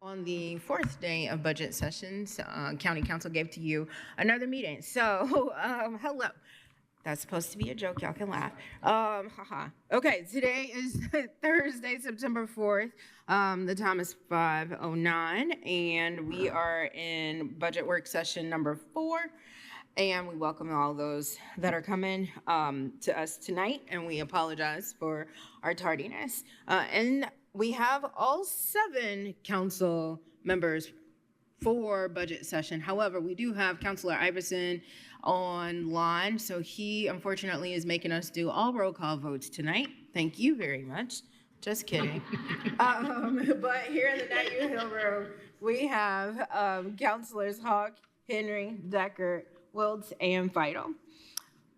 On the fourth day of budget sessions, County Council gave to you another meeting. So, hello. That's supposed to be a joke. Y'all can laugh. Haha. Okay, today is Thursday, September 4th. The time is 5:09, and we are in budget work session number 4. And we welcome all those that are coming to us tonight, and we apologize for our tardiness. And we have all 7 council members for budget session. However, we do have Councilor Iverson online, so he unfortunately is making us do all roll call votes tonight. Thank you very much. Just kidding. But here in the Night Hill room, we have Councilors Hawk, Henry, Decker, Wiltz, and Vital.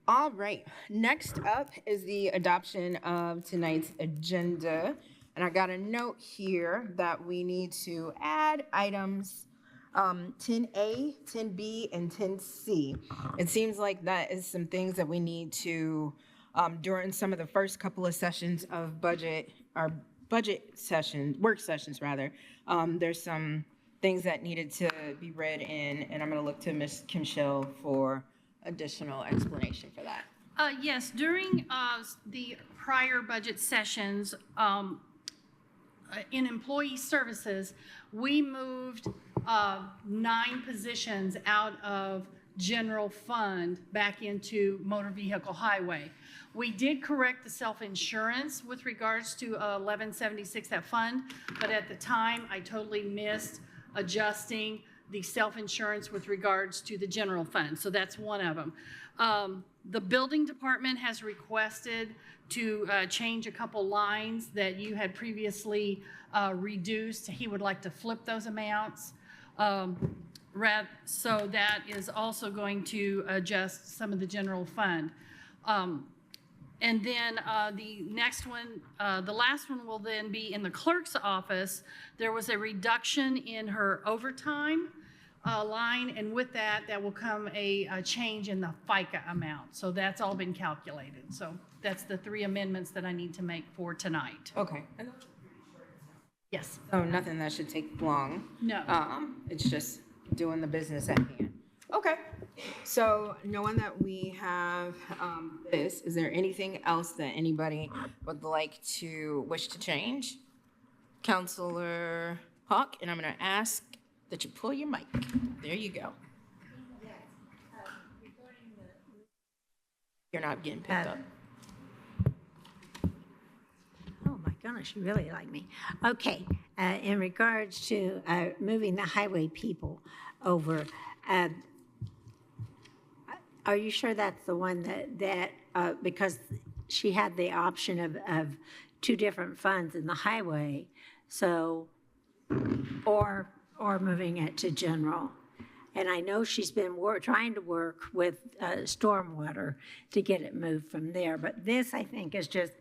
All right, next up is the adoption of tonight's agenda. And I got a note here that we need to add items 10A, 10B, and 10C. It seems like that is some things that we need to, during some of the first couple of sessions of budget, our budget sessions, work sessions rather, there's some things that needed to be read in, and I'm gonna look to Ms. Kimshill for additional explanation for that. Yes, during the prior budget sessions, in employee services, we moved 9 positions out of general fund back into motor vehicle highway. We did correct the self-insurance with regards to 1176, that fund, but at the time I totally missed adjusting the self-insurance with regards to the general fund. So that's one of them. The building department has requested to change a couple lines that you had previously reduced. He would like to flip those amounts. So that is also going to adjust some of the general fund. And then the next one, the last one will then be in the clerk's office. There was a reduction in her overtime line, and with that, that will come a change in the FICA amount. So that's all been calculated. So that's the 3 amendments that I need to make for tonight. Okay. Yes. So nothing that should take long. No. It's just doing the business at hand. Okay. So knowing that we have this, is there anything else that anybody would like to wish to change? Councilor Hawk, and I'm going to ask that you pull your mic. There you go. You're not getting picked up. Oh my gosh, you really like me. Okay, in regards to moving the highway people over, are you sure that's the one that because she had the option of 2 different funds in the highway, so, or moving it to general? And I know she's been trying to work with stormwater to get it moved from there, but this I think is just,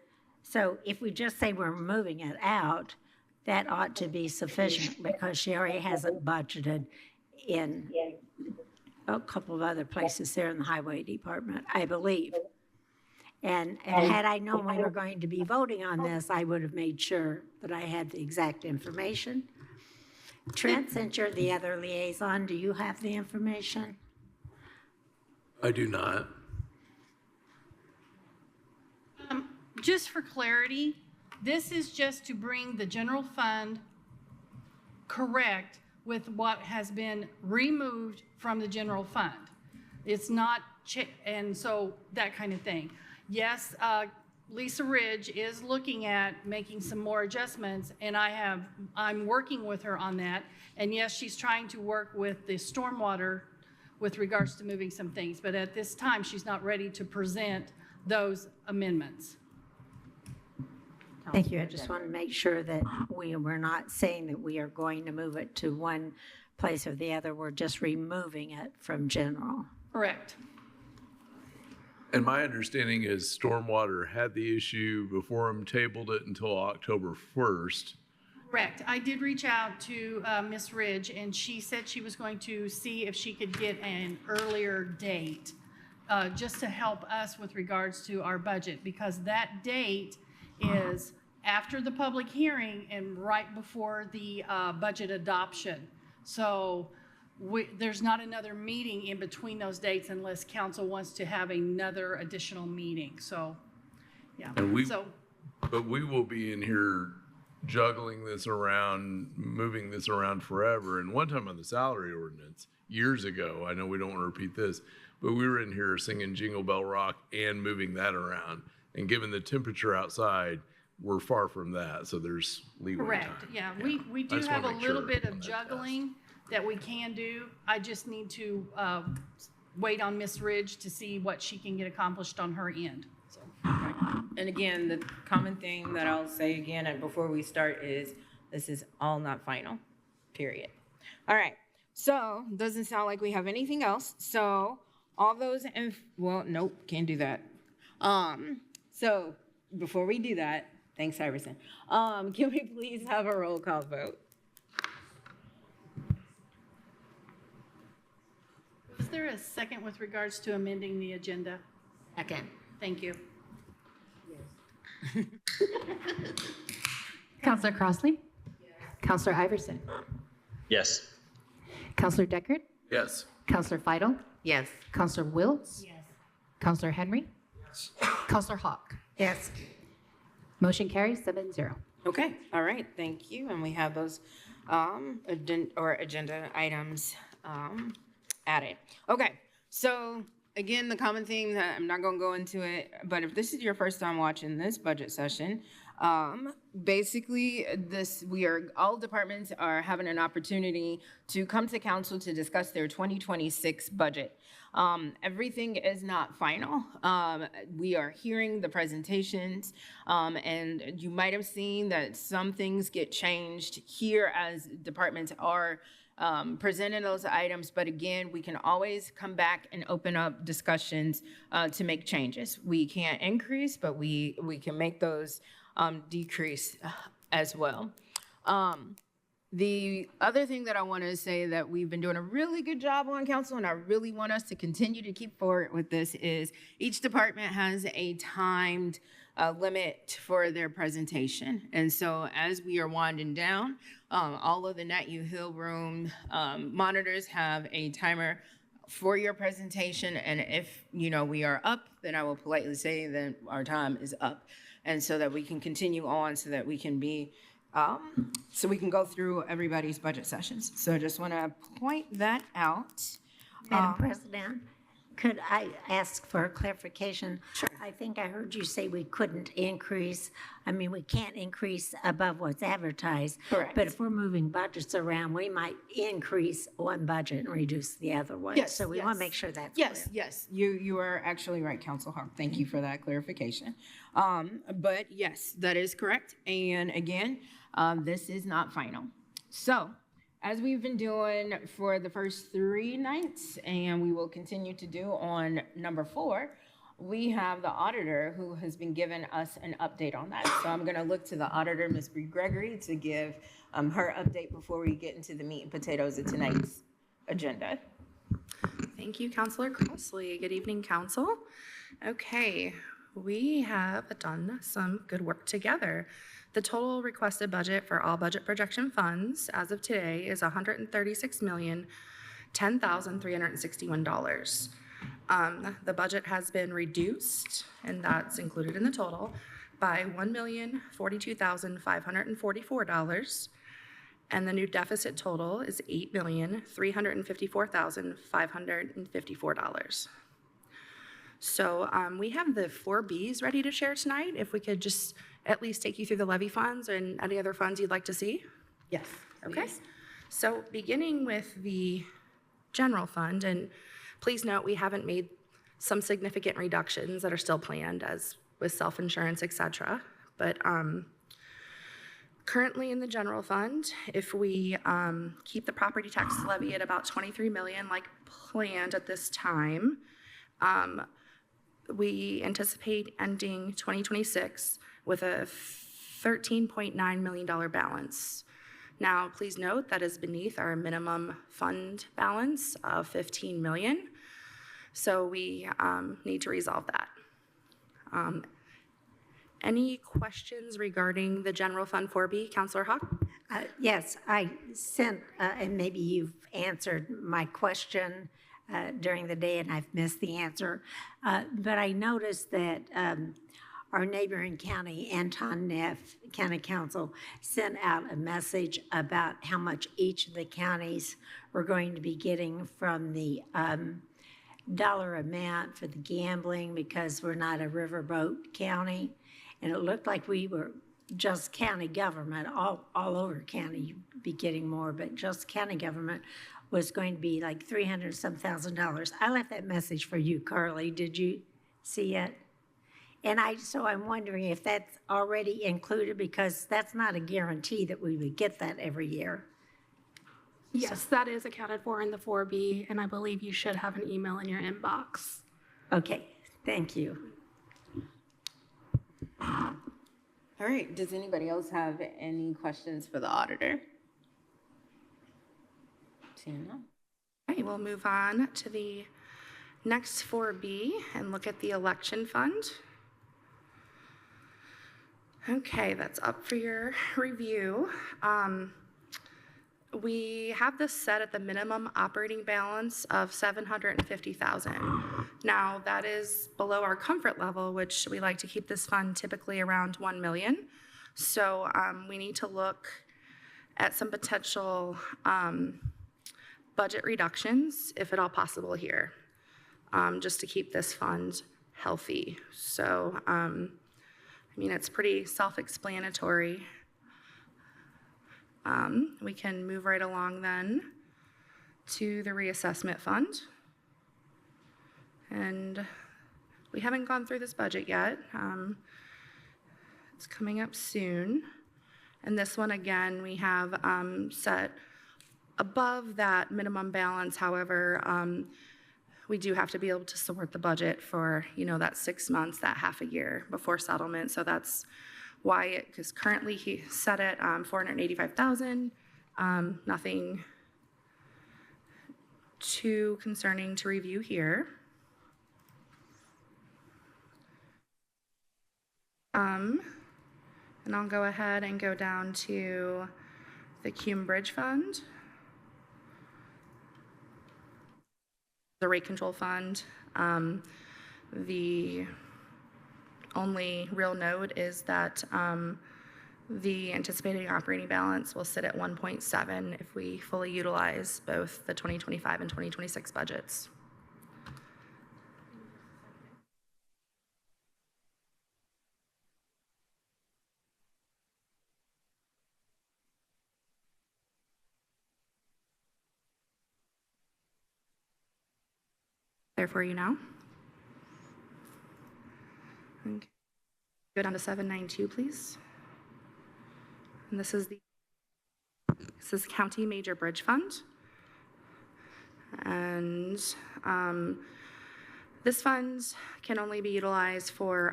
so if we just say we're moving it out, that ought to be sufficient because she already has it budgeted in a couple of other places there in the highway department, I believe. And had I known we were going to be voting on this, I would have made sure that I had the exact information. Trent, since you're the other liaison, do you have the information? I do not. Just for clarity, this is just to bring the general fund correct with what has been removed from the general fund. It's not, and so that kind of thing. Yes, Lisa Ridge is looking at making some more adjustments, and I'm working with her on that. And yes, she's trying to work with the stormwater with regards to moving some things, but at this time, she's not ready to present those amendments. Thank you. I just want to make sure that we're not saying that we are going to move it to one place or the other. We're just removing it from general. Correct. And my understanding is Stormwater had the issue before them tabled it until October 1st. Correct. I did reach out to Ms. Ridge, and she said she was going to see if she could get an earlier date just to help us with regards to our budget, because that date is after the public hearing and right before the budget adoption. So there's not another meeting in between those dates unless council wants to have another additional meeting. So, yeah. But we will be in here juggling this around, moving this around forever. And one time on the salary ordinance, years ago, I know we don't want to repeat this, but we were in here singing Jingle Bell Rock and moving that around. And given the temperature outside, we're far from that, so there's leeway Correct, time. yeah. We do just have a wanna make little sure bit when of that's juggling that we can do. I just need to wait on Miss Ridge to see what she can get accomplished on her end. So, And again, the common thing that I'll say again and before we start is this is all not final, period. All right, so doesn't sound like we have anything else. So all those, well, nope, can't do that. So before we do that, thanks, Iverson. Can we please have a roll call vote? is there a second with regards to amending the agenda? Second. Thank you. Counselor Crossley? Counselor Iverson? Yes. Counselor Deckard? Yes. Counselor Feidel? Yes. Counselor Wiltz? Yes. Counselor Henry? Counselor Hawk? Yes. Motion carries 7-0. Okay, all right, thank you. And we have those agenda items added. Okay, so again, the common thing that I'm not gonna go into it, but if this is your first time watching this budget session, basically all departments are having an opportunity to come to council to discuss their 2026 budget. Everything is not final. We are hearing the presentations, and you might have seen that some things get changed here as departments are presenting those items, but again, we can always come back and open up discussions to make changes. We can't increase, but we can make those decrease as well. The other thing that I want to say that we've been doing a really good job on council, and I really want us to continue to keep forward with this, is each department has a timed limit for their presentation. And so as we are winding down, all of the Nat U Hill room monitors have a timer for your presentation. And if, we are up, then I will politely say that our time is up. And so that we can continue on so that we can be so we can go through everybody's budget sessions. So I just want to point that out. Madam President, could I ask for a clarification? Sure. I think I heard you say we couldn't increase, we can't increase above what's advertised. Correct. But if we're moving budgets around, we might increase one budget and reduce the other one. Yes, So we want to yes. make sure that's clear. Yes, you are actually right, Council Hawk. Thank you for that clarification. But yes, that is correct. And again, this is not final. So, as we've been doing for the first 3 nights, and we will continue to do on number 4, we have the auditor who has been giving us an update on that. So I'm gonna look to the auditor, Ms. Bree Gregory, to give her update before we get into the meat and potatoes of tonight's agenda. Thank you, Councilor Crossley. Good evening, Council. Okay, we have done some good work together. The total requested budget for all budget projection funds as of today is $136,010,361. The budget has been reduced, and that's included in the total, by $1,042,544. And the new deficit total is $8,354,554. So we have the 4 Bs ready to share tonight. If we could just at least take you through the levy funds and any other funds you'd like to see. Yes. Okay. So beginning with the general fund, and please note we haven't made some significant reductions that are still planned as with self-insurance, et cetera. But currently in the general fund, if we keep the property tax levy at about $23 million like planned at this time, we anticipate ending 2026 with a $13.9 million balance. Now, please note that is beneath our minimum fund balance of $15 million. So we need to resolve that. Any questions regarding the general fund 4B, Counselor Hawk? Yes, I sent, and maybe you've answered my question during the day and I've missed the answer, but I noticed that our neighboring county, Anton Neff County Council, sent out a message about how much each of the counties were going to be getting from the dollar amount for the gambling because we're not a riverboat county. And it looked like we were just county government, all over county, you'd be getting more, but just county government was going to be like $300-some thousand. I left that message for you, Carly. Did you see it? And so I'm wondering if that's already included, because that's not a guarantee that we would get that every year. Yes, that is accounted for in the 4B, and I believe you should have an email in your inbox. Okay, thank you. All right, does anybody else have any questions for the auditor? Seeing none. All right, we'll move on to the next 4B and look at the election fund. Okay, that's up for your review. We have this set at the minimum operating balance of $750,000. Now, that is below our comfort level, which we like to keep this fund typically around $1 million. So we need to look at some potential budget reductions, if at all possible here, just to keep this fund healthy. So, I mean, it's pretty self-explanatory. We can move right along then to the reassessment fund. And we haven't gone through this budget yet. It's coming up soon. And this one, again, we have set above that minimum balance. However, we do have to be able to support the budget for, that 6 months, that half a year before settlement. So that's why because currently he set it $485,000. Nothing too concerning to review here. And I'll go ahead and go down to the Cume Bridge Fund, the rate control fund. The only real note is that the anticipated operating balance will sit at 1.7 if we fully utilize both the 2025 and 2026 budgets. There for you now. Okay. Go down to 792, please. And this is County Major Bridge Fund. And this fund can only be utilized for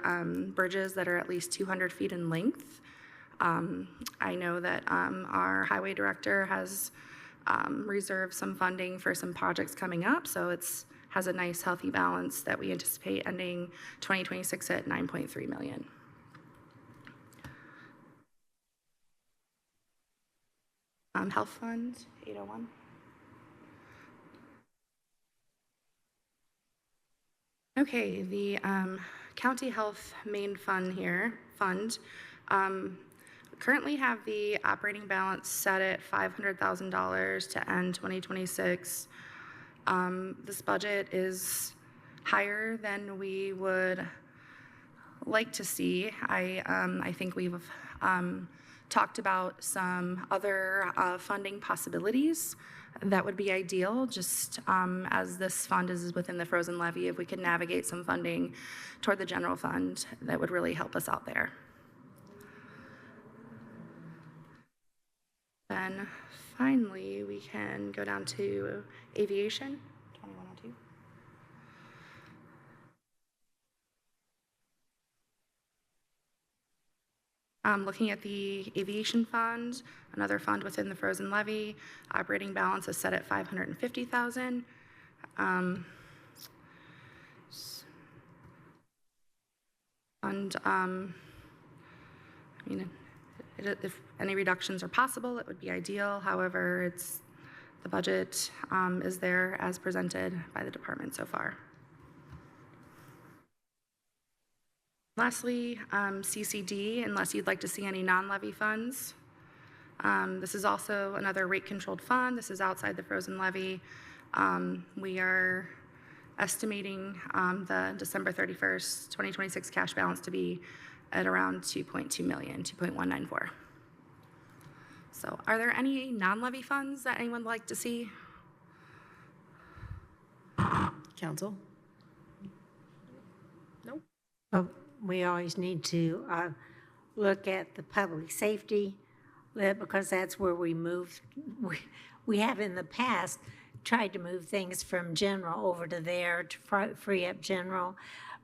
bridges that are at least 200 feet in length. I know that our highway director has reserved some funding for some projects coming up, so it's has a nice healthy balance that we anticipate ending 2026 at $9.3 million. Health Fund 801. Okay, the County Health Main Fund currently have the operating balance set at $500,000 to end 2026. This budget is higher than we would like to see. I think we've talked about some other funding possibilities that would be ideal, just as this fund is within the frozen levy. If we could navigate some funding toward the general fund, that would really help us out there. Then finally, we can go down to aviation, 2102. Looking at the aviation fund, another fund within the frozen levy, operating balance is set at $550,000. And I mean, if any reductions are possible, it would be ideal. However, the budget is there as presented by the department so far. Lastly, CCD, unless you'd like to see any non-levy funds. This is also another rate-controlled fund. This is outside the frozen levy. We are estimating the December 31st, 2026 cash balance to be at around 2.2 million, 2.194. So are there any non-levy funds that anyone would like to see? Council? Well, we always need to look at the public safety, because that's where we move. We have in the past tried to move things from general over to there to free up general.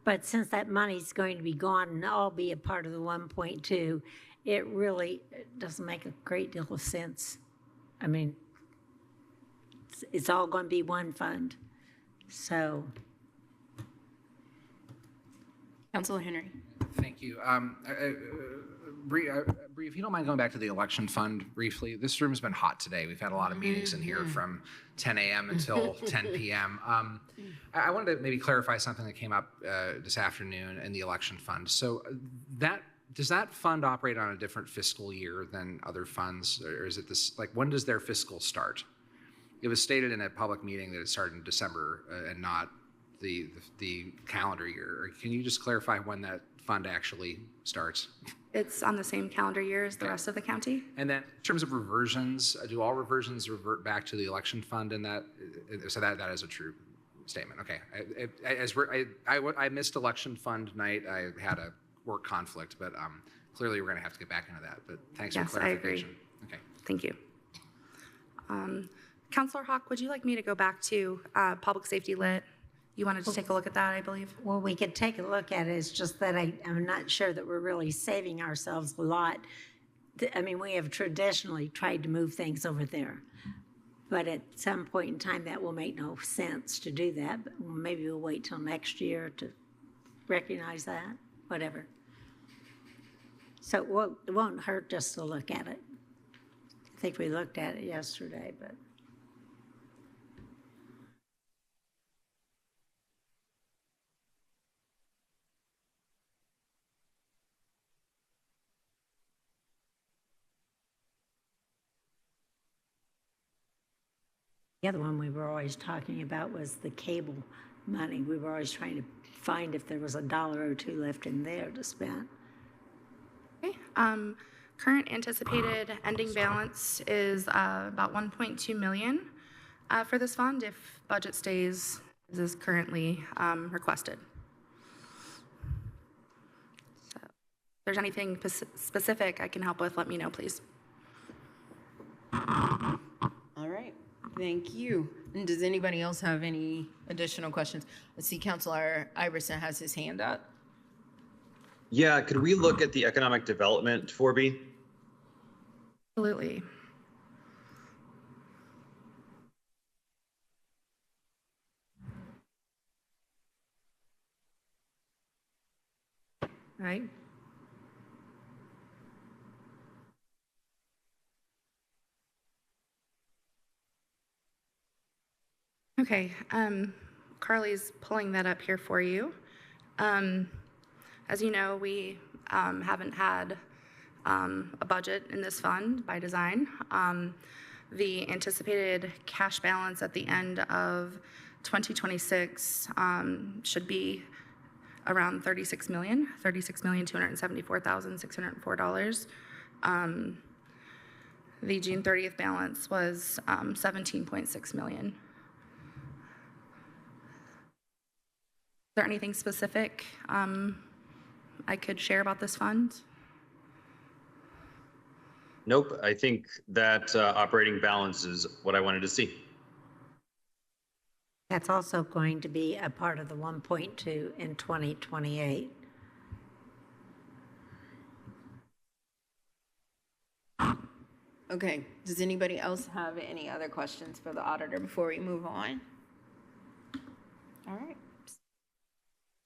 But since that money's going to be gone and all be a part of the 1.2, it really doesn't make a great deal of sense. I mean, it's all going to be one fund. So. Councilor Henry? Thank you. Bree, if you don't mind going back to the election fund briefly, this room's been hot today. We've had a lot of meetings in here from 10 a.m. until 10 p.m. I wanted to maybe clarify something that came up this afternoon in the election fund. So does that fund operate on a different fiscal year than other funds, or is it this, like, when does their fiscal start? It was stated in a public meeting that it started in December and not the calendar year. Can you just clarify when that fund actually starts? It's on the same calendar year as the rest of the county. And then in terms of reversions, do all reversions revert back to the election fund in that? So that is a true statement. Okay. I missed election fund night. I had a work conflict, but clearly we're going to have to get back into that. But thanks for clarification. I agree. Okay. Thank you. Councilor Hawk, would you like me to go back to public safety lit? You wanted to take a look at that, I believe? Well, we could take a look at it. It's just that I'm not sure that we're really saving ourselves a lot. I mean, we have traditionally tried to move things over there. But at some point in time, that will make no sense to do that. But maybe we'll wait till next year to recognize that, whatever. So it won't hurt just to look at it. I think we looked at it yesterday, but. The other one we were always talking about was the cable money. We were always trying to find if there was $1 or $2 left in there to spend. Okay. Current anticipated ending balance is about 1.2 million for this fund if budget stays as is currently requested. So if there's anything specific I can help with, let me know, please. All right, thank you. And does anybody else have any additional questions? I see Councilor Iverson has his hand up. Yeah, could we look at the economic development 4B? Absolutely. All right. Okay, Carly's pulling that up here for you. As you know, we haven't had a budget in this fund by design. The anticipated cash balance at the end of 2026 should be around $36,274,604. The June 30th balance was 17.6 million. Is there anything specific I could share about this fund? Nope, I think that operating balance is what I wanted to see. That's also going to be a part of the 1.2 in 2028. Okay, does anybody else have any other questions for the auditor before we move on? All right.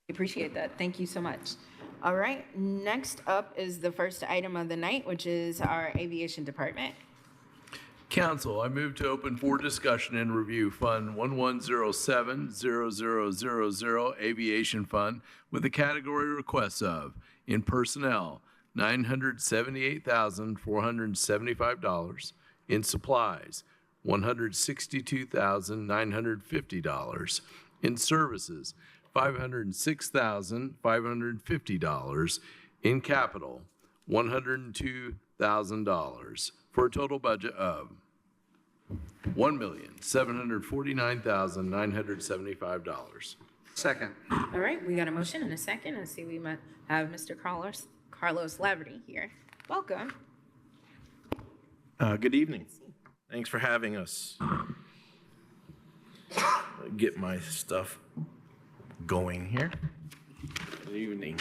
Appreciate that. Thank you so much. All right, next up is the first item of the night, which is our aviation department. Council, I move to open for discussion and review Fund 1107-0000 Aviation Fund with the category requests of, in personnel, $978,475, in supplies, $162,950, in services, $506,550, in capital, $102,000, for a total budget of $1,749,975. Second. All right, we got a motion and a second. I see we might have Mr. Carlos Laverty here. Welcome. Good evening. Thanks for having us. Get my stuff going here. Good evening.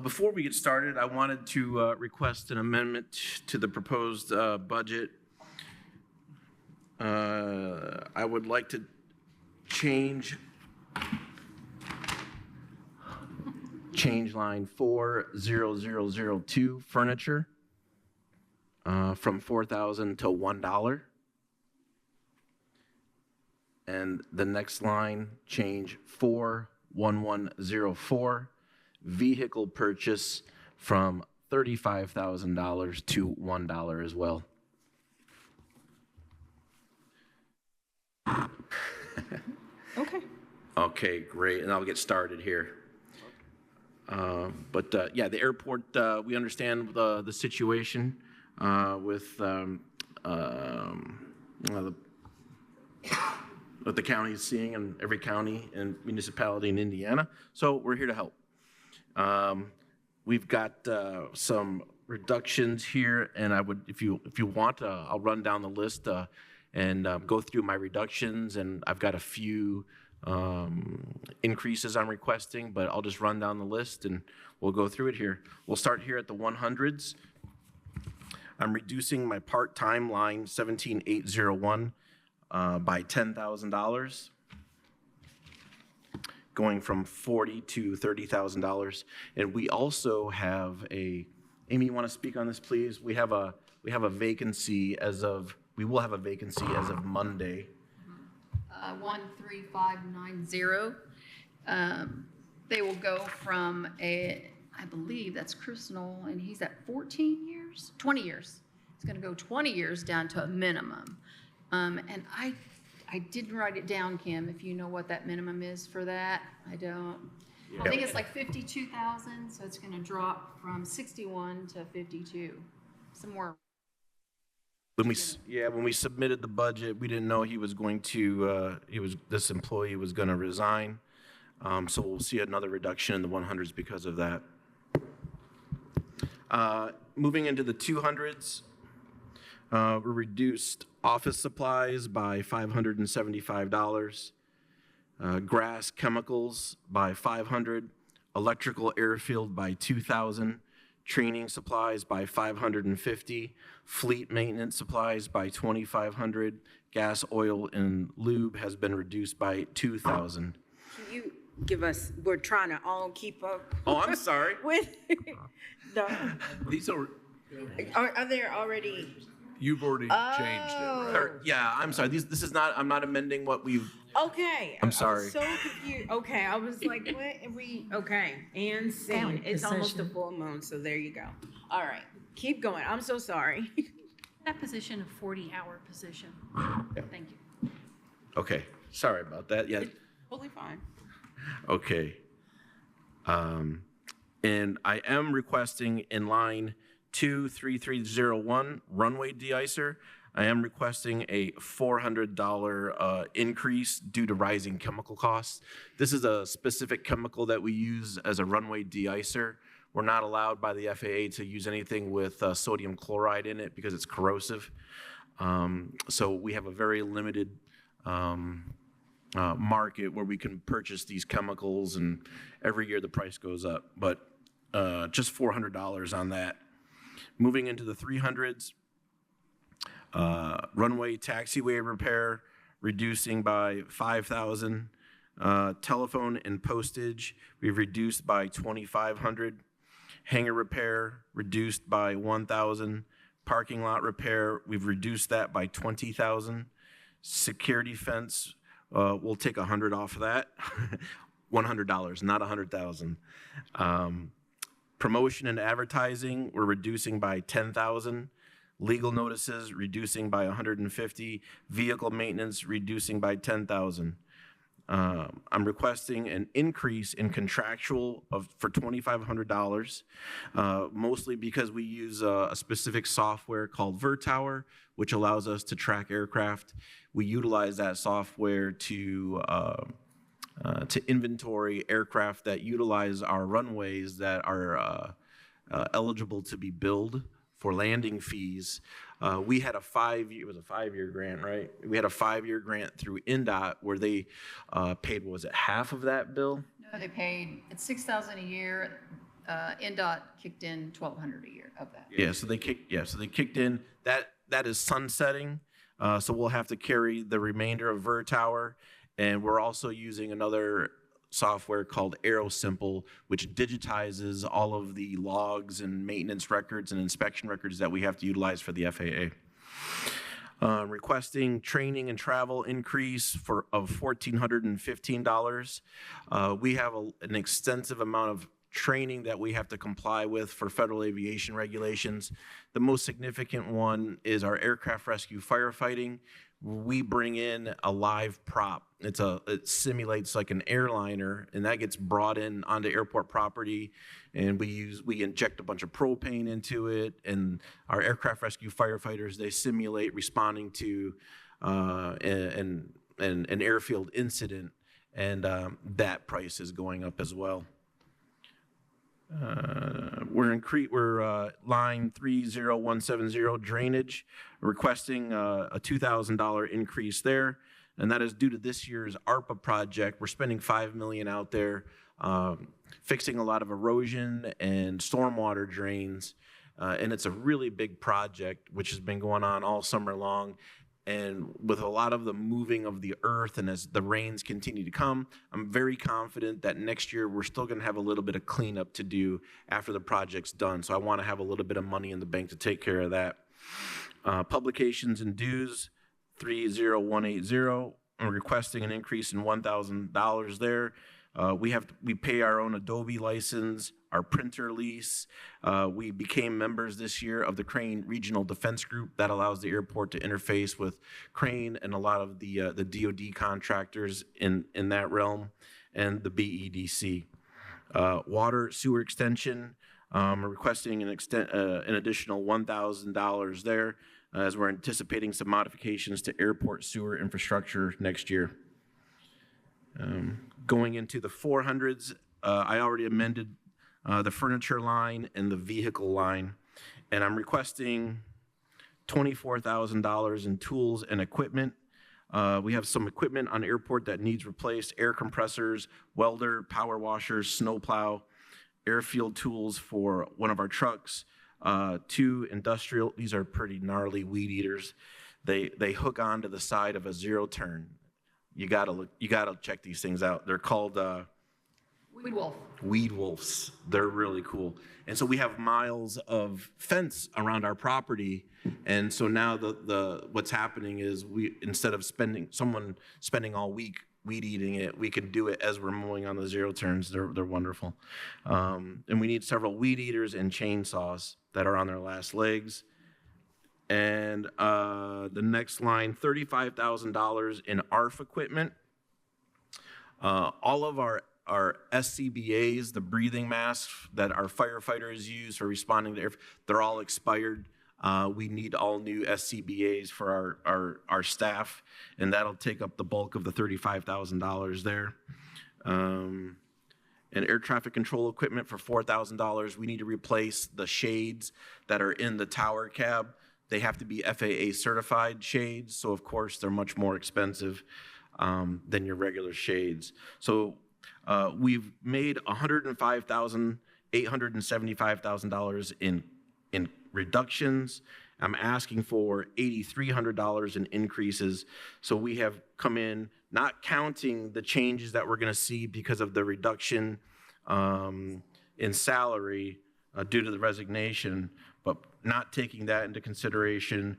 Before we get started, I wanted to request an amendment to the proposed budget. I would like to change line 40002 furniture from $4,000 to $1. And the next line, change 41104 vehicle purchase from $35,000 to $1 as well. Okay. Okay, great, and I'll get started here. Yeah, the airport, we understand the situation with what the county is seeing in every county and municipality in Indiana. So we're here to help. We've got some reductions here, and I would, if you want, I'll run down the list and go through my reductions. And I've got a few increases I'm requesting, but I'll just run down the list and we'll go through it here. We'll start here at the 100s. I'm reducing my part-time line 17801 by $10,000, going from $40,000 to $30,000. And we also have Amy, you want to speak on this, please? We have a vacancy we will have a vacancy as of Monday. 13590. They will go from I believe that's Chris Knoll, and he's at 20 years. It's going to go 20 years down to a minimum. And I didn't write it down, Kim, if you know what that minimum is for that. I don't. I think it's like 52,000, so it's going to drop from 61 to 52, somewhere. When we submitted the budget, we didn't know he was going to, this employee was going to resign. So we'll see another reduction in the 100s because of that. Moving into the 200s, we reduced office supplies by $575, grass chemicals by $500, electrical airfield by $2,000, training supplies by $550, fleet maintenance supplies by $2,500, gas, oil, and lube has been reduced by $2,000. Can you give us, we're trying to all keep up. Oh, I'm sorry. With These are, are there already? you've already changed it, right? Yeah, I'm sorry. This is not, I'm not amending what we've, Okay. I'm sorry. I was so confused. Okay, I was like, what? Okay, and seen. It's almost a full moon, so there you go. All right, keep going. I'm so sorry. That position, a 40-hour position. Thank you. okay, sorry about that. Yeah, Totally fine. okay. And I am requesting in line 23301, runway de-icer, I am requesting a $400 increase due to rising chemical costs. This is a specific chemical that we use as a runway de-icer. We're not allowed by the FAA to use anything with sodium chloride in it because it's corrosive. So we have a very limited market where we can purchase these chemicals, and every year the price goes up. But just $400 on that. Moving into the 300s, runway taxiway repair reducing by $5,000. Telephone and postage, we've reduced by 2,500. Hangar repair, reduced by 1,000. Parking lot repair, we've reduced that by 20,000. Security fence, we'll take 100 off of that. $100, not 100,000. Promotion and advertising, we're reducing by 10,000. Legal notices, reducing by 150. Vehicle maintenance, reducing by 10,000. I'm requesting an increase in contractual for $2,500, mostly because we use a specific software called VerTower, which allows us to track aircraft. We utilize that software to inventory aircraft that utilize our runways that are eligible to be billed for landing fees. We had a 5-year grant, right? We had a 5-year grant through NDOT where they paid, was it half of that bill? No, they paid, it's $6,000 a year. NDOT kicked in $1,200 a year of that. Yeah, so they kicked in. That is sunsetting. So we'll have to carry the remainder of VerTower. And we're also using another software called AeroSimple, which digitizes all of the logs and maintenance records and inspection records that we have to utilize for the FAA. Requesting training and travel increase of $1,415. We have an extensive amount of training that we have to comply with for federal aviation regulations. The most significant one is our aircraft rescue firefighting. We bring in a live prop. It simulates like an airliner, and that gets brought in onto airport property, and we inject a bunch of propane into it, and our aircraft rescue firefighters, they simulate responding to an airfield incident, and that price is going up as well. We're line 30170 drainage, requesting a $2,000 increase there, and that is due to this year's ARPA project. We're spending $5 million out there fixing a lot of erosion and stormwater drains, and it's a really big project which has been going on all summer long. And with a lot of the moving of the earth and as the rains continue to come, I'm very confident that next year we're still going to have a little bit of cleanup to do after the project's done. So I want to have a little bit of money in the bank to take care of that. Publications and dues, 30180. I'm requesting an increase in $1,000 there. We pay our own Adobe license, our printer lease. We became members this year of the Crane Regional Defense Group. That allows the airport to interface with Crane and a lot of the DoD contractors in that realm, and the BEDC. Water sewer extension, requesting an additional $1,000 there, as we're anticipating some modifications to airport sewer infrastructure next year. Going into the 400s, I already amended the furniture line and the vehicle line, and I'm requesting $24,000 in tools and equipment. We have some equipment on airport that needs replaced: air compressors, welder, power washers, snowplow, airfield tools for one of our trucks, 2 industrial, these are pretty gnarly weed eaters. They hook onto the side of a zero turn. You gotta check these things out. They're called Weed Wolves. They're really cool. And so we have miles of fence around our property, and so now what's happening is instead of someone spending all week weed eating it, we can do it as we're mowing on the zero turns. They're wonderful. And we need several weed eaters and chainsaws that are on their last legs. And the next line, $35,000 in ARF equipment. All of our SCBAs, the breathing masks that our firefighters use for responding to air, they're all expired. We need all new SCBAs for our staff, and that'll take up the bulk of the $35,000 there. And air traffic control equipment for $4,000. We need to replace the shades that are in the tower cab. They have to be FAA certified shades, so of course they're much more expensive than your regular shades. So we've made $105,875,000 in reductions, I'm asking for $8,300 in increases. So we have come in, not counting the changes that we're going to see because of the reduction in salary due to the resignation, but not taking that into consideration,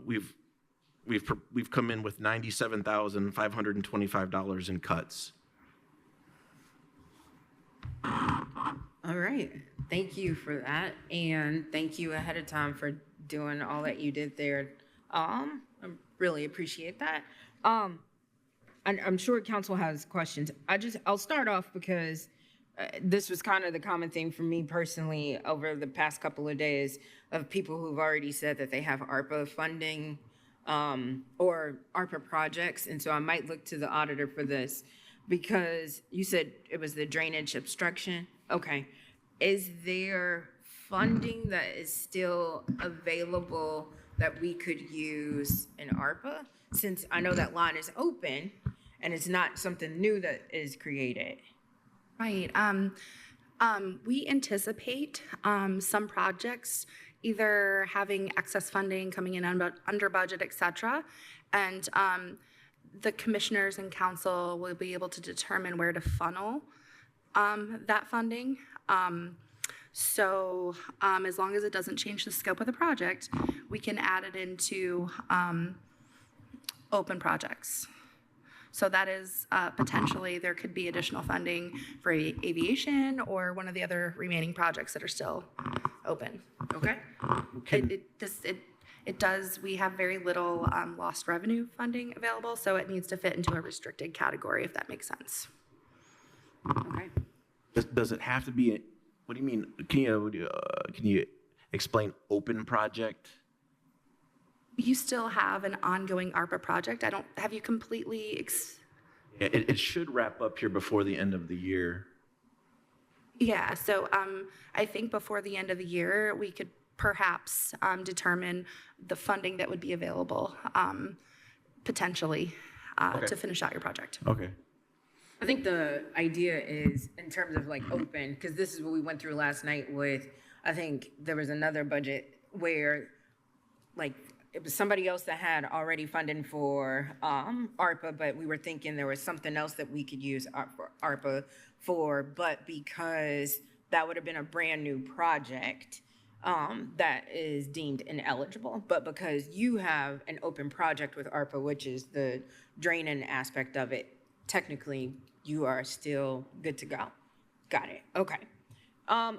we've come in with $97,525 in cuts. All right, thank you for that, and thank you ahead of time for doing all that you did there. I really appreciate that. I'm sure council has questions. I'll start off because this was kind of the common thing for me personally over the past couple of days of people who've already said that they have ARPA funding or ARPA projects, and so I might look to the auditor for this because you said it was the drainage obstruction. Okay. Is there funding that is still available that we could use in ARPA? Since I know that line is open and it's not something new that is created. Right. We anticipate some projects either having excess funding coming in under budget, et cetera, and the commissioners and council will be able to determine where to funnel that funding. So as long as it doesn't change the scope of the project, we can add it into open projects. So that is potentially there could be additional funding for aviation or one of the other remaining projects that are still open. Okay. It does, we have very little lost revenue funding available, so it needs to fit into a restricted category, if that makes sense. Okay. Does it have to be, what do you mean, can you explain open project? You still have an ongoing ARPA project. Have you completely, It should wrap up here before the end of the year. Yeah, so I think before the end of the year, we could perhaps determine the funding that would be available potentially to finish out your project. Okay. I think the idea is in terms of like open, because this is what we went through last night with, I think there was another budget where like it was somebody else that had already funding for ARPA, but we were thinking there was something else that we could use ARPA for, but because that would have been a brand new project that is deemed ineligible, but because you have an open project with ARPA, which is the draining aspect of it, technically you are still good to go. Got it. Okay.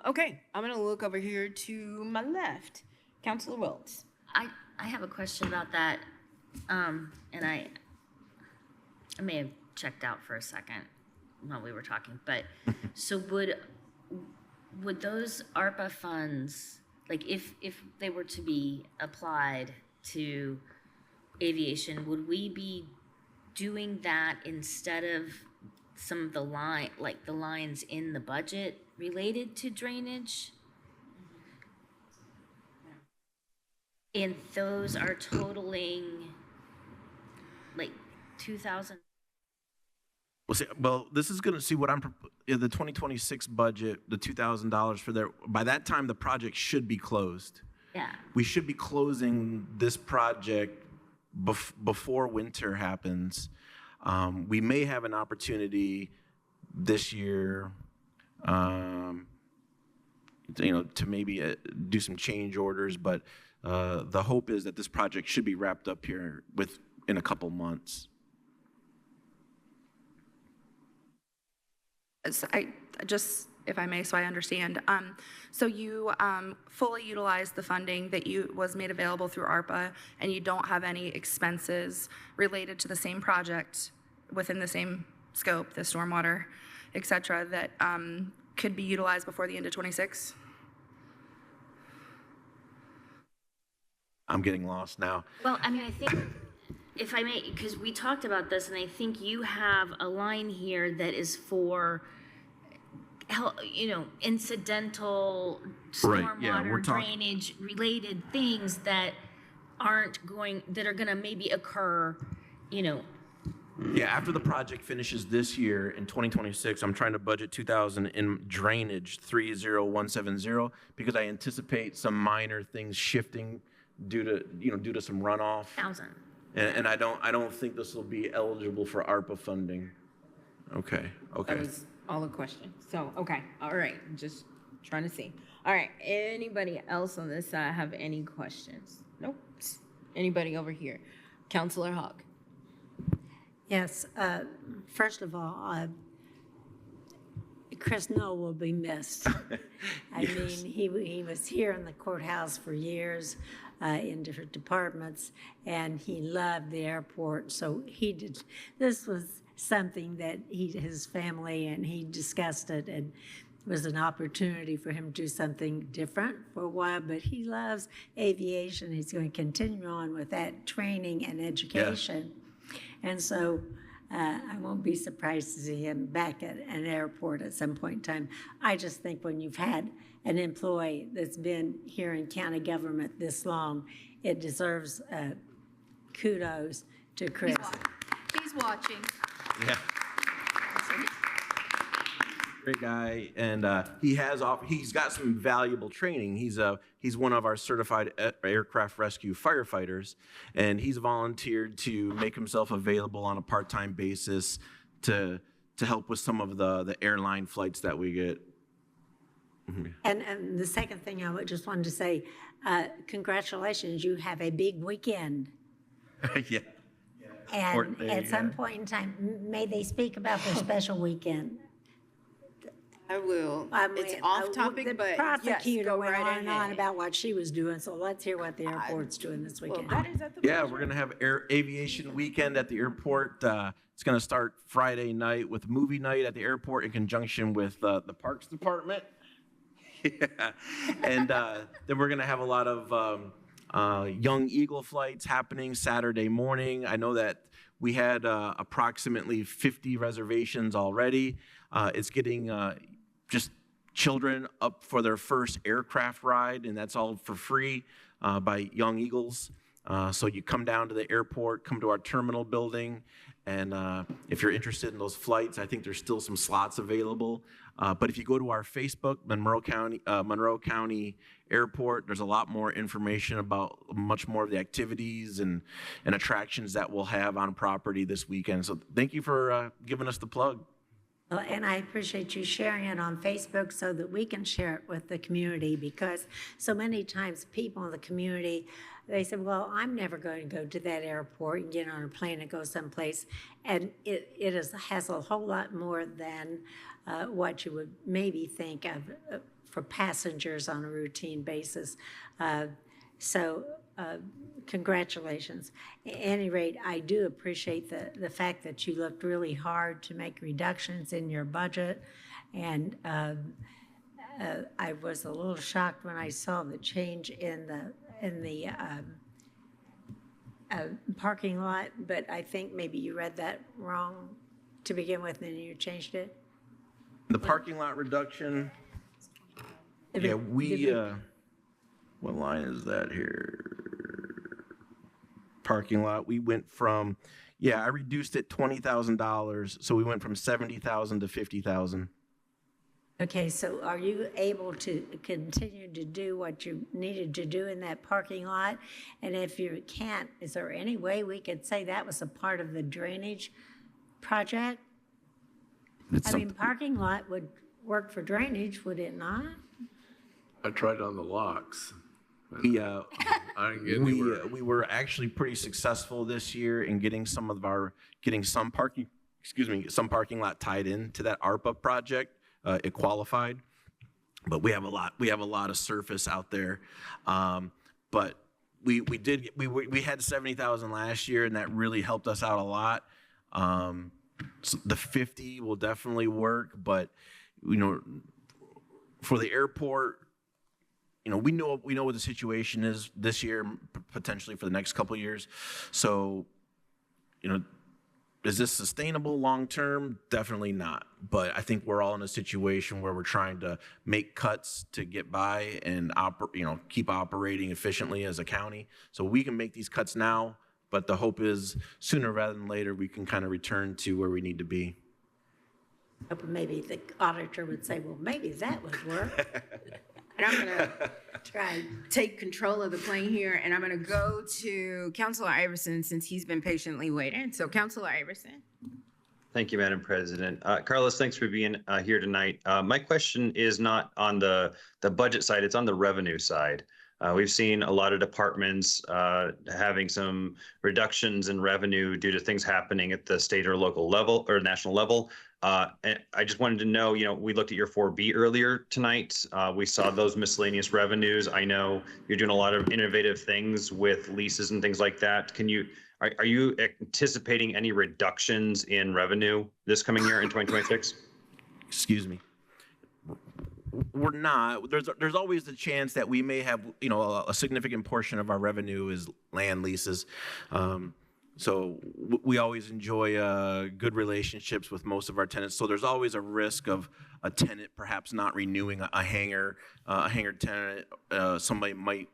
Okay, I'm gonna look over here to my left. Councilor Wiltz. I have a question about that, and I may have checked out for a second while we were talking, but so would those ARPA funds, like if they were to be applied to aviation, would we be doing that instead of some of the lines in the budget related to drainage? And those are totaling like 2,000. Well, this is going to see what the 2026 budget, the $2,000 for there. By that time, the project should be closed. Yeah. We should be closing this project before winter happens. We may have an opportunity this year, to maybe do some change orders, but the hope is that this project should be wrapped up here in a couple months. I just, if I may, so I understand. So you fully utilize the funding that was made available through ARPA, and you don't have any expenses related to the same project within the same scope, the stormwater, et cetera, that could be utilized before the end of 26? I'm getting lost now. Well, I mean, I think, if I may, because we talked about this, and I think you have a line here that is for, incidental stormwater drainage related things that are gonna maybe occur, Yeah, after the project finishes this year in 2026, I'm trying to budget 2,000 in drainage 30170 because I anticipate some minor things shifting due to some runoff. 1,000. And I don't think this will be eligible for ARPA funding. Okay. That was all a question. So, okay, all right, just trying to see. All right, anybody else on this side have any questions? Nope. Anybody over here? Counselor Hawk. Yes, first of all, Chris Knoll will be missed. I mean, he was here in the courthouse for years in different departments, and he loved the airport. So this was something that his family and he discussed it, and it was an opportunity for him to do something different for a while. But he loves aviation. He's going to continue on with that training and education. Yeah. And so I won't be surprised to see him back at an airport at some point in time. I just think when you've had an employee that's been here in county government this long, it deserves kudos to Chris. He's watching. Yeah. Great guy, and he's got some valuable training. He's one of our certified aircraft rescue firefighters, and he's volunteered to make himself available on a part-time basis to help with some of the airline flights that we get. Mm-hmm. And the second thing I just wanted to say, congratulations, you have a big weekend. Yeah. And at some point in time, may they speak about their special weekend? I will. It's off topic, the but prosecutor yes, went on and on about what she was doing, so let's hear what the airport's doing this weekend. Well, that is at the Yeah, we're going to have aviation weekend at the airport. It's going to start Friday night with movie night at the airport in conjunction with the Parks Department. Yeah. And then we're going to have a lot of Young Eagle flights happening Saturday morning. I know that we had approximately 50 reservations already. It's getting just children up for their first aircraft ride, and that's all for free by Young Eagles. So you come down to the airport, come to our terminal building, and if you're interested in those flights, I think there's still some slots available. But if you go to our Facebook, Monroe County Airport, there's a lot more information about much more of the activities and attractions that we'll have on property this weekend. So thank you for giving us the plug. Well, and I appreciate you sharing it on Facebook so that we can share it with the community, because so many times people in the community, they say, well, I'm never going to go to that airport and get on a plane and go someplace. And it has a whole lot more than what you would maybe think of for passengers on a routine basis. So congratulations. At any rate, I do appreciate the fact that you looked really hard to make reductions in your budget. And I was a little shocked when I saw the change in the parking lot, but I think maybe you read that wrong to begin with, and you changed it. The parking lot reduction, yeah, what line is that here? Parking lot, we went from, I reduced it $20,000, so we went from $70,000 to $50,000. Okay, so are you able to continue to do what you needed to do in that parking lot? And if you can't, is there any way we could say that was a part of the drainage project? Parking lot would work for drainage, would it not? I tried on the locks. Yeah, I didn't get anywhere. We were actually pretty successful this year in getting some parking lot tied into that ARPA project. It qualified, but we have a lot of surface out there. But we had 70,000 last year, and that really helped us out a lot. So the 50 will definitely work, but for the airport, we know what the situation is this year, potentially for the next couple of years. So, is this sustainable long term? Definitely not. But I think we're all in a situation where we're trying to make cuts to get by and keep operating efficiently as a county. So we can make these cuts now, but the hope is sooner rather than later we can kind of return to where we need to be. Maybe the auditor would say, well, maybe that would work. And I'm gonna Try. take control of the plane here, and I'm gonna go to Councilor Iverson since he's been patiently waiting. So Councilor Iverson. Thank you, Madam President. Carlos, thanks for being here tonight. My question is not on the budget side, it's on the revenue side. We've seen a lot of departments having some reductions in revenue due to things happening at the state or local level or national level. And I just wanted to know, we looked at your 4B earlier tonight. We saw those miscellaneous revenues. I know you're doing a lot of innovative things with leases and things like that. Are you anticipating any reductions in revenue this coming year in 2026? Excuse me. We're not. There's always the chance that we may have, a significant portion of our revenue is land leases. So we always enjoy good relationships with most of our tenants. So there's always a risk of a tenant perhaps not renewing a hangar tenant. Somebody might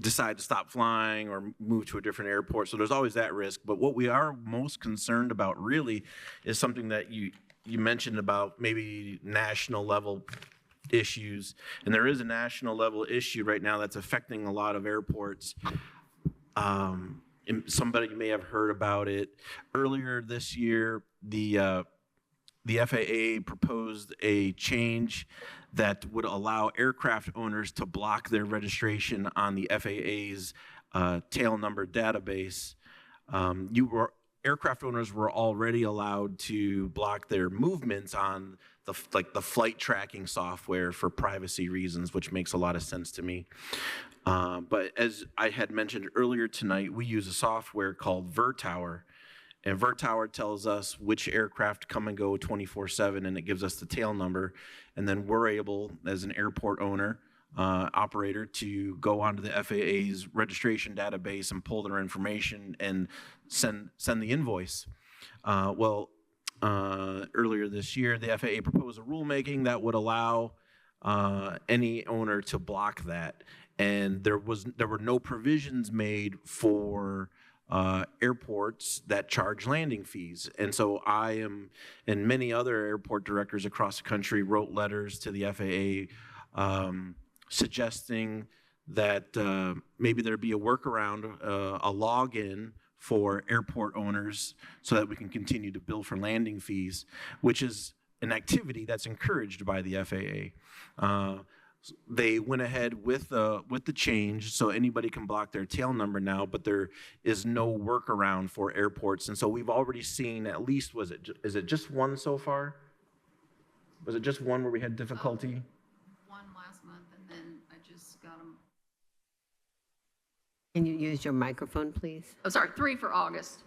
decide to stop flying or move to a different airport. So there's always that risk. But what we are most concerned about really is something that you mentioned about maybe national level issues. And there is a national level issue right now that's affecting a lot of airports. And somebody may have heard about it. Earlier this year, the FAA proposed a change that would allow aircraft owners to block their registration on the FAA's tail number database. Aircraft owners were already allowed to block their movements on the flight tracking software for privacy reasons, which makes a lot of sense to me. But as I had mentioned earlier tonight, we use a software called VerTower. And VerTower tells us which aircraft come and go 24/7, and it gives us the tail number. And then we're able, as an airport owner, operator, to go onto the FAA's registration database and pull their information and send the invoice. Earlier this year, the FAA proposed a rulemaking that would allow any owner to block that. And there were no provisions made for airports that charge landing fees. And so I am, and many other airport directors across the country wrote letters to the FAA suggesting that maybe there be a workaround, a login for airport owners so that we can continue to bill for landing fees, which is an activity that's encouraged by the FAA. They went ahead with the change, so anybody can block their tail number now, but there is no workaround for airports. And so we've already seen at least, is it just one so far? Was it just one where we had difficulty? One last month, and then I just got them. Can you use your microphone, please? Oh, sorry, 3 for August.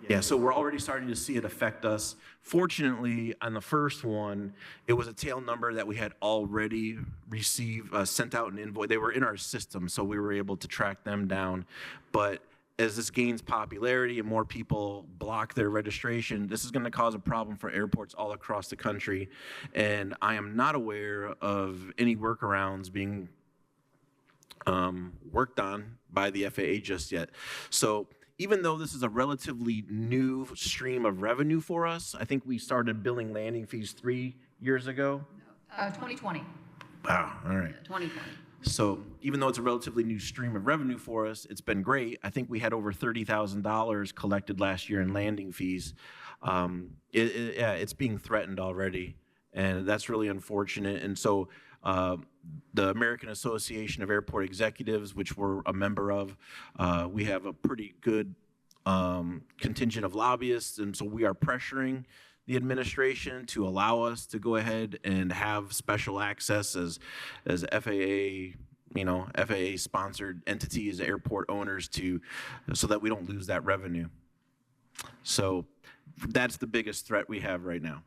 Yeah, so we're already starting to see it affect us. Fortunately, on the first one, it was a tail number that we had already received, sent out an invoice. They were in our system, so we were able to track them down. But as this gains popularity and more people block their registration, this is going to cause a problem for airports all across the country. And I am not aware of any workarounds being worked on by the FAA just yet. So even though this is a relatively new stream of revenue for us, I think we started billing landing fees 3 years ago. 2020. Wow, all right. 2020. So even though it's a relatively new stream of revenue for us, it's been great. I think we had over $30,000 collected last year in landing fees. It's being threatened already, and that's really unfortunate. And so the American Association of Airport Executives, which we're a member of, we have a pretty good contingent of lobbyists, and so we are pressuring the administration to allow us to go ahead and have special access as FAA, FAA-sponsored entities, airport owners, so that we don't lose that revenue. So that's the biggest threat we have right now.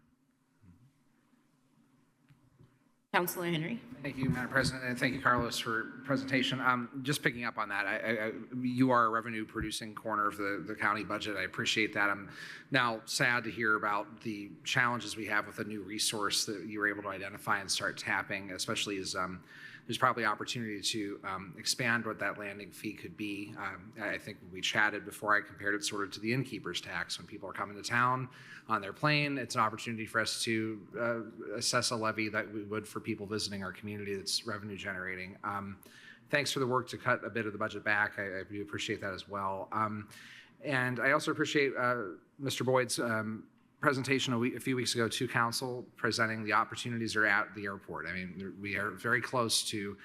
Councilor Henry. Thank you, Madam President, and thank you, Carlos, for presentation. Just picking up on that, you are a revenue-producing corner of the county budget. I appreciate that. I'm now sad to hear about the challenges we have with a new resource that you were able to identify and start tapping, especially as there's probably opportunity to expand what that landing fee could be. I think we chatted before, I compared it sort of to the innkeeper's tax. When people are coming to town on their plane, it's an opportunity for us to assess a levy that we would for people visiting our community that's revenue generating. Thanks for the work to cut a bit of the budget back. I do appreciate that as well. And I also appreciate Mr. Boyd's presentation a few weeks ago to council, presenting the opportunities that are at the airport. I mean, we are very close to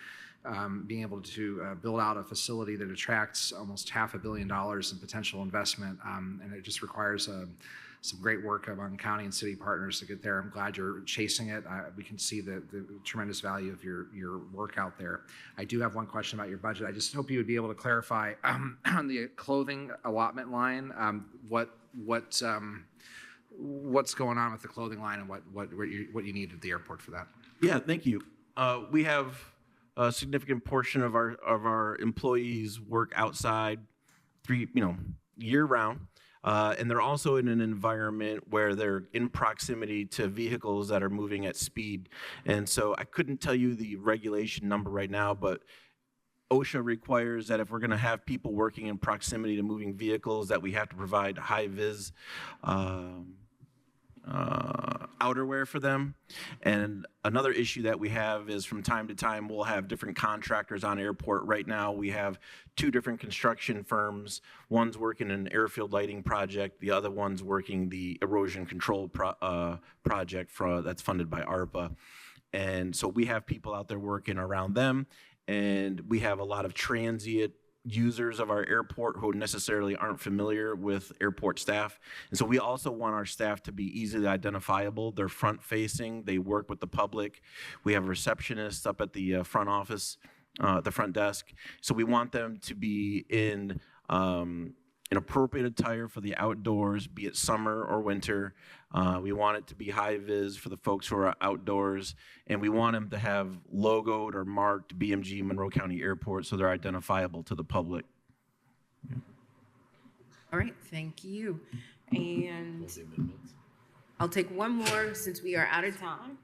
being able to build out a facility that attracts almost $500 million in potential investment, and it just requires some great work among county and city partners to get there. I'm glad you're chasing it. We can see the tremendous value of your work out there. I do have one question about your budget. I just hope you would be able to clarify on the clothing allotment line, what's going on with the clothing line and what you need at the airport for that. Yeah, thank you. We have a significant portion of our employees work outside year round. And they're also in an environment where they're in proximity to vehicles that are moving at speed. And so I couldn't tell you the regulation number right now, but OSHA requires that if we're going to have people working in proximity to moving vehicles, that we have to provide high-vis outerwear for them. And another issue that we have is from time to time, we'll have different contractors on airport. Right now, we have 2 different construction firms. One's working an airfield lighting project. The other one's working the erosion control project that's funded by ARPA. And so we have people out there working around them. And we have a lot of transient users of our airport who necessarily aren't familiar with airport staff. And so we also want our staff to be easily identifiable. They're front facing, they work with the public. We have receptionists up at the front office, the front desk. So we want them to be in appropriate attire for the outdoors, be it summer or winter. We want it to be high vis for the folks who are outdoors, and we want them to have logoed or marked BMG Monroe County Airport so they're identifiable to the public. Yeah. All right, thank you. And I'll take one more since we are out of time.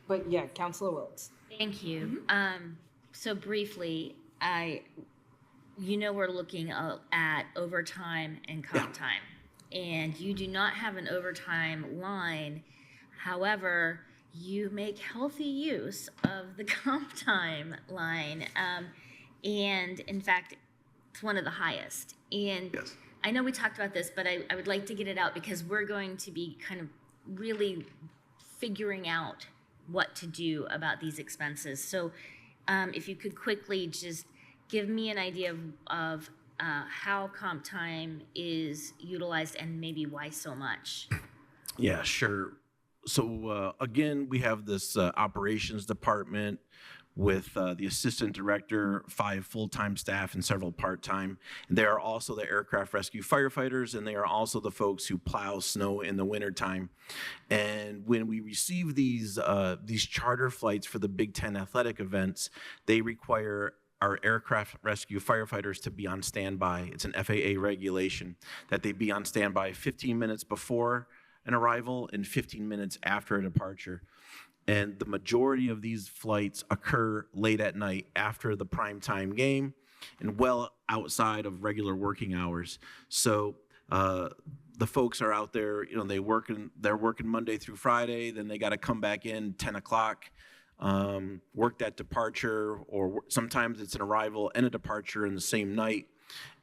But yeah, Councilor Wiltz. Thank you. So briefly, we're looking at overtime and comp time, and you do not have an overtime line. However, you make healthy use of the comp time line, and in fact, it's one of the highest. And yes. I know we talked about this, but I would like to get it out because we're going to be kind of really figuring out what to do about these expenses. So if you could quickly just give me an idea of how comp time is utilized and maybe why so much. Yeah, sure. So again, we have this operations department with the assistant director, 5 full-time staff and several part-time. They are also the aircraft rescue firefighters, and they are also the folks who plow snow in the wintertime. And when we receive these charter flights for the Big Ten athletic events, they require our aircraft rescue firefighters to be on standby. It's an FAA regulation that they be on standby 15 minutes before an arrival and 15 minutes after a departure. And the majority of these flights occur late at night after the primetime game and well outside of regular working hours. So the folks are out there, they're working Monday through Friday, then they got to come back in 10 o'clock. Work that departure, or sometimes it's an arrival and a departure in the same night,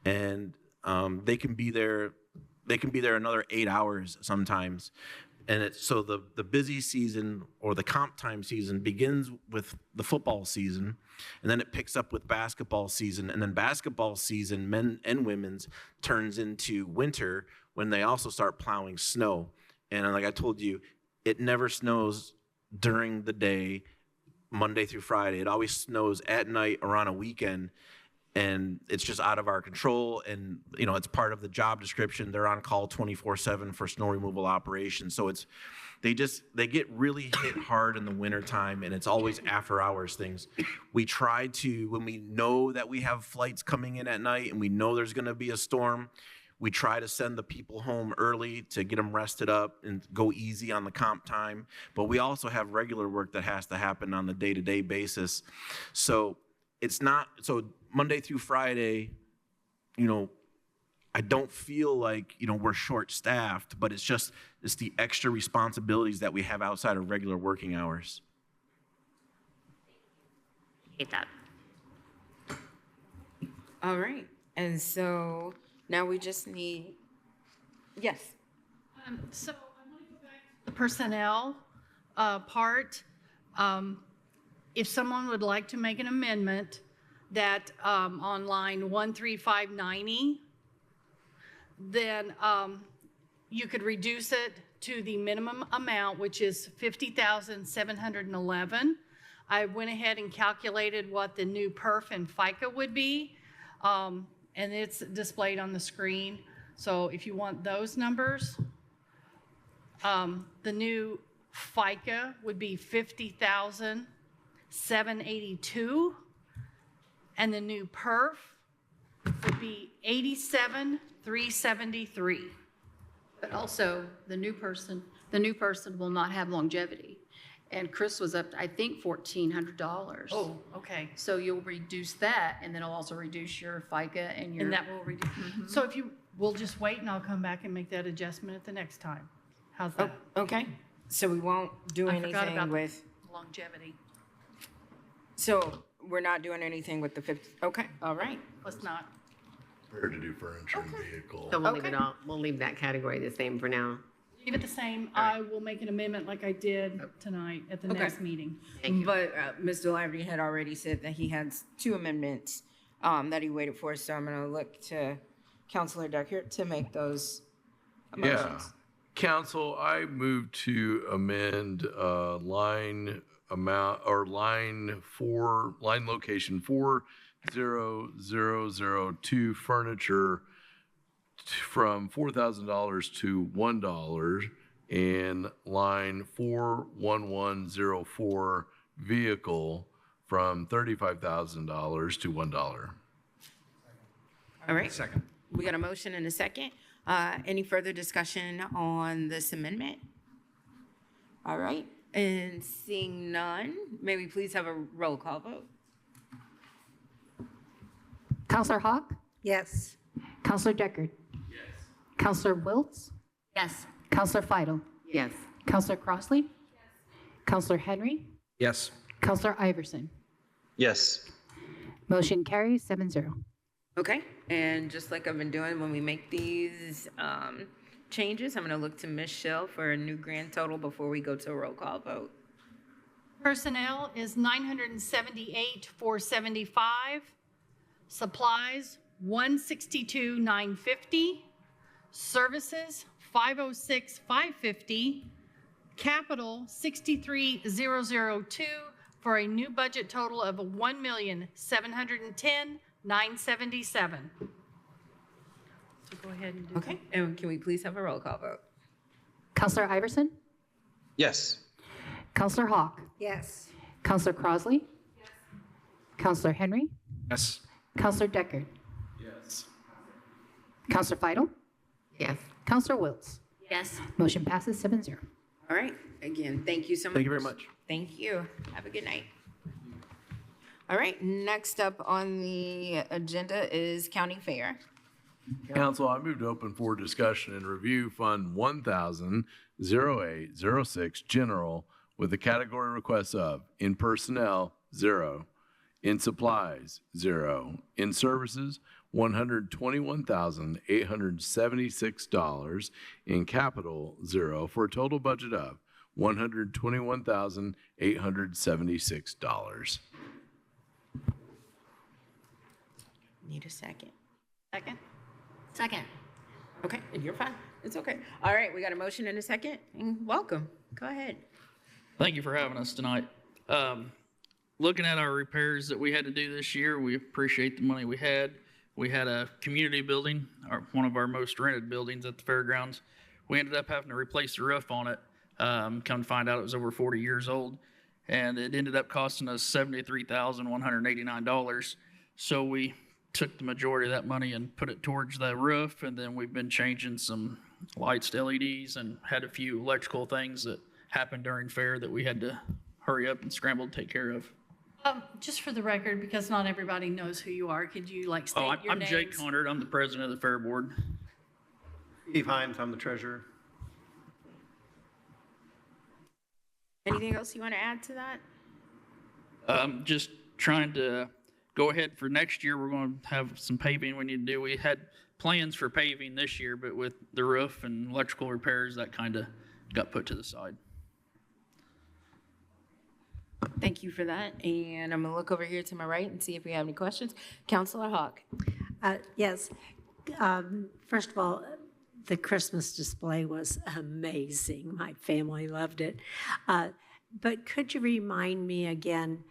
and they can be there another 8 hours sometimes. And so the busy season or the comp time season begins with the football season, and then it picks up with basketball season, and then basketball season, men and women's, turns into winter when they also start plowing snow. And like I told you, it never snows during the day, Monday through Friday. It always snows at night or on a weekend, and it's just out of our control. And it's part of the job description. They're on call 24/7 for snow removal operations. So they get really hit hard in the wintertime, and it's always after hours things. We try to, when we know that we have flights coming in at night and we know there's going to be a storm, We try to send the people home early to get them rested up and go easy on the comp time. But we also have regular work that has to happen on the day-to-day basis. So it's not, so Monday through Friday, you know, I don't feel like, you know, we're short-staffed, but it's the extra responsibilities that we have outside of regular working hours. Hate that. All right, and so now we just need, yes. So I want to go back to the personnel part. If someone would like to make an amendment that on line 13590, then you could reduce it to the minimum amount, which is $50,711. I went ahead and calculated what the new perf and FICA would be, and it's displayed on the screen. So if you want those numbers, the new FICA would be $50,782, and the new perf would be $87,373. But also, the new person will not have longevity. And Chris was up, I think, $1,400. Oh, okay. So you'll reduce that, and then it'll also reduce your FICA and your. And that will reduce. So if you, we'll just wait and I'll come back and make that adjustment at the next time. How's that? Okay, so we won't do I forgot anything about with, longevity. so we're not doing anything with the 50, okay, all right. Let's not. Prepared to do furniture and vehicle. So we'll leave Okay. it all, we'll leave that category the same for now. Leave it the same. I will make an amendment like I did tonight at the Okay. next meeting. Thank you. But Mr. Laverty had already said that he had 2 amendments that he waited for, so I'm gonna look to Counselor Decker to make those Yeah. motions. Council, I move to amend line amount or line location 40002 furniture from $4,000 to $1, and line 41104 vehicle from $35,000 to $1. All right, Second. we got a motion and a second. Any further discussion on this amendment? All right, and seeing none, may we please have a roll call vote? Counselor Hawk? Yes. Counselor Deckard? Yes. Counselor Wiltz? Yes. Counselor Fidel? Yes. Counselor Crossley? Yes. Counselor Henry? Yes. Counselor Iverson? Yes. Motion carries 7-0. Okay, and just like I've been doing when we make these changes, I'm gonna look to Ms. Shell for a new grand total before we go to a roll call vote. Personnel is $978,475. Supplies, $162,950. Services, $506,550. Capital, $63,002 for a new budget total of $1,710,977. So go ahead and do that. Okay, and can we please have a roll call vote? Counselor Iverson? Yes. Counselor Hawk? Yes. Counselor Crossley? Yes. Counselor Henry? Yes. Counselor Deckard? Yes. Counselor Fidel? Yes. Counselor Wiltz? Yes. Motion passes 7-0. All right, again, thank you so much. Thank you very much. Thank you. Have a good night. All right, next up on the agenda is County Fair. Council, I move to open for discussion and review Fund 1000-0806 General with the category requests of in personnel, 0, in supplies, 0, in services, $121,876, in capital, 0, for a total budget of $121,876. Need a second. Second? Second. Okay, you're fine. It's okay. All right, we got a motion and a second, and welcome. Go ahead. Thank you for having us tonight. Looking at our repairs that we had to do this year, we appreciate the money we had. We had a community building, one of our most rented buildings at the fairgrounds. We ended up having to replace the roof on it. Come to find out it was over 40 years old, and it ended up costing us $73,189. So we took the majority of that money and put it towards the roof, and then we've been changing some lights to LEDs and had a few electrical things that happened during fair that we had to hurry up and scramble to take care of. Just for the record, because not everybody knows who you are, could you like state Oh, your I'm names? Jake Conard. I'm the president of the fair board. Steve Hines, I'm the treasurer. Anything else you want to add to that? Just trying to go ahead for next year. We're going to have some paving we need to do. We had plans for paving this year, but with the roof and electrical repairs, that kind of got put to the side. Thank you for that. And I'm going to look over here to my right and see if we have any questions. Councilor Hawk. Yes. First of all, the Christmas display was amazing. My family loved it. But could you remind me again,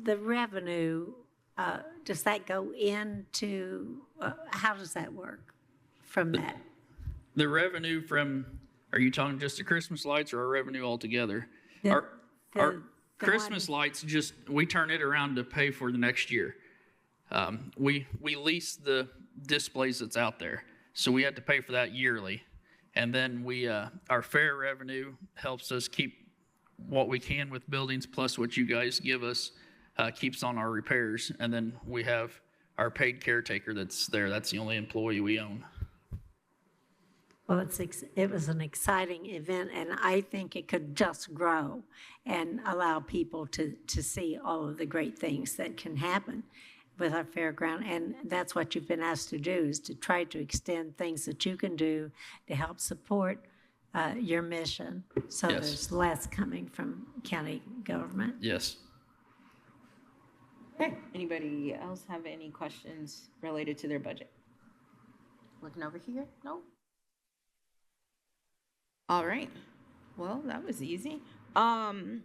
the revenue, does that go into, how does that work from that? The revenue from, are you talking just the Christmas lights or our revenue altogether? Our Christmas lights, just, we turn it around to pay for the next year. We lease the displays that's out there, so we have to pay for that yearly. And then our fair revenue helps us keep what we can with buildings, plus what you guys give us keeps on our repairs. And then we have our paid caretaker that's there. That's the only employee we own. Well, it was an exciting event, and I think it could just grow and allow people to see all of the great things that can happen with our fairground. And that's what you've been asked to do, is to try to extend things that you can do to help support your mission, so Yes. there's less coming from county government. Yes. Okay. Anybody else have any questions related to their budget? Looking over here? No? All right. Well, that was easy. I'm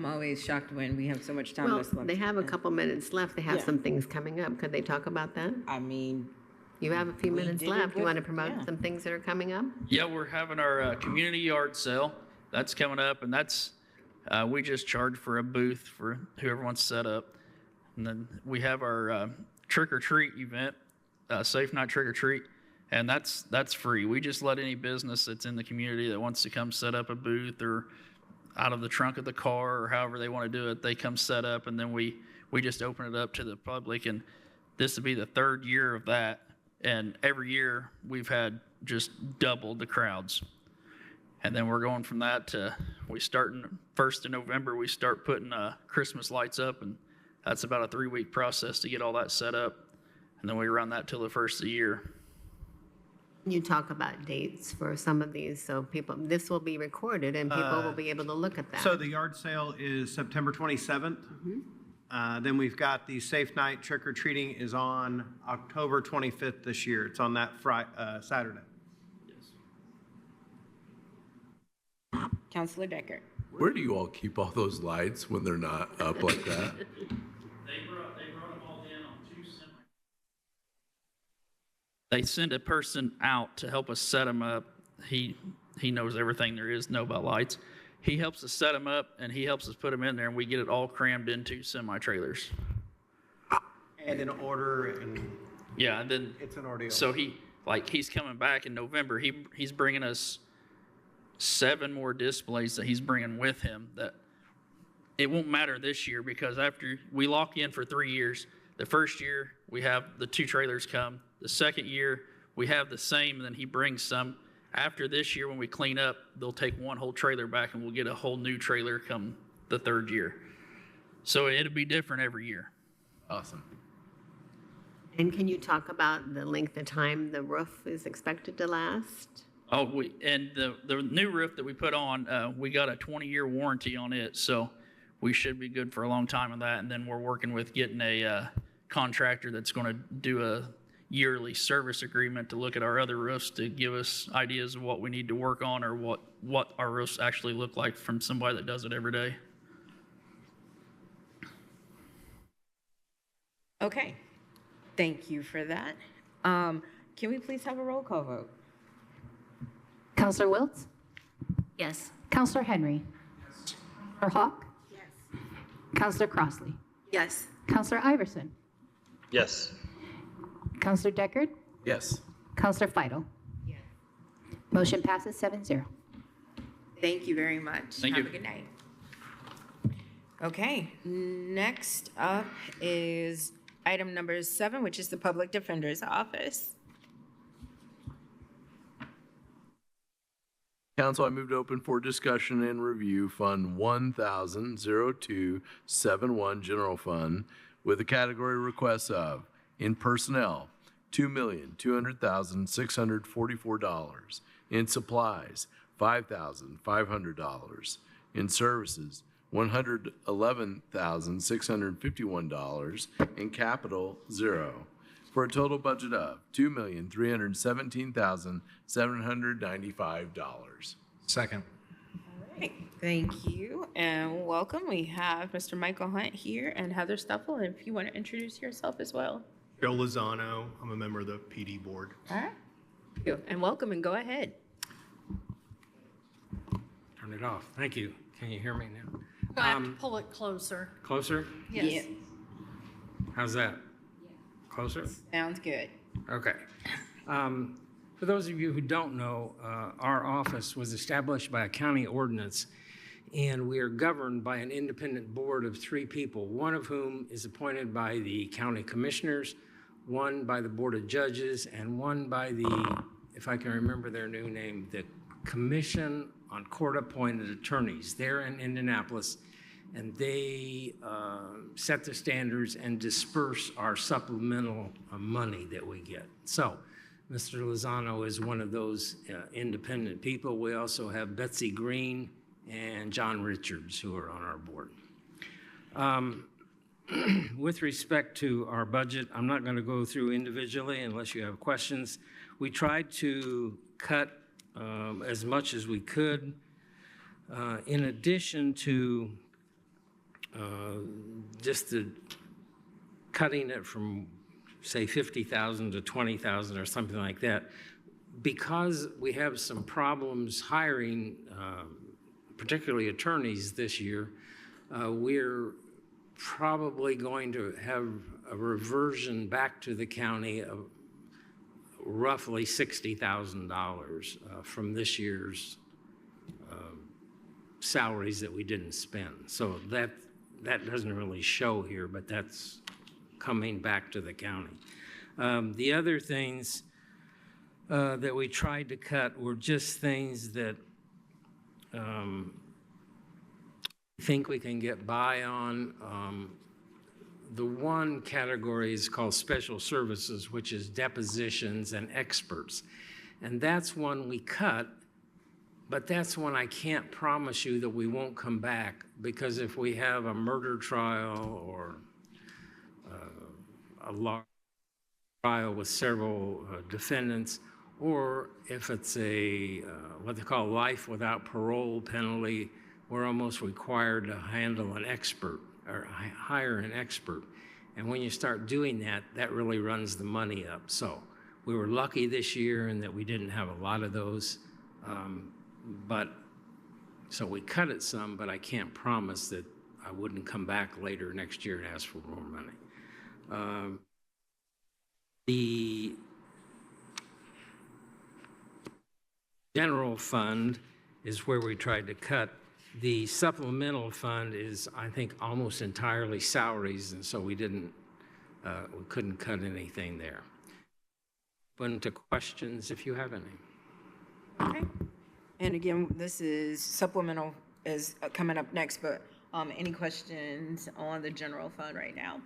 always shocked when we have so much time Well, left. they have a couple minutes left. They have Yeah. some things coming up. Could they talk about that? I mean, You have a few we minutes did a left. You good- want to promote yeah. some things that are coming up? Yeah, we're having our community yard sale. That's coming up, and that's we just charge for a booth for whoever wants to set up. And then we have our trick or treat event, Safe Night Trick or Treat, and that's free. We just let any business that's in the community that wants to come set up a booth or out of the trunk of the car or however they want to do it, they come set up, and then we just open it up to the public. And this will be the third year of that. And every year we've had just double the crowds. And then we're going from that to, we start in 1st of November, we start putting Christmas lights up, and that's about a 3-week process to get all that set up. And then we run that till the first of the year. You talk about dates for some of these, so this will be recorded and people will be able to look at that. So the yard sale is September 27th. Then we've got the Safe Night Trick or Treating is on October 25th this year. It's on that Saturday. Councilor Decker. Where do you all keep all those lights when they're not up like that? They brought them all in on 2 semis. They send a person out to help us set them up. He knows everything there is to know about lights. He helps us set them up, and he helps us put them in there, and we get it all crammed into semi-trailers. And in order, and Yeah, and then it's an ordeal. so he's coming back in November. He's bringing us 7 more displays that he's bringing with him. That it won't matter this year, because after we lock in for 3 years, the first year we have the 2 trailers come. The second year we have the same, and then he brings some. After this year, when we clean up, they'll take 1 whole trailer back, and we'll get a whole new trailer come the 3rd year. So it'll be different every year. Awesome. And can you talk about the length of time the roof is expected to last? Oh, the new roof that we put on, we got a 20-year warranty on it, so we should be good for a long time on that. And then we're working with getting a contractor that's going to do a yearly service agreement to look at our other roofs to give us ideas of what we need to work on, or what our roofs actually look like from somebody that does it every day. Okay. Thank you for that. Can we please have a roll call vote? Counselor Wiltz? Yes. Counselor Henry? Counselor Hawk? Yes. Counselor Crossley? Yes. Counselor Iverson, Yes. Counselor Deckard, Yes. Counselor Fidel. Yes. Motion passes 7-0. Thank you very much. Thank Have you. a good night. Okay, next up is item number 7, which is the Public Defender's Office. Council, I move to open for discussion and review Fund 1000-0271 General Fund with the category requests of in personnel, $2,200,644. In supplies, $5,500. In services, $111,651. In capital, 0. For a total budget of $2,317,795. Second. Thank you and welcome. We have Mr. Michael Hunt here and Heather Stuffle, if you want to introduce yourself as well. Joe Lozano, I'm a member of the PD board. All right. Thank you, and welcome, and go ahead. Turn it off. Thank you. Can you hear me now? I have to pull it closer. Closer? Yes. Yeah. How's that? Closer? Sounds good. Okay. For those of you who don't know, our office was established by a county ordinance, and we are governed by an independent board of 3 people, one of whom is appointed by the county commissioners, one by the board of judges, and one by the, if I can remember their new name, the Commission on Court-Appointed Attorneys. They're in Indianapolis, and they set the standards and disperse our supplemental money that we get. So Mr. Lozano is one of those independent people. We also have Betsy Green and John Richards, who are on our board. With respect to our budget, I'm not going to go through individually unless you have questions. We tried to cut as much as we could. In addition to just the cutting it from, say, 50,000 to 20,000 or something like that, because we have some problems hiring, particularly attorneys this year, we're probably going to have a reversion back to the county of roughly $60,000 from this year's salaries that we didn't spend. So that doesn't really show here, but that's coming back to the county. The other things that we tried to cut were just things that I think we can get by on. The one category is called special services, which is depositions and experts. And that's one we cut, but that's one I can't promise you that we won't come back, because if we have a murder trial or a law trial with several defendants, or if it's a what they call life without parole penalty, we're almost required to handle an expert or hire an expert. And when you start doing that, that really runs the money up. So we were lucky this year in that we didn't have a lot of those. So we cut it some, but I can't promise that I wouldn't come back later next year and ask for more money. The general fund is where we tried to cut. The supplemental fund is, I think, almost entirely salaries, and so we couldn't cut anything there. Open to questions if you have any. Okay. And again, this is supplemental is coming up next, but any questions on the general fund right now?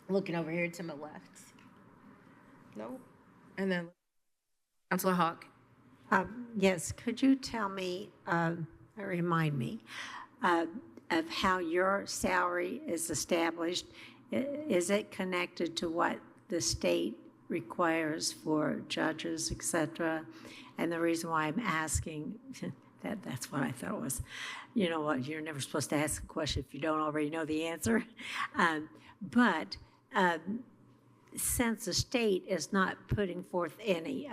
Looking over here to my left. No? And then Councilor Hawk. Yes, could you tell me, remind me, of how your salary is established? Is it connected to what the state requires for judges, et cetera? And the reason why I'm asking, that's what I thought it was. You know what, you're never supposed to ask a question if you don't already know the answer. But since the state is not putting forth any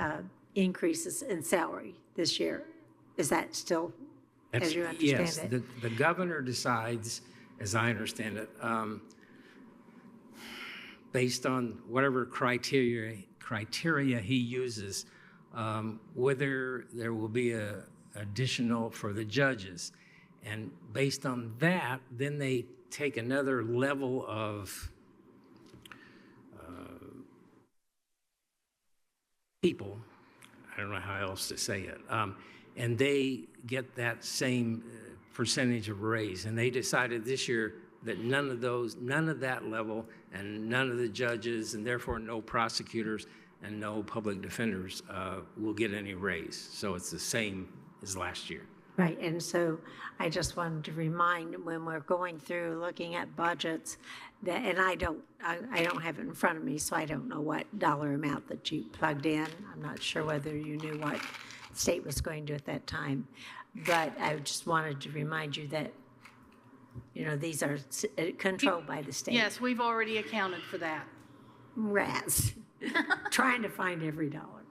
increases in salary this year, is that still, as you understand it? Yes, the governor decides, as I understand it, based on whatever criteria he uses, whether there will be a additional for the judges. And based on that, then they take another level of people, I don't know how else to say it, and they get that same percentage of raise. And they decided this year that none of that level, and none of the judges, and therefore no prosecutors and no public defenders will get any raise. So it's the same as last year. Right, and so I just wanted to remind, when we're going through looking at budgets, that, and I don't have it in front of me, so I don't know what dollar amount that you plugged in. I'm not sure whether you knew what the state was going to at that time. But I just wanted to remind you that, you know, these are controlled by the state. Yes, we've already accounted for that. Rats, trying to find every dollar.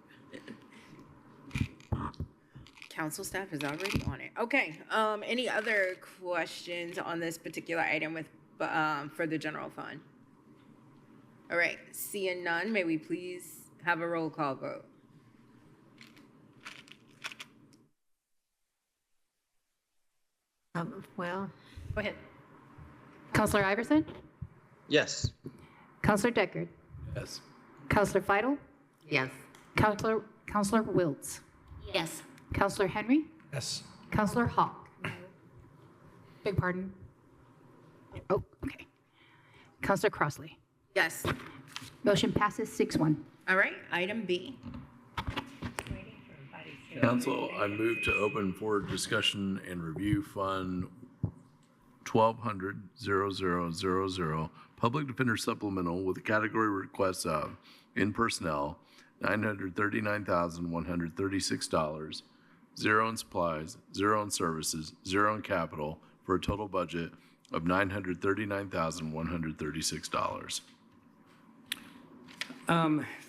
Council staff is already on it. Okay, any other questions on this particular item with, for the general fund? All right, seeing none, may we please have a roll call vote? Well, Go ahead. Counselor Iverson? Yes. Counselor Deckard? Yes. Counselor Feidel? Yes. Counselor Wiltz? Yes. Counselor Henry? Yes. Counselor Hawk? Beg pardon? Oh, okay. Counselor Crossley? Yes. Motion passes 6-1. All right, item B. Council, I move to open for discussion and review Fund 1200-0000, Public Defender Supplemental with a category request of, in personnel, $939,136, 0 in supplies, 0 in services, 0 in capital, for a total budget of $939,136.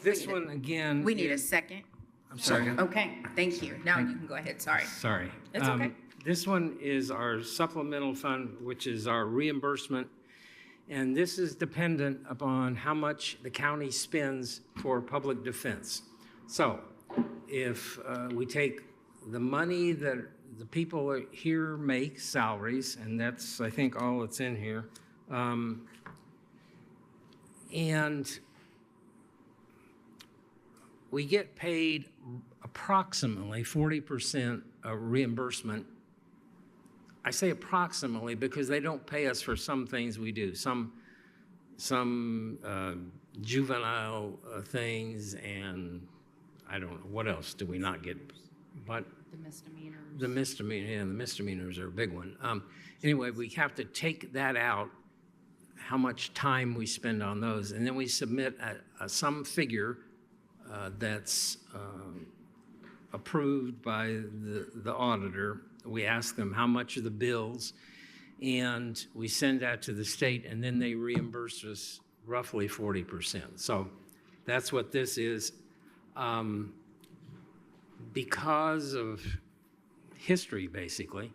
This one again. We need a second. I'm sorry. Okay, thank you. Now you can go ahead, sorry. Sorry. It's okay. This one is our supplemental fund, which is our reimbursement. And this is dependent upon how much the county spends for public defense. So if we take the money that the people here make, salaries, and that's, I think, all that's in here, and we get paid approximately 40% of reimbursement. I say approximately because they don't pay us for some things we do, some juvenile things, and I don't know, what else do we not get? But The misdemeanors. the misdemeanors are a big one. Anyway, we have to take that out, how much time we spend on those, and then we submit some figure that's approved by the auditor. We ask them how much are the bills, and we send that to the state, and then they reimburse us roughly 40%. So that's what this is. Because of history, basically,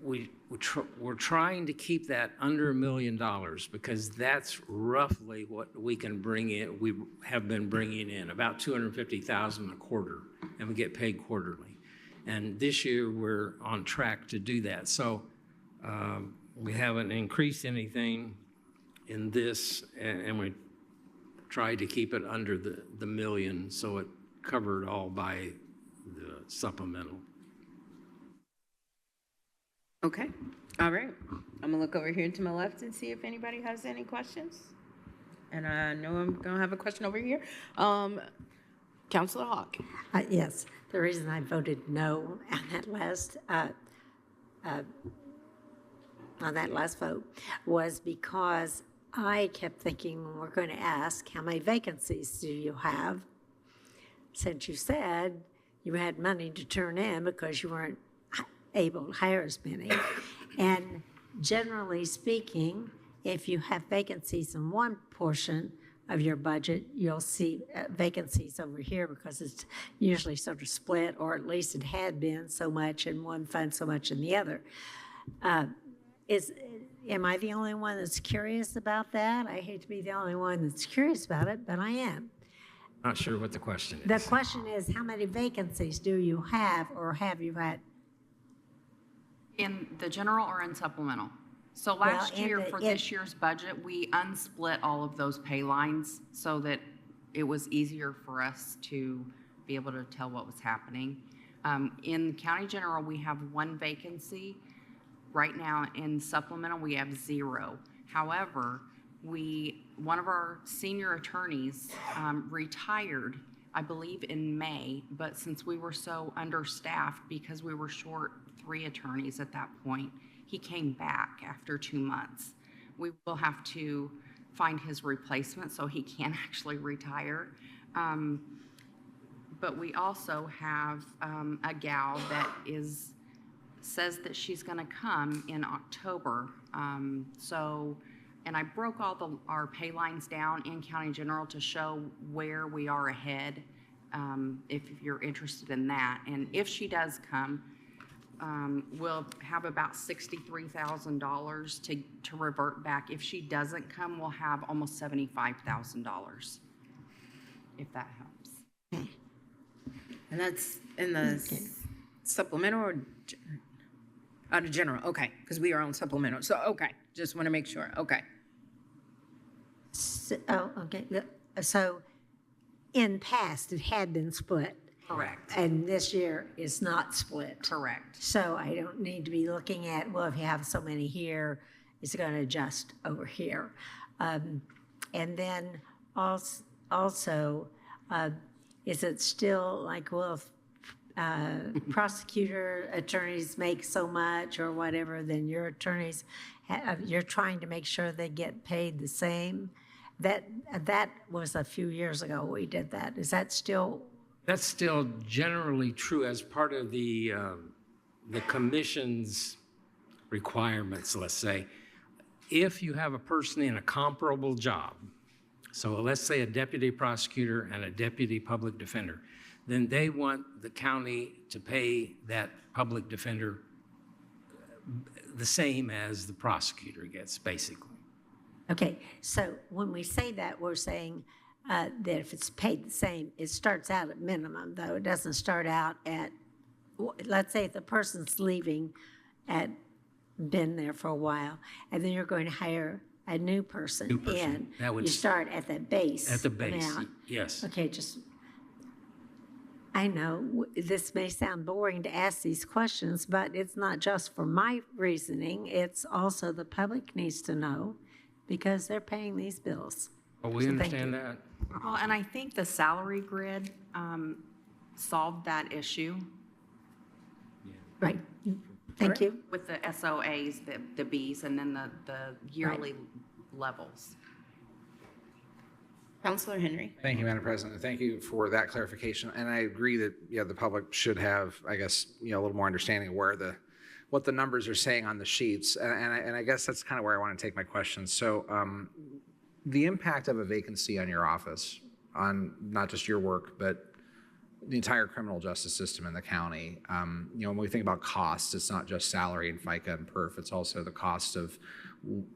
we're trying to keep that under $1 million because that's roughly what we can bring in. We have been bringing in about $250,000 a quarter, and we get paid quarterly. And this year we're on track to do that. So we haven't increased anything in this, and we tried to keep it under the million, so it covered all by the supplemental. Okay, all right. I'm gonna look over here to my left and see if anybody has any questions. And I know I'm gonna have a question over here. Councilor Hawk. Yes, the reason I voted no on that last vote was because I kept thinking we're going to ask, how many vacancies do you have? Since you said you had money to turn in because you weren't able to hire as many. And generally speaking, if you have vacancies in one portion of your budget, you'll see vacancies over here because it's usually sort of split, or at least it had been so much in one fund, so much in the other. am I the only one that's curious about that? I hate to be the only one that's curious about it, but I am. Not sure what the question is. The question is, how many vacancies do you have or have you had? In the general or in supplemental? So Well, last in year, the- for in- this year's budget, we unsplit all of those pay lines so that it was easier for us to be able to tell what was happening. In county general, we have 1 vacancy. Right now in supplemental, we have 0. However, one of our senior attorneys retired, I believe in May, but since we were so understaffed because we were short 3 attorneys at that point, he came back after 2 months. We will have to find his replacement so he can actually retire. But we also have a gal that says that she's gonna come in October. And I broke all our pay lines down in County General to show where we are ahead, if you're interested in that. And if she does come, we'll have about $63,000 to revert back. If she doesn't come, we'll have almost $75,000, if that helps. And that's in the supplemental or out of general? Okay, because we are on supplemental. So, okay, just want to make sure. Okay. So, okay. So in past, it had been split. Correct. And this year is not split. Correct. So I don't need to be looking at, well, if you have so many here, it's going to adjust over here. And then also, is it still like, well, if prosecutor attorneys make so much or whatever, then your attorneys, you're trying to make sure they get paid the same? That was a few years ago we did that. Is that still? That's still generally true as part of the commission's requirements, let's say. If you have a person in a comparable job, so let's say a deputy prosecutor and a deputy public defender, then they want the county to pay that public defender the same as the prosecutor gets, basically. Okay, so when we say that, we're saying that if it's paid the same, it starts out at minimum, though. It doesn't start out at, let's say if the person's leaving been there for a while, and then you're going to hire a new person in. That would you start at the base. At the base, amount. yes. Okay, I know this may sound boring to ask these questions, but it's not just for my reasoning. It's also the public needs to know because they're paying these bills. Well, we understand that. Well, and I think the salary grid solved that issue. Right. Thank you. With the SOAs, the Bs, and then the yearly levels. Councilor Henry. Thank you, Madam President. Thank you for that clarification. And I agree that, the public should have, I guess, a little more understanding of what the numbers are saying on the sheets. And I guess that's kind of where I want to take my question. So the impact of a vacancy on your office, on not just your work, but the entire criminal justice system in the county. When we think about costs, it's not just salary and FICA and PERF, it's also the cost of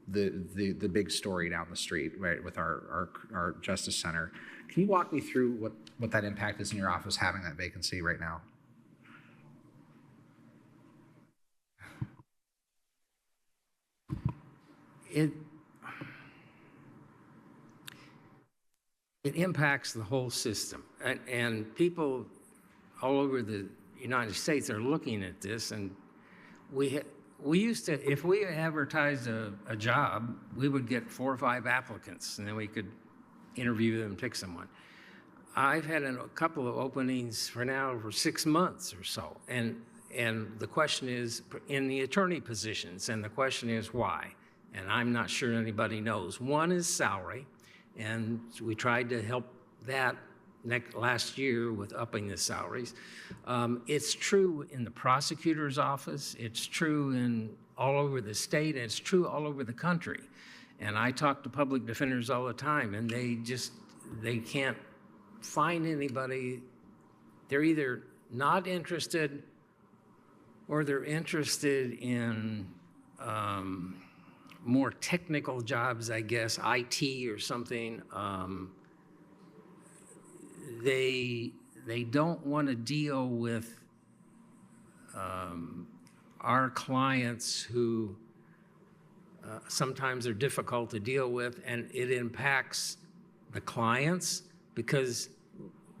the big story down the street, right, with our justice center. Can you walk me through what that impact is in your office having that vacancy right now? It impacts the whole system. And people all over the United States are looking at this, and we used to, if we advertised a job, we would get 4 or 5 applicants, and then we could interview them and pick someone. I've had a couple of openings for 6 months or so, and the question is in the attorney positions, and the question is why, and I'm not sure anybody knows. One is salary, and we tried to help that last year with upping the salaries. It's true in the prosecutor's office, it's true all over the state, and it's true all over the country. And I talk to public defenders all the time, and they can't find anybody. They're either not interested or they're interested in more technical jobs, I guess, IT or something, they don't want to deal with our clients who sometimes are difficult to deal with, and it impacts the clients because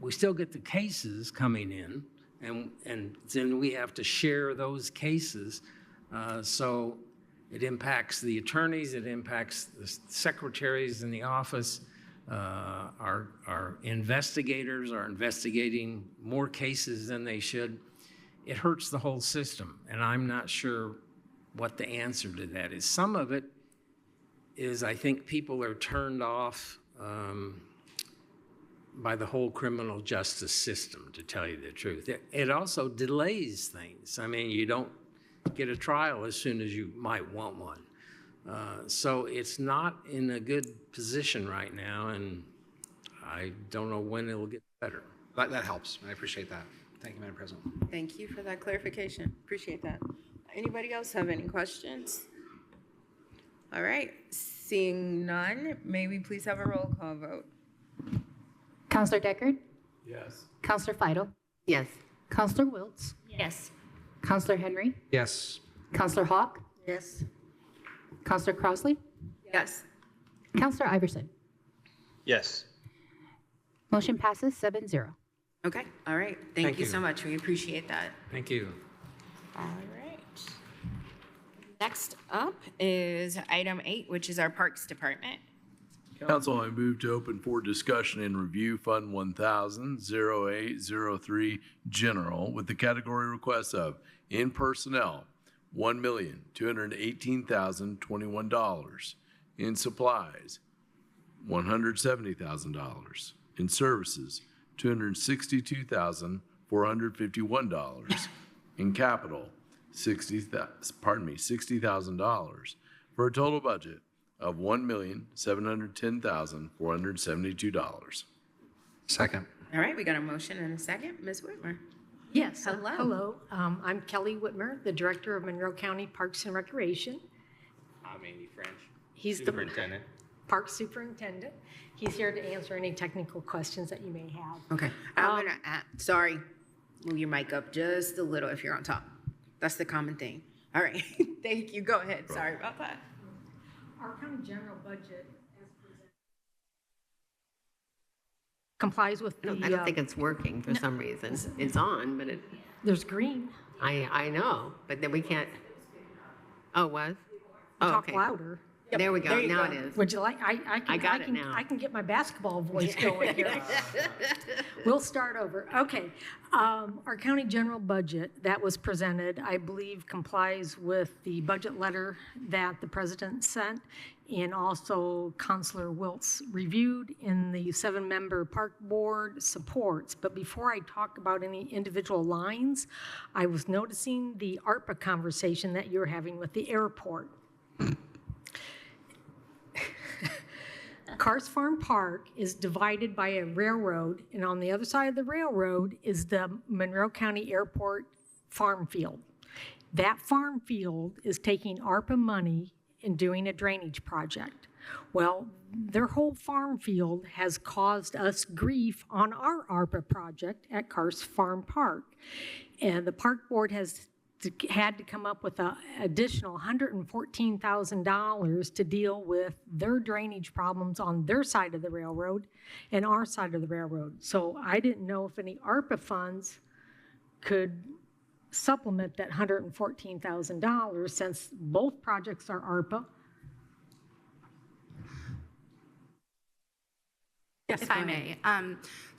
we still get the cases coming in, and then we have to share those cases. So it impacts the attorneys, it impacts the secretaries in the office. Our investigators are investigating more cases than they should. It hurts the whole system, and I'm not sure what the answer to that is. Some of it is I think people are turned off by the whole criminal justice system, to tell you the truth. It also delays things. I mean, you don't get a trial as soon as you might want one. So it's not in a good position right now, and I don't know when it'll get better. That helps. I appreciate that. Thank you, Madam President. Thank you for that clarification. Appreciate that. Anybody else have any questions? All right, seeing none, may we please have a roll call vote? Counselor Deckard? Yes. Counselor Fidel? Yes. Counselor Wiltz? Yes. Counselor Henry? Yes. Counselor Hawk? Yes. Counselor Crossley? Yes. Counselor Iverson? Yes. Motion passes 7-0. Okay, all right. Thank you so much. We appreciate that. Thank you. All right. Next up is item 8, which is our Parks Department. Council, I move to open for discussion and review Fund 1000-0803 General with the category requests of in personnel, $1,218,021. In supplies, $170,000. In services, $262,451. In capital, $60,000 for a total budget of $1,710,472. Second. All right, we got a motion and a second. Ms. Whitmer. Yes. Hello. Hello. I'm Kelly Whitmer, the Director of Monroe County Parks and Recreation. I'm Andy French, He's the Superintendent. Park Superintendent. He's here to answer any technical questions that you may have. Okay, I'm gonna, sorry, move your mic up just a little if you're on top. That's the common thing. All right, thank you. Go ahead. Sorry about that. Our county general budget as presented complies with the. I don't think it's working for some reason. It's on, but it. There's green. I know, but then we can't. Oh, it was? Oh, Talk okay. louder. There we go. There you Now go. it is. Would you like, I got it now. I can get my basketball voice going here. We'll start over. Okay. Our county general budget that was presented, I believe complies with the budget letter that the president sent and also Councilor Wiltz reviewed in the 7-member park board supports. But before I talk about any individual lines, I was noticing the ARPA conversation that you're having with the airport. Cars Farm Park is divided by a railroad, and on the other side of the railroad is the Monroe County Airport farm field. That farm field is taking ARPA money and doing a drainage project. Well, their whole farm field has caused us grief on our ARPA project at Cars Farm Park. And the park board has had to come up with an additional $114,000 to deal with their drainage problems on their side of the railroad and our side of the railroad. So I didn't know if any ARPA funds could supplement that $114,000 since both projects are ARPA. Yes, if I may.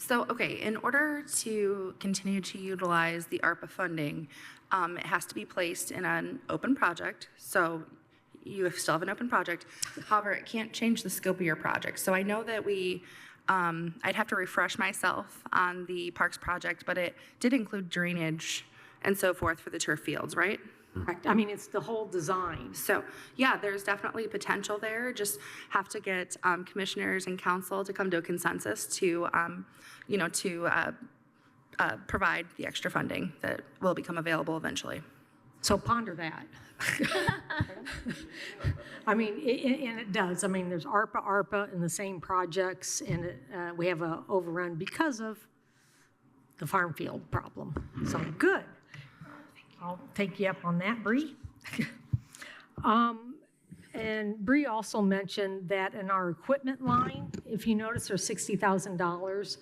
Okay, in order to continue to utilize the ARPA funding, it has to be placed in an open project. So you still have an open project. However, it can't change the scope of your project. So I know that I'd have to refresh myself on the parks project, but it did include drainage and so forth for the turf fields, right? Correct. I mean, it's the whole design. So, yeah, there's definitely potential there. Just have to get commissioners and council to come to a consensus to, provide the extra funding that will become available eventually. So ponder that. I mean, and it does. I mean, there's ARPA in the same projects, and we have a overrun because of the farm field problem. So good. I'll take you up on that, Bree. And Bree also mentioned that in our equipment line, if you notice, there's $60,000.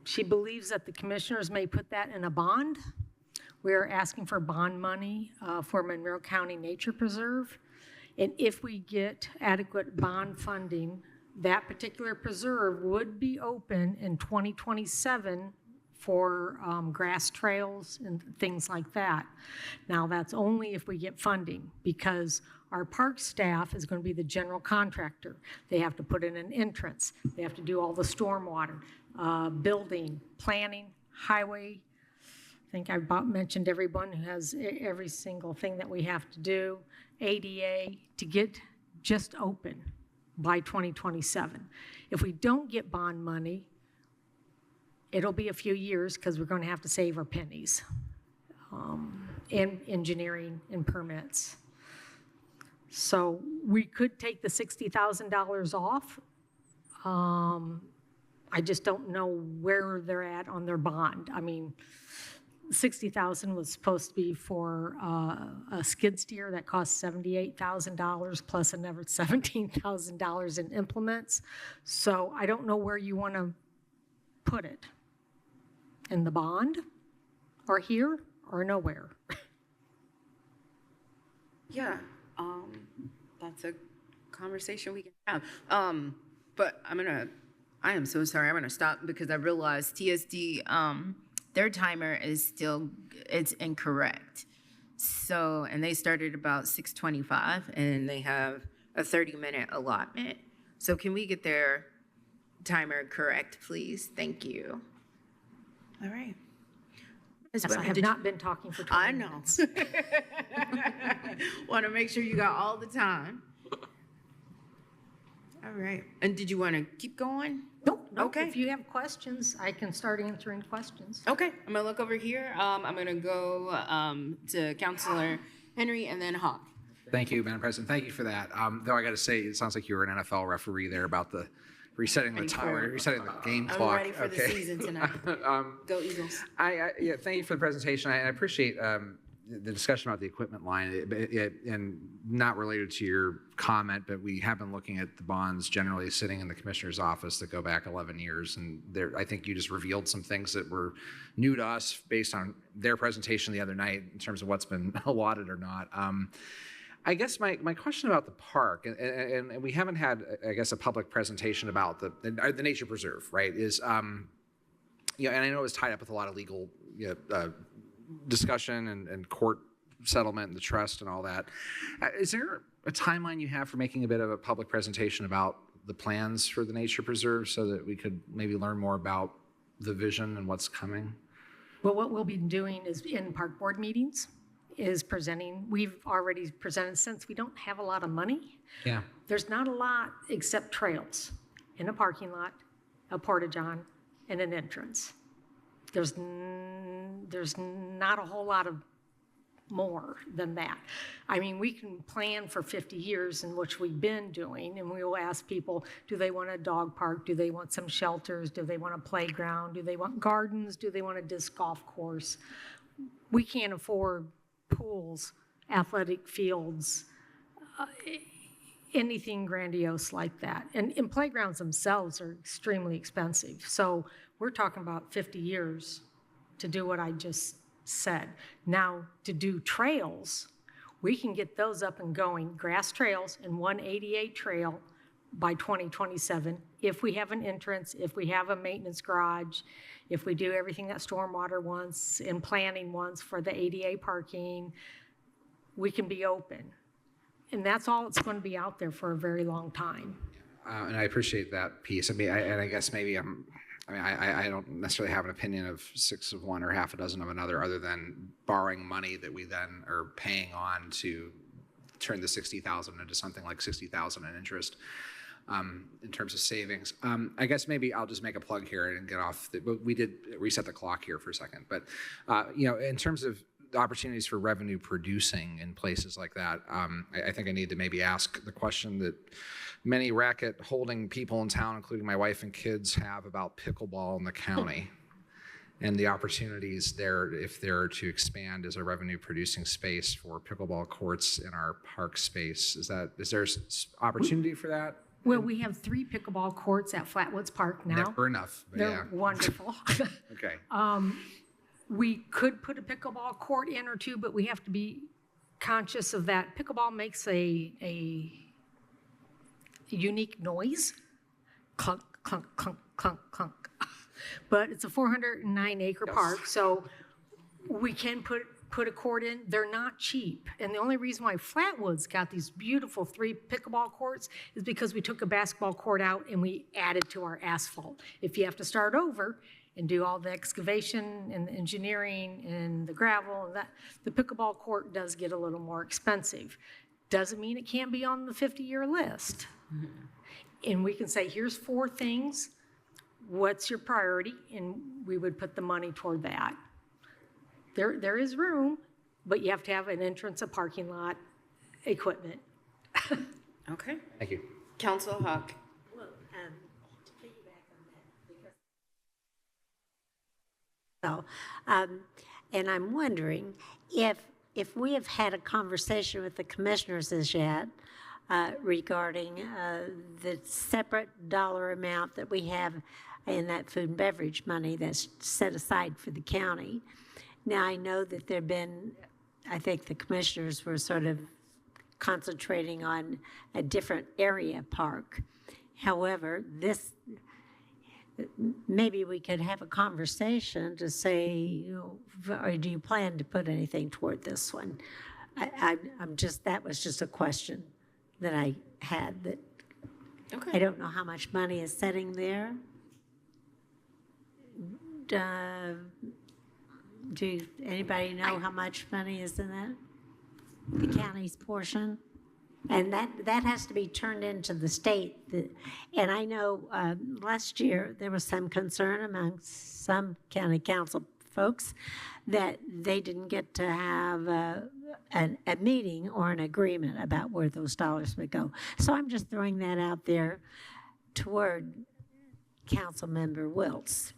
She believes that the commissioners may put that in a bond. We're asking for bond money for Monroe County Nature Preserve. And if we get adequate bond funding, that particular preserve would be open in 2027 for grass trails and things like that. Now, that's only if we get funding, because our park staff is going to be the general contractor. They have to put in an entrance. They have to do all the stormwater, building, planning, highway. I think I mentioned everyone who has every single thing that we have to do, ADA, to get just open by 2027. If we don't get bond money, it'll be a few years because we're going to have to save our pennies and engineering and permits. So we could take the $60,000 off. I just don't know where they're at on their bond. I mean, $60,000 was supposed to be for a skid steer that cost $78,000 plus another $17,000 in implements. So I don't know where you want to put it. In the bond, or here, or nowhere? Yeah, that's a conversation we can have. But I am so sorry, I'm gonna stop because I realized TSD, their timer is still, it's incorrect. So, and they started about 6:25 and they have a 30-minute allotment. So can we get their timer correct, please? Thank you. All right. Yes, I have not been talking for 20 minutes. Want to make sure you got all the time. All right. And did you want to keep going? Nope. Okay. If you have questions, I can start answering questions. Okay. I'm going to look over here. I'm going to go to Councilor Henry and then Hawk. Thank you, Madam President. Thank you for that. Though I got to say, it sounds like you were an NFL referee there about the resetting the timer, resetting the game clock. I'm ready for the season tonight. Go Eagles. Yeah, thank you for the presentation. I appreciate the discussion about the equipment line, and not related to your comment, but we have been looking at the bonds generally sitting in the commissioner's office that go back 11 years. And I think you just revealed some things that were new to us based on their presentation the other night in terms of what's been allotted or not. I guess my question about the park, and we haven't had, I guess, a public presentation about the nature preserve, right? Is and I know it was tied up with a lot of legal discussion and court settlement and the trust and all that. Is there a timeline you have for making a bit of a public presentation about the plans for the nature preserve so that we could maybe learn more about the vision and what's coming? Well, what we'll be doing is in park board meetings. Is presenting. We've already presented since we don't have a lot of money. Yeah. There's not a lot except trails in a parking lot, a porta-john, and an entrance. There's not a whole lot of more than that. I mean, we can plan for 50 years in which we've been doing, and we will ask people, do they want a dog park? Do they want some shelters? Do they want a playground? Do they want gardens? Do they want a disc golf course? We can't afford pools, athletic fields, anything grandiose like that. And playgrounds themselves are extremely expensive. So we're talking about 50 years to do what I just said. Now, to do trails, we can get those up and going, grass trails and 188 trail by 2027, if we have an entrance, if we have a maintenance garage, if we do everything that stormwater wants and planning wants for the ADA parking, we can be open. And that's all it's going to be out there for a very long time. And I appreciate that piece. I mean, I guess maybe I don't necessarily have an opinion of 6 of one or half a dozen of another, other than borrowing money that we then are paying on to turn the 60,000 into something like 60,000 in interest. In terms of savings. I guess maybe I'll just make a plug here and get off. We did reset the clock here for a second, but in terms of opportunities for revenue producing in places like that. I think I need to maybe ask the question that many racket holding people in town, including my wife and kids, have about pickleball in the county and the opportunities there, if they're to expand as a revenue producing space for pickleball courts in our park space. Is there opportunity for that? Well, we have 3 pickleball courts at Flatwoods Park now. Never enough, but They're yeah. wonderful. Okay. We could put a pickleball court in or 2, but we have to be conscious of that. Pickleball makes a unique noise. Clunk, clunk, clunk, clunk, clunk. But it's a 409-acre park, so we can put a court in. They're not cheap. And the only reason why Flatwoods got these beautiful 3 pickleball courts is because we took a basketball court out and we added to our asphalt. If you have to start over and do all the excavation and the engineering and the gravel and that, the pickleball court does get a little more expensive. Doesn't mean it can't be on the 50-year list. And we can say, here's 4 things. What's your priority? And we would put the money toward that. There is room, but you have to have an entrance, a parking lot, equipment. Okay. Thank you. Council Hawk. Well, to piggyback on that, because and I'm wondering if we have had a conversation with the commissioners as yet regarding the separate dollar amount that we have in that food and beverage money that's set aside for the county. Now, I know that there have been, I think the commissioners were sort of concentrating on a different area park. However, maybe we could have a conversation to say, or do you plan to put anything toward this one? That was just a question that I had that I don't know how much money is sitting there. Do anybody know how much money is in that? The county's portion? And that has to be turned into the state. And I know last year there was some concern among some county council folks that they didn't get to have a meeting or an agreement about where those dollars would go. So I'm just throwing that out there toward Councilmember Wiltz,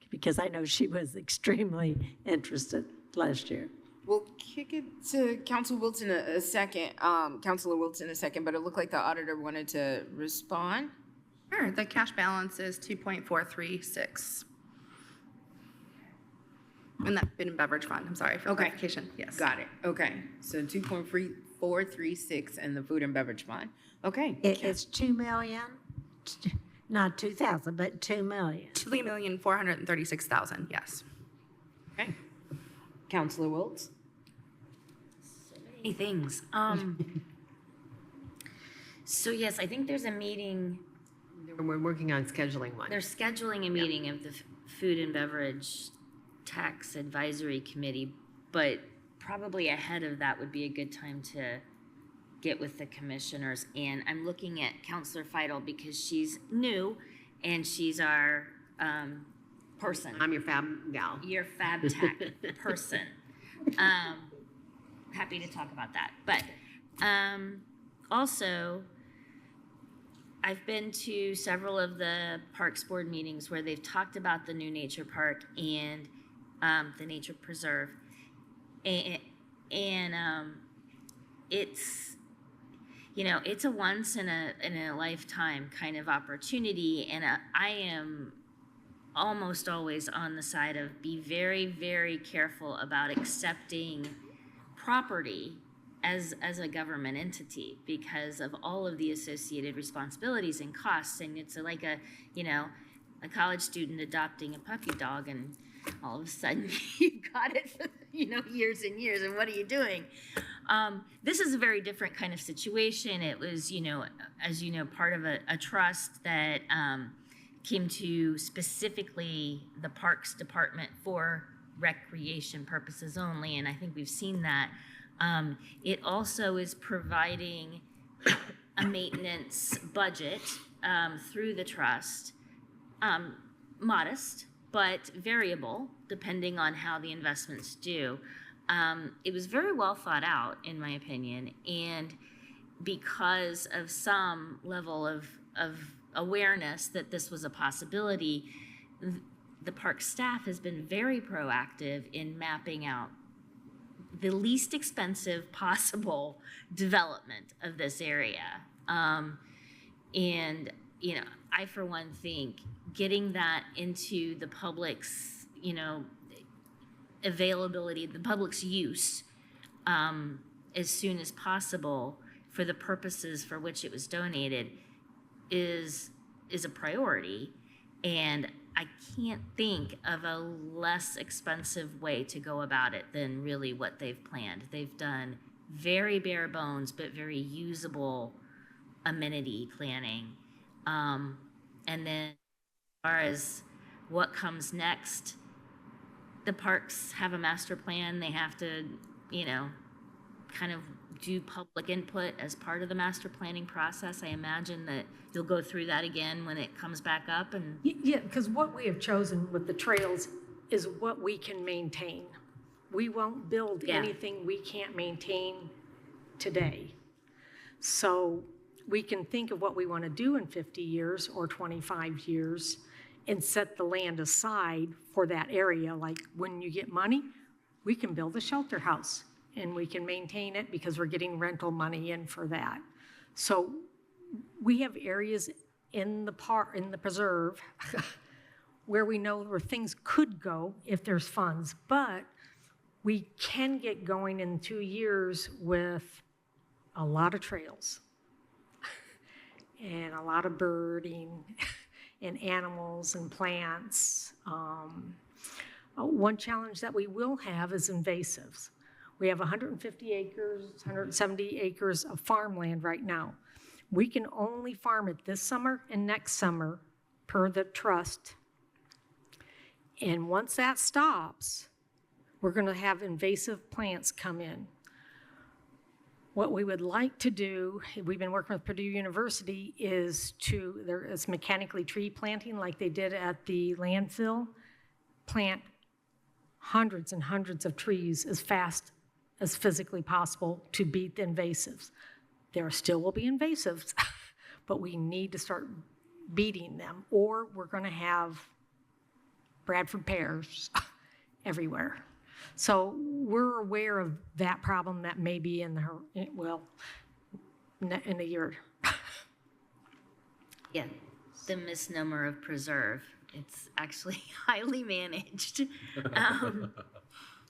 because I know she was extremely interested last year. We'll kick it to Council Wiltz in a second, Councilor Wiltz in a second, but it looked like the auditor wanted to respond. Sure, the cash balance is 2.436. In that food and beverage fund, I'm sorry for clarification, yes. Got it, okay. So 2.436 in the food and beverage fund. Okay. It's 2 million, not 2,000, but 2 million. 2,436,000, yes. Okay. Councilor Wiltz? Many things. So yes, I think there's a meeting. We're working on scheduling one. They're scheduling a meeting of the Food and Beverage Tax Advisory Committee, but probably ahead of that would be a good time to get with the commissioners. And I'm looking at Councilor Feidel because she's new and she's our person. I'm your fab gal. Your fab tech person. Happy to talk about that. But also, I've been to several of the Parks Board meetings where they've talked about the new nature park and the nature preserve. And it's, it's a once in a lifetime kind of opportunity. And I am almost always on the side of be very, very careful about accepting property as a government entity because of all of the associated responsibilities and costs. And it's like a college student adopting a puppy dog and all of a sudden you've got it for, years and years. And what are you doing? This is a very different kind of situation. It was, as you know, part of a trust that came to specifically the Parks Department for recreation purposes only, and I think we've seen that. It also is providing a maintenance budget through the trust, modest, but variable depending on how the investments do. It was very well thought out, in my opinion, and because of some level of awareness that this was a possibility, the park staff has been very proactive in mapping out the least expensive possible development of this area. And, you know, I, for one, think getting that into the public's, you know, availability, the public's use as soon as possible for the purposes for which it was donated is a priority. And I can't think of a less expensive way to go about it than really what they've planned. They've done very bare bones, but very usable amenity planning. And then as far as what comes next, the parks have a master plan. They have to, you know, kind of do public input as part of the master planning process. I imagine that you'll go through that again when it comes back up. And Yeah, because what we have chosen with the trails is what we can maintain. We won't build anything we can't maintain today. So we can think of what we want to do in 50 years or 25 years and set the land aside for that area. Like when you get money, we can build a shelter house and we can maintain it because we're getting rental money in for that. So we have areas in the park, in the preserve, where we know where things could go if there's funds, but we can get going in 2 years with a lot of trails and a lot of birding and animals and plants. One challenge that we will have is invasives. We have 150 acres, 170 acres of farmland right now. We can only farm it this summer and next summer per the trust. And once that stops, we're going to have invasive plants come in. What we would like to do, we've been working with Purdue University, is there is mechanically tree planting like they did at the landfill, plant hundreds and hundreds of trees as fast as physically possible to beat the invasives. There still will be invasives, but we need to start beating them, or we're going to have Bradford pears everywhere. So we're aware of that problem that may be in a year. yeah, the misnomer of preserve. It's actually highly managed.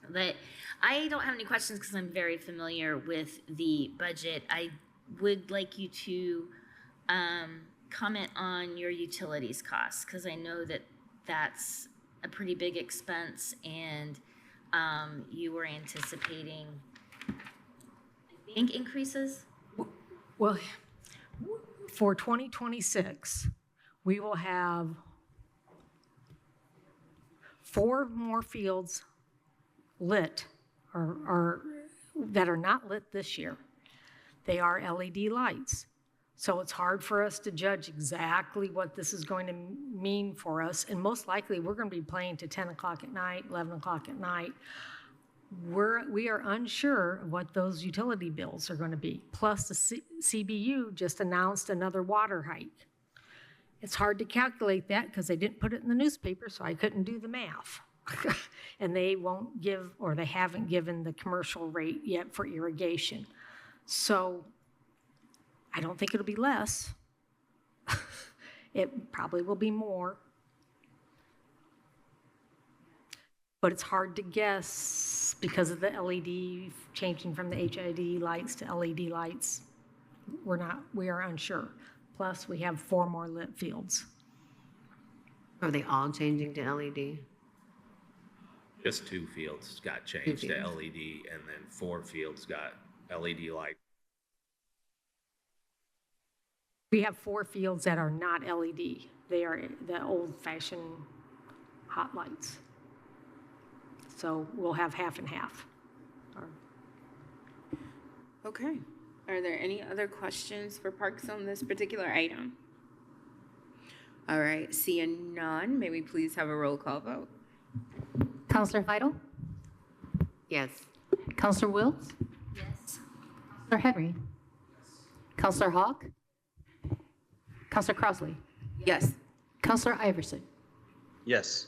But I don't have any questions because I'm very familiar with the budget. I would like you to comment on your utilities costs, because I know that that's a pretty big expense, and you were anticipating, I think, increases? Well, for 2026, we will have 4 more fields lit or that are not lit this year. They are LED lights. So it's hard for us to judge exactly what this is going to mean for us. And most likely we're going to be playing to 10 o'clock at night, 11 o'clock at night. We are unsure of what those utility bills are going to be. Plus the CBU just announced another water hike. It's hard to calculate that because they didn't put it in the newspaper, so I couldn't do the math. And they won't give, or they haven't given the commercial rate yet for irrigation. So I don't think it'll be less. It probably will be more. But it's hard to guess because of the LED changing from the HID lights to LED lights. We are unsure. Plus, we have 4 more lit fields. Are they all changing to LED? Just 2 fields got changed to LED, and then 4 fields got LED light. We have 4 fields that are not LED. They are the old-fashioned hot lights. So we'll have half and half. Okay. Are there any other questions for Parks on this particular item? All right, seeing none, may we please have a roll call vote? Counselor Vital? Yes. Counselor Wiltz? Yes. Counselor Henry? Counselor Hawk? Counselor Crossley? Yes. Counselor Iverson? Yes.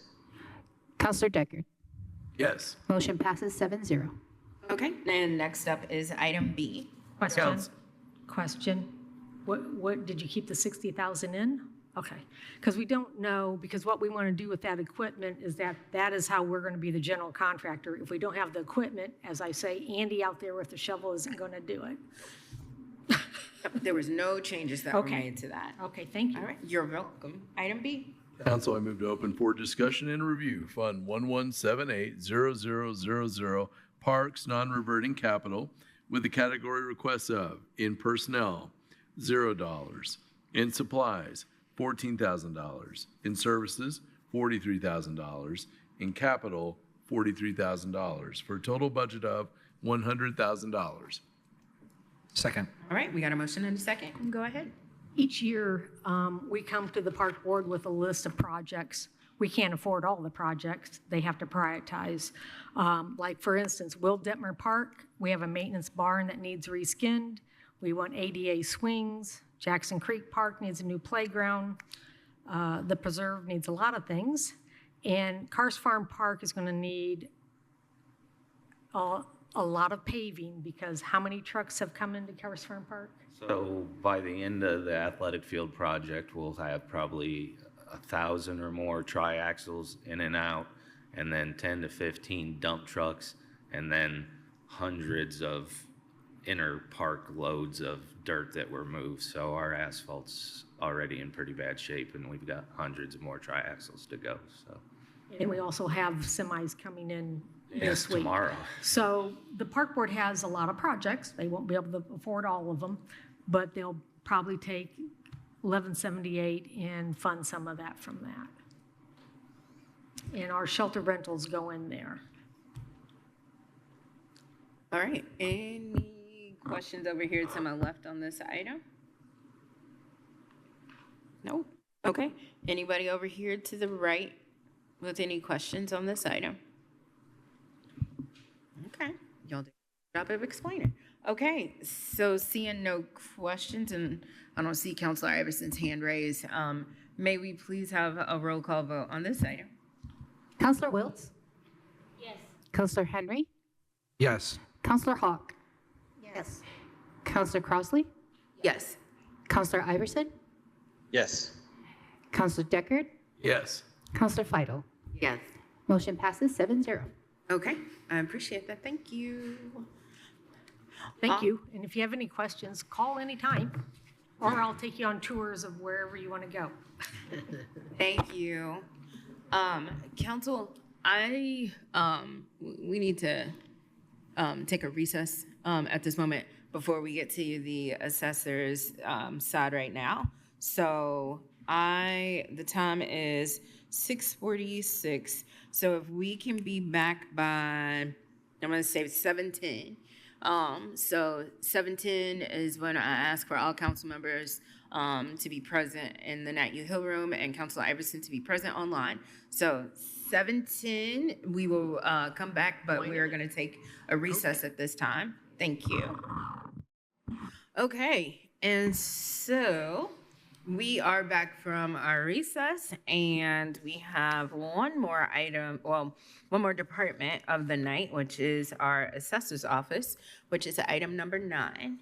Counselor Deckard? Yes. Motion passes 7-0. Okay, and next up is item B. Question. What, did you keep the 60,000 in? Okay, because we don't know, because what we want to do with that equipment is that is how we're going to be the general contractor. If we don't have the equipment, as I say, Andy out there with the shovel isn't going to do it. There was no changes that were made to that. Okay, thank you. All right, you're welcome. Item B. Council, I move to open for discussion and review Fund 1178-0000 Parks Non-Reverting Capital with the category requests of in personnel, $0, in supplies, $14,000, in services, $43,000, in capital, $43,000, for a total budget of $100,000. Second. All right, we got a motion and a second. Go ahead. Each year, we come to the park board with a list of projects. We can't afford all the projects. They have to prioritize. Like for instance, Will Detmer Park, we have a maintenance barn that needs reskinned. We want ADA swings. Jackson Creek Park needs a new playground. The preserve needs a lot of things. And Cars Farm Park is going to need a lot of paving because how many trucks have come into Cars Farm Park? So by the end of the athletic field project, we'll have probably 1,000 or more triaxles in and out, and then 10 to 15 dump trucks, and then hundreds of inner park loads of dirt that were moved. So our asphalt's already in pretty bad shape, and we've got hundreds of more triaxles to go. So. And we also have semis coming in this week. Tomorrow. So the park board has a lot of projects. They won't be able to afford all of them, but they'll probably take 1178 and fund some of that from that. And our shelter rentals go in there. All right, any questions over here to my left on this item? Nope. Okay, anybody over here to the right with any questions on this item? Okay, y'all do a good job of explaining. Okay, so seeing no questions, and I don't see Councilor Iverson's hand raised, may we please have a roll call vote on this item? Counselor Wiltz? Yes. Counselor Henry? Yes. Counselor Hawk? Yes. Counselor Crossley? Yes. Counselor Iverson? Yes. Counselor Deckard? Yes. Counselor Feidel? Yes. Motion passes 7-0. Okay, I appreciate that. Thank you. Thank you. And if you have any questions, call anytime, or I'll take you on tours of wherever you want to go. Thank you. Council, we need to take a recess at this moment before we get to the assessor's side right now. So the time is 6:46. So if we can be back by, I'm going to say 7:10. So 7:10 is when I ask for all council members to be present in the Nat U Hill Room and Councilor Iverson to be present online. So 7:10, we will come back, but we are going to take a recess at this time. Thank you. Okay, and so we are back from our recess, and we have one more item, well, one more department of the night, which is our assessor's office, which is item number 9.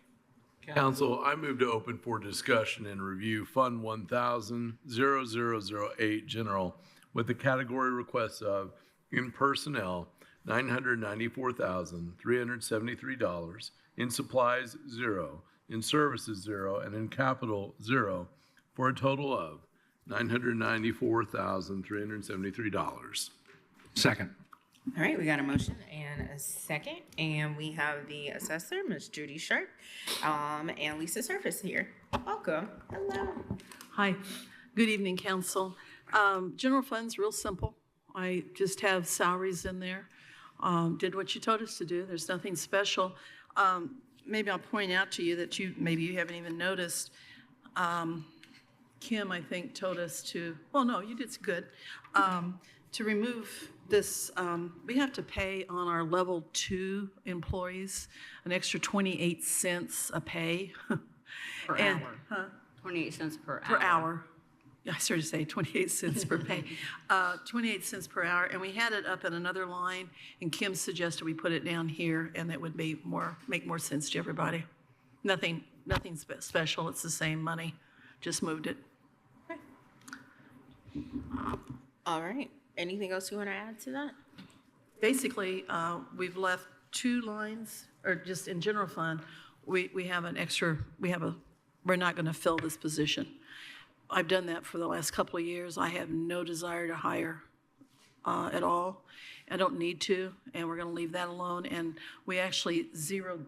Council, I move to open for discussion and review Fund 1000-0008 General with the category requests of in personnel, $994,373, in supplies, 0, in services, 0, and in capital, 0, for a total of $994,373. Second. All right, we got a motion and a second, and we have the assessor, Ms. Judy Sharp, and Lisa Surface here. Welcome. Hello. Hi. Good evening, council. General fund's real simple. I just have salaries in there. Did what you told us to do. There's nothing special. Maybe I'll point out to you that maybe you haven't even noticed. Kim, I think, told us to, well, no, you did good. To remove this, we have to pay on our level 2 employees an extra 28 cents a pay. Per And- hour. Huh? 28 cents per hour. Per hour. Yeah, I started to say 28 cents per pay. 28 cents per hour, and we had it up in another line, and Kim suggested we put it down here, and it would be make more sense to everybody. Nothing special, it's the same money, just moved it. All right. Anything else you want to add to that? Basically, we've left 2 lines, or just in general fund, we have an extra, we're not going to fill this position. I've done that for the last couple of years. I have no desire to hire at all. I don't need to, and we're going to leave that alone. And we actually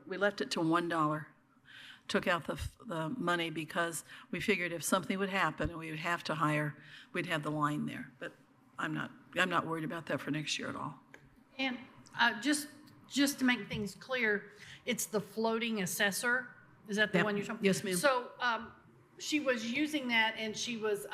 we left it to $1. Took out the money because we figured if something would happen and we would have to hire, we'd have the line there. But I'm not worried about that for next year at all. And just to make things clear, it's the floating assessor. Is that the Yep. one you're talking? Yes, ma'am. So she was using that and she was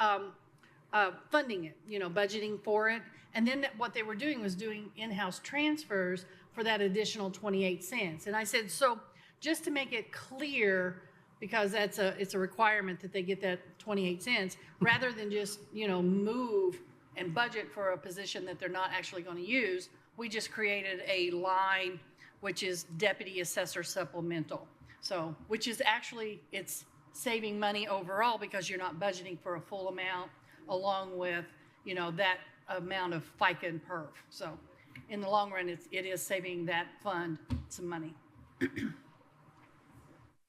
funding it, budgeting for it. And then what they were doing was doing in-house transfers for that additional 28 cents. And I said, so just to make it clear, because it's a requirement that they get that 28 cents, rather than just, move and budget for a position that they're not actually going to use, we just created a line which is deputy assessor supplemental. So, which is actually, it's saving money overall because you're not budgeting for a full amount along with, that amount of FICA and PERF. So in the long run, it is saving that fund some money.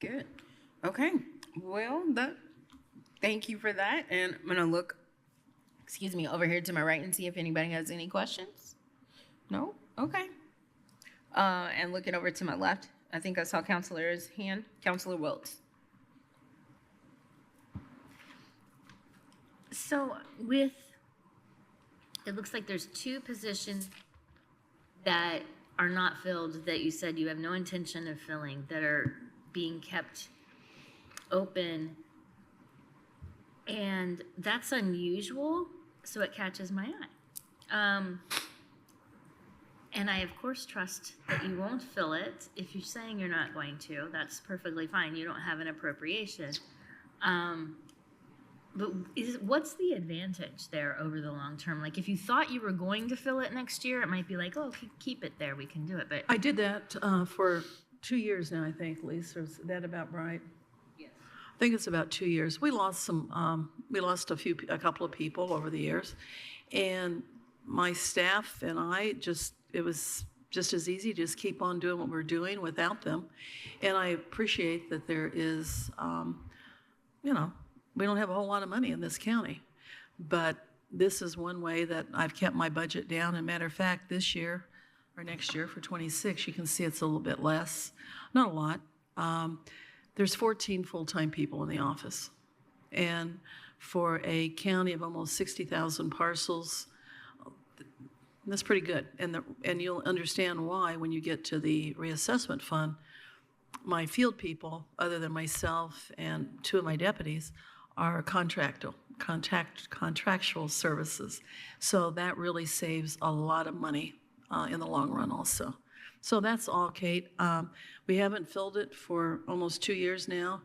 Good. Okay. Well, thank you for that. And I'm going to look, over here to my right and see if anybody has any questions. No? Okay. And looking over to my left, I think I saw Counselor's hand. Counselor Wiltz. So it looks like there's 2 positions that are not filled that you said you have no intention of filling, that are being kept open. And that's unusual, so it catches my eye. And I, of course, trust that you won't fill it. If you're saying you're not going to, that's perfectly fine. You don't have an appropriation. But what's the advantage there over the long term? Like, if you thought you were going to fill it next year, it might be like, oh, keep it there. We can do it. But I did that for 2 years now, I think, Lisa. Is that about right? Yes. I think it's about 2 years. We lost a couple of people over the years. And my staff and I it was just as easy to just keep on doing what we're doing without them. And I appreciate that there is, we don't have a whole lot of money in this county, but this is one way that I've kept my budget down. And matter of fact, this year or next year for 26, you can see it's a little bit less, not a lot. There's 14 full-time people in the office. And for a county of almost 60,000 parcels, that's pretty good. And you'll understand why when you get to the reassessment fund. My field people, other than myself and 2 of my deputies, are contractual services. So that really saves a lot of money in the long run also. So that's all, Kate. We haven't filled it for almost 2 years now.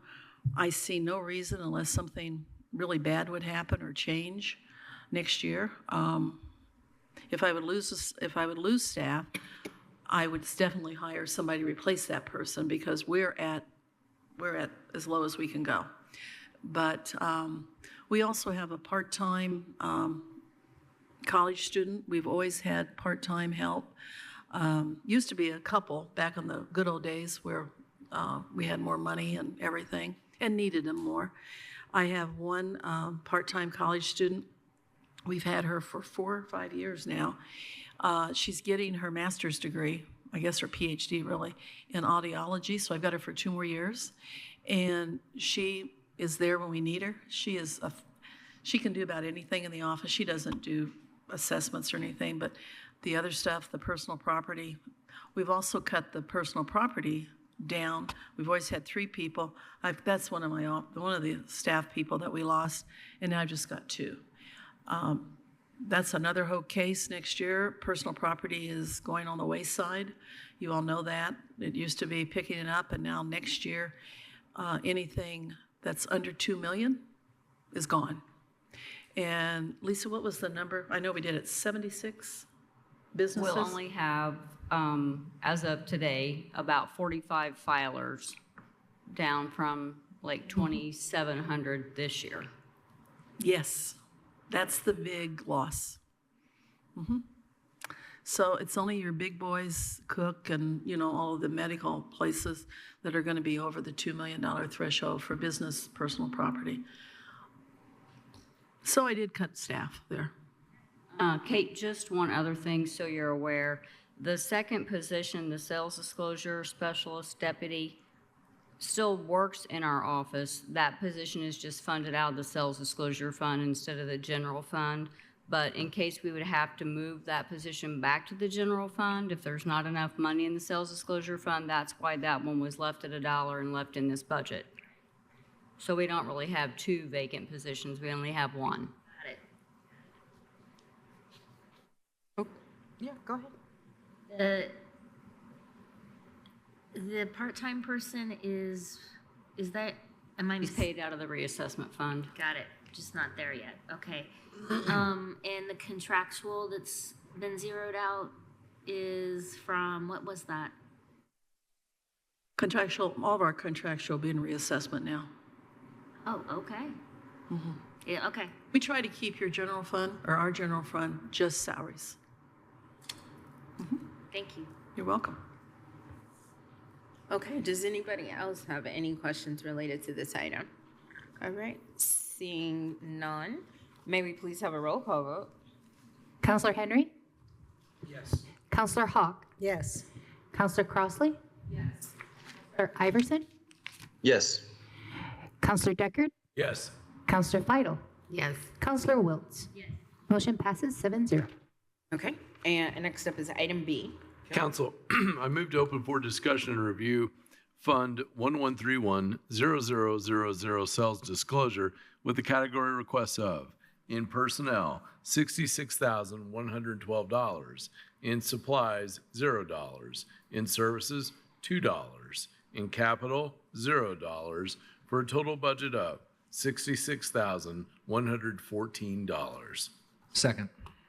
I see no reason, unless something really bad would happen or change next year. If I would lose staff, I would definitely hire somebody to replace that person, because we're at as low as we can go. But we also have a part-time college student. We've always had part-time help. Used to be a couple back in the good old days where we had more money and everything and needed them more. I have one part-time college student. We've had her for 4 or 5 years now. She's getting her master's degree, I guess her PhD really, in audiology. So I've got her for 2 more years. And she is there when we need her. She can do about anything in the office. She doesn't do assessments or anything, but the other stuff, the personal property. We've also cut the personal property down. We've always had 3 people. That's one of the staff people that we lost, and now I've just got 2. That's another whole case next year. Personal property is going on the wayside. You all know that. It used to be picking it up, and now next year, anything that's under 2 million is gone. And Lisa, what was the number? I know we did it, 76 businesses? We'll only have, as of today, about 45 filers, down from like 2,700 this year. Yes, that's the big loss. So it's only your big boys, Cook, and all of the medical places that are going to be over the $2 million threshold for business personal property. So I did cut staff there. Kate, just one other thing so you're aware. The second position, the sales disclosure specialist deputy, still works in our office. That position is just funded out of the sales disclosure fund instead of the general fund. But in case we would have to move that position back to the general fund, if there's not enough money in the sales disclosure fund, that's why that one was left at $1 and left in this budget. So we don't really have 2 vacant positions, we only have 1. Got it. Yeah, go ahead. The part-time person is that, He's paid out of the reassessment fund. Got it, just not there yet, okay. And the contractual that's been zeroed out is from, what was that? Contractual, all of our contractual being reassessment now. Oh, okay. Yeah, okay. We try to keep your general fund, or our general fund, just salaries. Thank you. You're welcome. Okay, does anybody else have any questions related to this item? All right, seeing none, may we please have a roll call vote? Counselor Henry? Yes. Counselor Hawk? Yes. Counselor Crossley? Yes. Counselor Iverson? Yes. Counselor Deckard? Yes. Counselor Feidel? Yes. Counselor Wiltz? Yes. Motion passes 7-0. Okay, and next up is item B. Council, I move to open for discussion and review Fund 1131-0000 Sales Disclosure with the category requests of in personnel, $66,112, in supplies, $0, in services, $2, in capital, $0, for a total budget of $66,114. Second.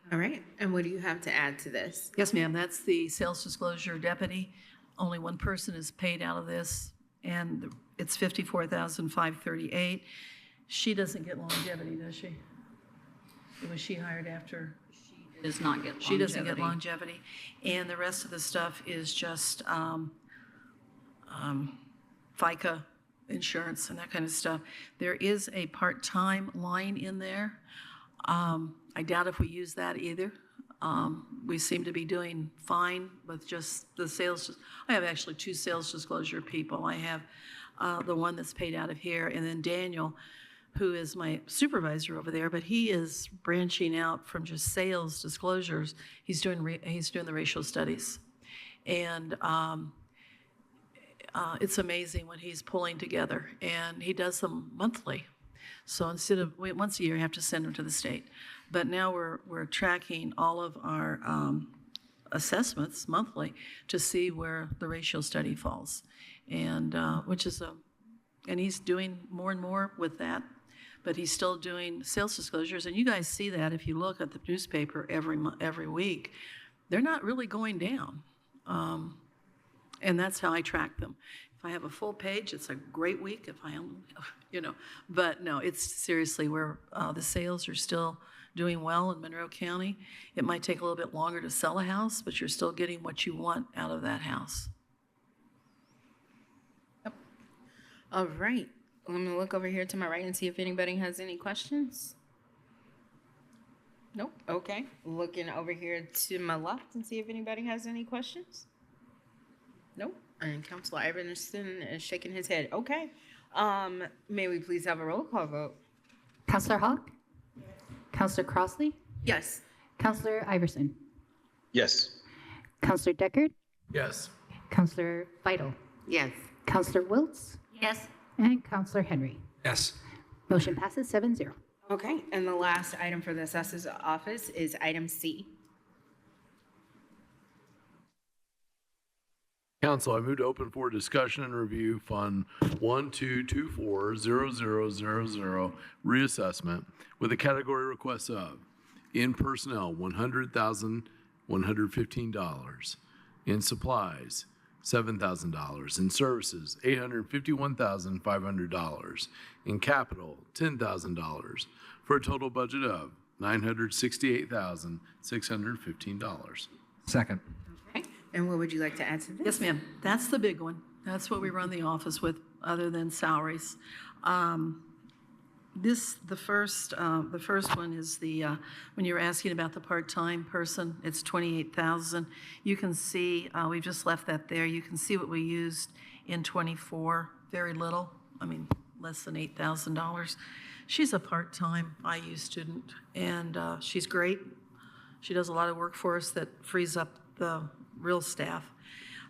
All right, and what do you have to add to this? Yes, ma'am, that's the sales disclosure deputy. Only one person is paid out of this, and it's $54,538. She doesn't get longevity, does she? Was she hired after? She does not get longevity. She doesn't get longevity. And the rest of the stuff is just FICA insurance and that kind of stuff. There is a part-time line in there. I doubt if we use that either. We seem to be doing fine with just the sales. I have actually 2 sales disclosure people. I have the one that's paid out of here, and then Daniel, who is my supervisor over there, but he is branching out from just sales disclosures. He's doing the racial studies. And it's amazing what he's pulling together, and he does them monthly. So instead of once a year, you have to send them to the state. But now we're tracking all of our assessments monthly to see where the ratio study falls, and and he's doing more and more with that. But he's still doing sales disclosures, and you guys see that if you look at the newspaper every week. They're not really going down, and that's how I track them. If I have a full page, it's a great week. If I only, but no, it's seriously where the sales are still doing well in Monroe County. It might take a little bit longer to sell a house, but you're still getting what you want out of that house. Yep. All right. Let me look over here to my right and see if anybody has any questions. Nope. Okay. Looking over here to my left and see if anybody has any questions. Nope. And Councilor Iverson is shaking his head. Okay. May we please have a roll call vote? Counselor Hawk? Counselor Crossley? Yes. Counselor Iverson? Yes. Counselor Deckard? Yes. Counselor Feidel? Yes. Counselor Wiltz? Yes. And Counselor Henry? Yes. Motion passes 7-0. Okay, and the last item for the assessor's office is item C. Council, I move to open for discussion and review Fund 12240000 reassessment with a category request of in personnel, $100,115, in supplies, $7,000, in services, $851,500, in capital, $10,000, for a total budget of $968,615. Second. Okay, and what would you like to add to this? Yes, ma'am. That's the big one. That's what we run the office with, other than salaries. The first one is when you're asking about the part-time person, it's 28,000. You can see, we've just left that there. You can see what we used in 24, very little. I mean, less than $8,000. She's a part-time IU student, and she's great. She does a lot of work for us that frees up the real staff.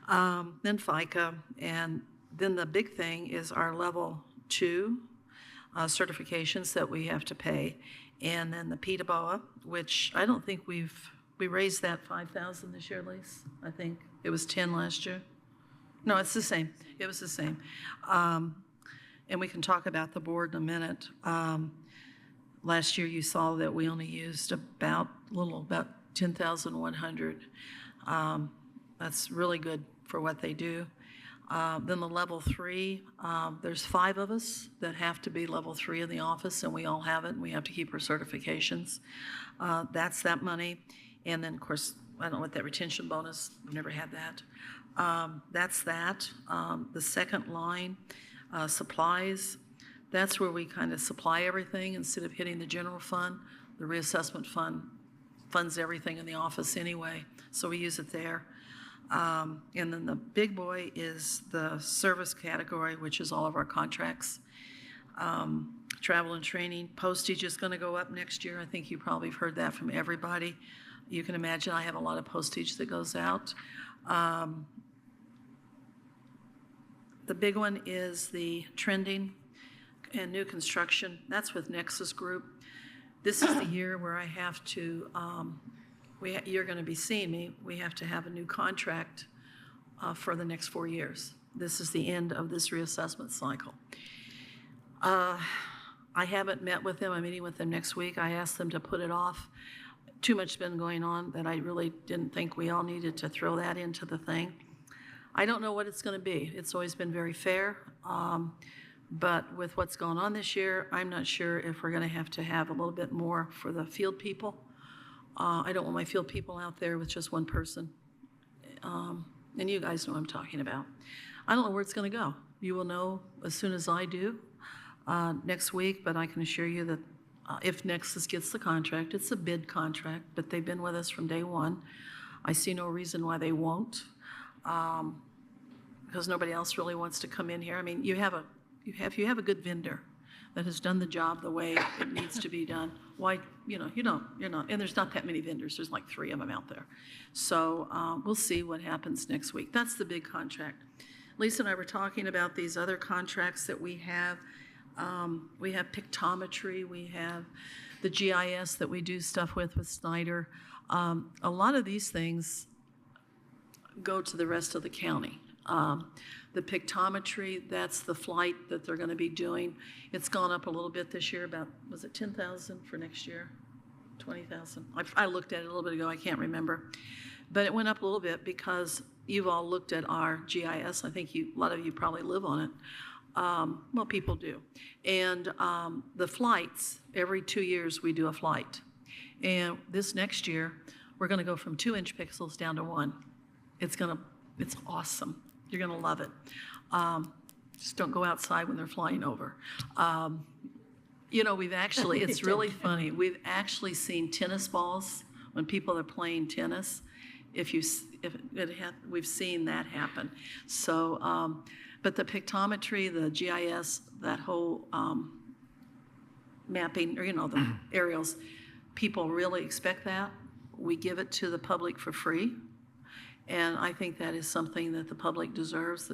Then FICA, and then the big thing is our level 2 certifications that we have to pay, and then the PTABOA, which I don't think we raised that 5,000 this year, Lise. I think it was 10 last year. No, it's the same. It was the same. And we can talk about the board in a minute. Last year you saw that we only used about 10,100. That's really good for what they do. Then the level 3, there's 5 of us that have to be level 3 in the office, and we all have it, and we have to keep our certifications. That's that money. And then, of course, I don't know what that retention bonus, we've never had that. That's that. The second line, supplies, that's where we kind of supply everything instead of hitting the general fund. The reassessment fund funds everything in the office anyway, so we use it there. And then the big boy is the service category, which is all of our contracts. Travel and training, postage is going to go up next year. I think you probably have heard that from everybody. You can imagine I have a lot of postage that goes out. The big one is the trending and new construction. That's with Nexus Group. This is the year where I have to, you're going to be seeing me, we have to have a new contract for the next 4 years. This is the end of this reassessment cycle. I haven't met with them. I'm meeting with them next week. I asked them to put it off. Too much been going on that I really didn't think we all needed to throw that into the thing. I don't know what it's going to be. It's always been very fair. But with what's going on this year, I'm not sure if we're going to have a little bit more for the field people. I don't want my field people out there with just one person. And you guys know what I'm talking about. I don't know where it's going to go. You will know as soon as I do next week, but I can assure you that if Nexus gets the contract, it's a bid contract, but they've been with us from day one. I see no reason why they won't, because nobody else really wants to come in here. I mean, you have a good vendor that has done the job the way it needs to be done. Why, you're not, and there's not that many vendors. There's like 3 of them out there. So we'll see what happens next week. That's the big contract. Lisa and I were talking about these other contracts that we have. We have pictometry. We have the GIS that we do stuff with Snyder. A lot of these things go to the rest of the county. The pictometry, that's the flight that they're going to be doing. It's gone up a little bit this year, about, was it 10,000 for next year? 20,000? I looked at it a little bit ago, I can't remember. But it went up a little bit because you've all looked at our GIS. I think a lot of you probably live on it. Well, people do. And the flights, every 2 years we do a flight. And this next year, we're going to go from 2-inch pixels down to 1. It's awesome. You're going to love it. Just don't go outside when they're flying over. We've actually, it's really funny. We've actually seen tennis balls when people are playing tennis. We've seen that happen. So, but the pictometry, the GIS, that whole mapping, or the aerials, people really expect that. We give it to the public for free. And I think that is something that the public deserves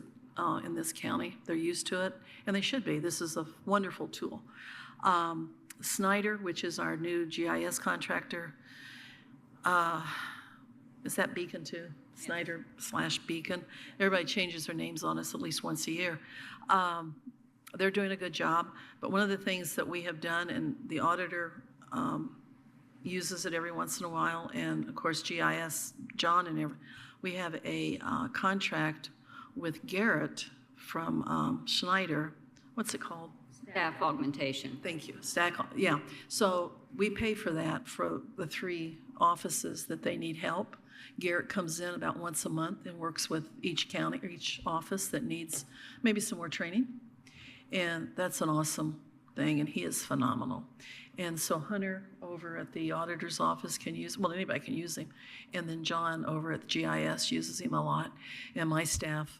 in this county. They're used to it, and they should be. This is a wonderful tool. Snyder, which is our new GIS contractor. Is that Beacon too? Snyder/Beacon. Everybody changes their names on us at least once a year. They're doing a good job, but one of the things that we have done, and the auditor uses it every once in a while, and of course GIS, John we have a contract with Garrett from Schneider. What's it called? Staff augmentation. Thank you. Yeah. So we pay for that for the 3 offices that they need help. Garrett comes in about once a month and works with each county or each office that needs maybe some more training. And that's an awesome thing, and he is phenomenal. And so Hunter over at the auditor's office can use, well, anybody can use him. And then John over at the GIS uses him a lot. And my staff,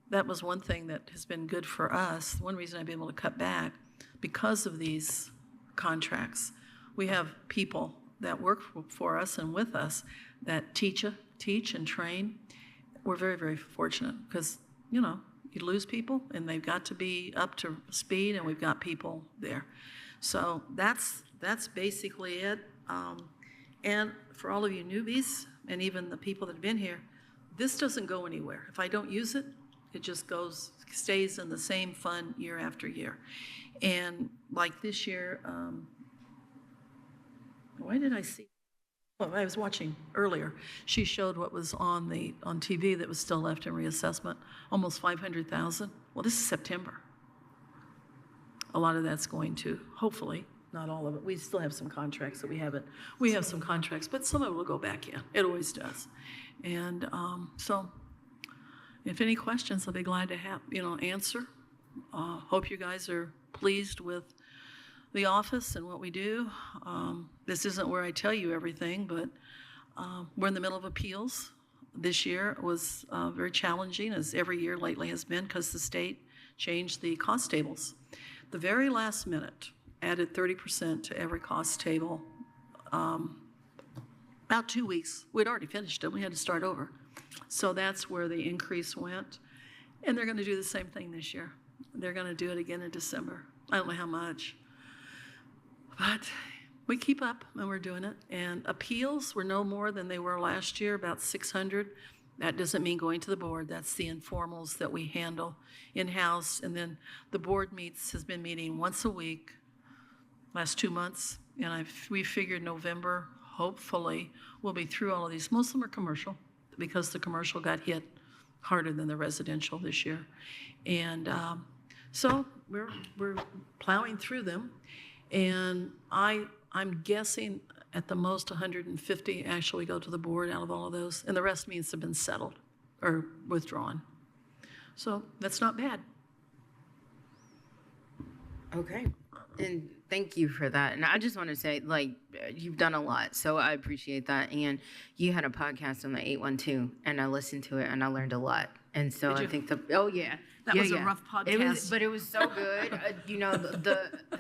that was one thing that has been good for us. One reason I've been able to cut back, because of these contracts, we have people that work for us and with us that teach and train. We're very, very fortunate because, you lose people and they've got to be up to speed, and we've got people there. So that's basically it. And for all of you newbies and even the people that have been here, this doesn't go anywhere. If I don't use it, it just stays in the same fund year after year. And like this year, why did I see? Well, I was watching earlier. She showed what was on TV that was still left in reassessment, almost 500,000. Well, this is September. A lot of that's going to, hopefully, not all of it. We still have some contracts that we haven't. We have some contracts, but some of it will go back in. It always does. And so, if any questions, I'll be glad to answer. Hope you guys are pleased with the office and what we do. This isn't where I tell you everything, but we're in the middle of appeals. This year was very challenging, as every year lately has been, because the state changed the cost tables. The very last minute, added 30% to every cost table. About 2 weeks, we'd already finished it. We had to start over. So that's where the increase went. And they're going to do the same thing this year. They're going to do it again in December. I don't know how much. But we keep up, and we're doing it. And appeals were no more than they were last year, about 600. That doesn't mean going to the board. That's the informals that we handle in-house. And then the board has been meeting once a week, last 2 months. And we figured November, hopefully, we'll be through all of these. Most of them are commercial, because the commercial got hit harder than the residential this year. And so we're plowing through them. And I'm guessing at the most 150 actually go to the board out of all of those, and the rest means have been settled or withdrawn. So that's not bad. Okay. And thank you for that. And I just want to say, you've done a lot, so I appreciate that. And you had a podcast on the 812, and I listened to it, and I learned a lot. And so I think that was a rough podcast. But it was so good.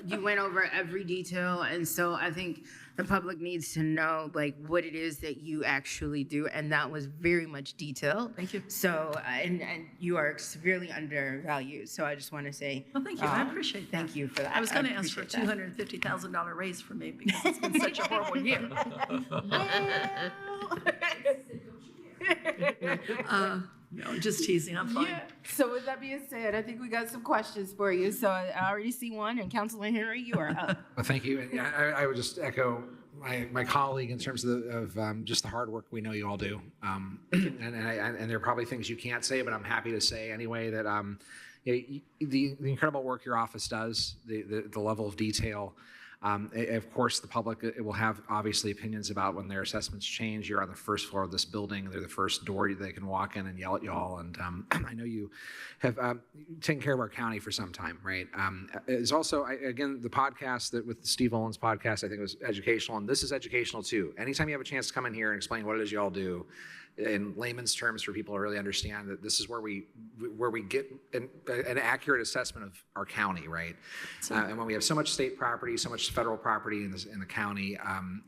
You went over every detail, and so I think the public needs to know what it is that you actually do, and that was very much detailed. Thank you. So and you are severely undervalued. So I just want to say, well, thank you. I appreciate that. Thank you for that. I was going to ask for a $250,000 raise for me because it's been such a horrible year. No, just teasing. I'm fine. Yeah. So with that being said, I think we got some questions for you. So I already see one, and Councilor Henry, you are up. Well, thank you. And I would just echo my colleague in terms of just the hard work we know you all do. And there are probably things you can't say, but I'm happy to say anyway that the incredible work your office does, the level of detail. Of course, the public will have obviously opinions about when their assessments change. You're on the first floor of this building. They're the first door they can walk in and yell at y'all. And I know you have taken care of our county for some time, right? It's also, again, the podcast with Steve Olin's podcast, I think was educational. And this is educational too. Anytime you have a chance to come in here and explain what it is y'all do, in layman's terms for people to really understand that this is where we get an accurate assessment of our county, right? And when we have so much state property, so much federal property in the county,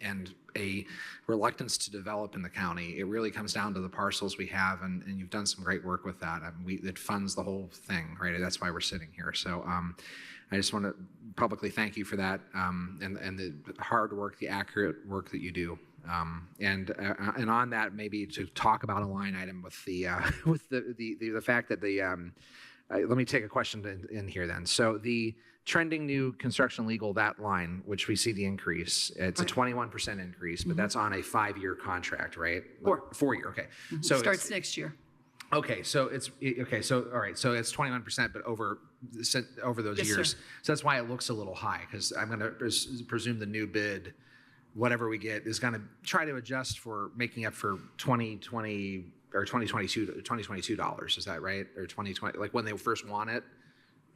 and a reluctance to develop in the county, it really comes down to the parcels we have, and you've done some great work with that. It funds the whole thing, right? That's why we're sitting here. So I just want to publicly thank you for that, and the hard work, the accurate work that you do. And on that, maybe to talk about a line item with the fact that let me take a question in here then. So the trending new construction legal, that line, which we see the increase, it's a 21% increase, but that's on a 5-year contract, right? 4-year, okay. So Starts next year. Okay, so all right, so it's 21%, but over those Yes, years. sir. So that's why it looks a little high, because I'm going to presume the new bid, whatever we get, is going to try to adjust for making up for 2020 or 2022 dollars. Is that right? Or 2020, like when they first won it?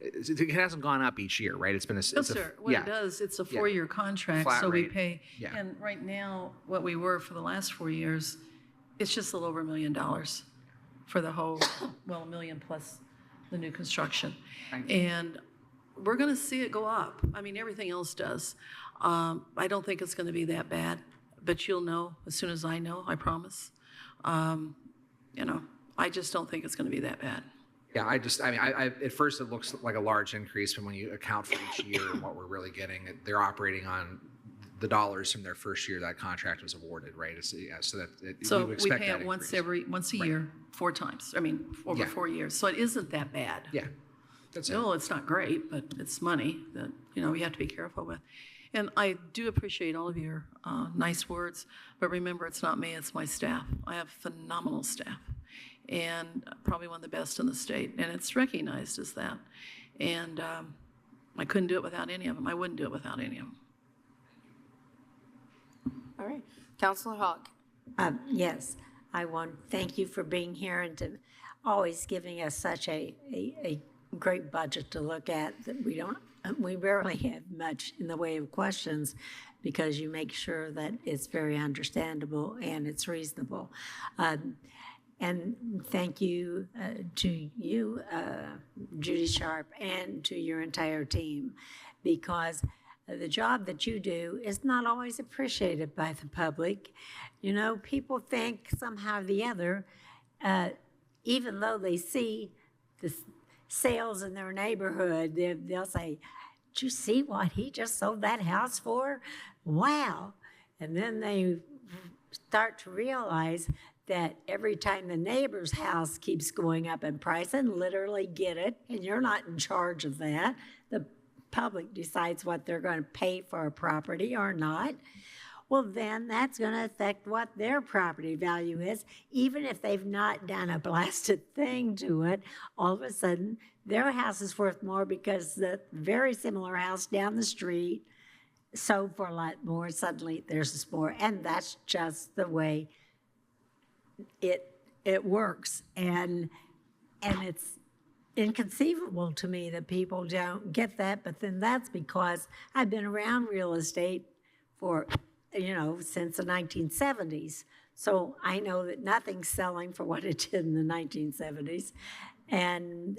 It hasn't gone up each year, right? It's been No, sir. What it does, it's a 4-year contract, Flat so we rate. pay. Yeah. And right now, what we were for the last 4 years, it's just a little over $1 million for the whole, well, $1 million plus the new construction. And we're going to see it go up. I mean, everything else does. I don't think it's going to be that bad, but you'll know as soon as I know, I promise. I just don't think it's going to be that bad. Yeah, I at first it looks like a large increase, but when you account for each year and what we're really getting, they're operating on the dollars from their first year that contract was awarded, right? So we pay it once a year, 4 times. I mean, over 4 years. So it isn't that bad. Yeah, that's Still, it's not great, but it's money that we have to be careful with. And I do appreciate all of your nice words, but remember, it's not me, it's my staff. I have phenomenal staff, and probably one of the best in the state, and it's recognized as that. And I couldn't do it without any of them. I wouldn't do it without any of them. All right. Councilor Hogg. Yes, I want to thank you for being here and to always giving us such a great budget to look at that we rarely have much in the way of questions because you make sure that it's very understandable and it's reasonable. And thank you to you, Judy Sharp, and to your entire team, because the job that you do is not always appreciated by the public. People think somehow or the other, even though they see the sales in their neighborhood, they'll say, "Did you see what he just sold that house for? Wow." And then they start to realize that every time the neighbor's house keeps going up in price, and literally get it, and you're not in charge of that, the public decides what they're going to pay for a property or not, well, then that's going to affect what their property value is. Even if they've not done a blasted thing to it, all of a sudden their house is worth more because the very similar house down the street sold for a lot more. Suddenly there's this more, and that's just the way it works. And it's inconceivable to me that people don't get that, but then that's because I've been around real estate for, since the 1970s. So I know that nothing's selling for what it did in the 1970s. And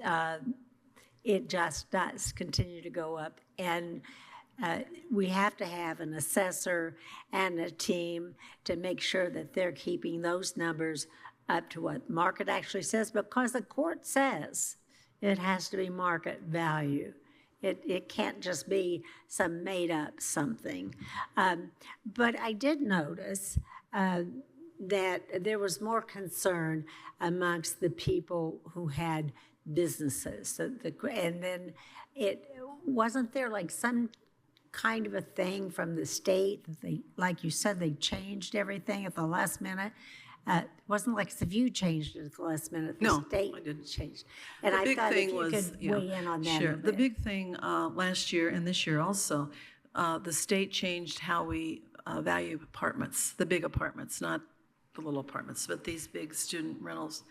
it just does continue to go up. And we have to have an assessor and a team to make sure that they're keeping those numbers up to what market actually says, because the court says it has to be market value. It can't just be some made-up something. But I did notice that there was more concern amongst the people who had businesses. And then wasn't there like some kind of a thing from the state that they, like you said, they changed everything at the last minute? It wasn't like if you changed it at the last minute, the state didn't change. And I thought if you could weigh in on that. Sure. The big thing last year and this year also, the state changed how we value apartments, the big apartments, not the little apartments, but these big student rentals.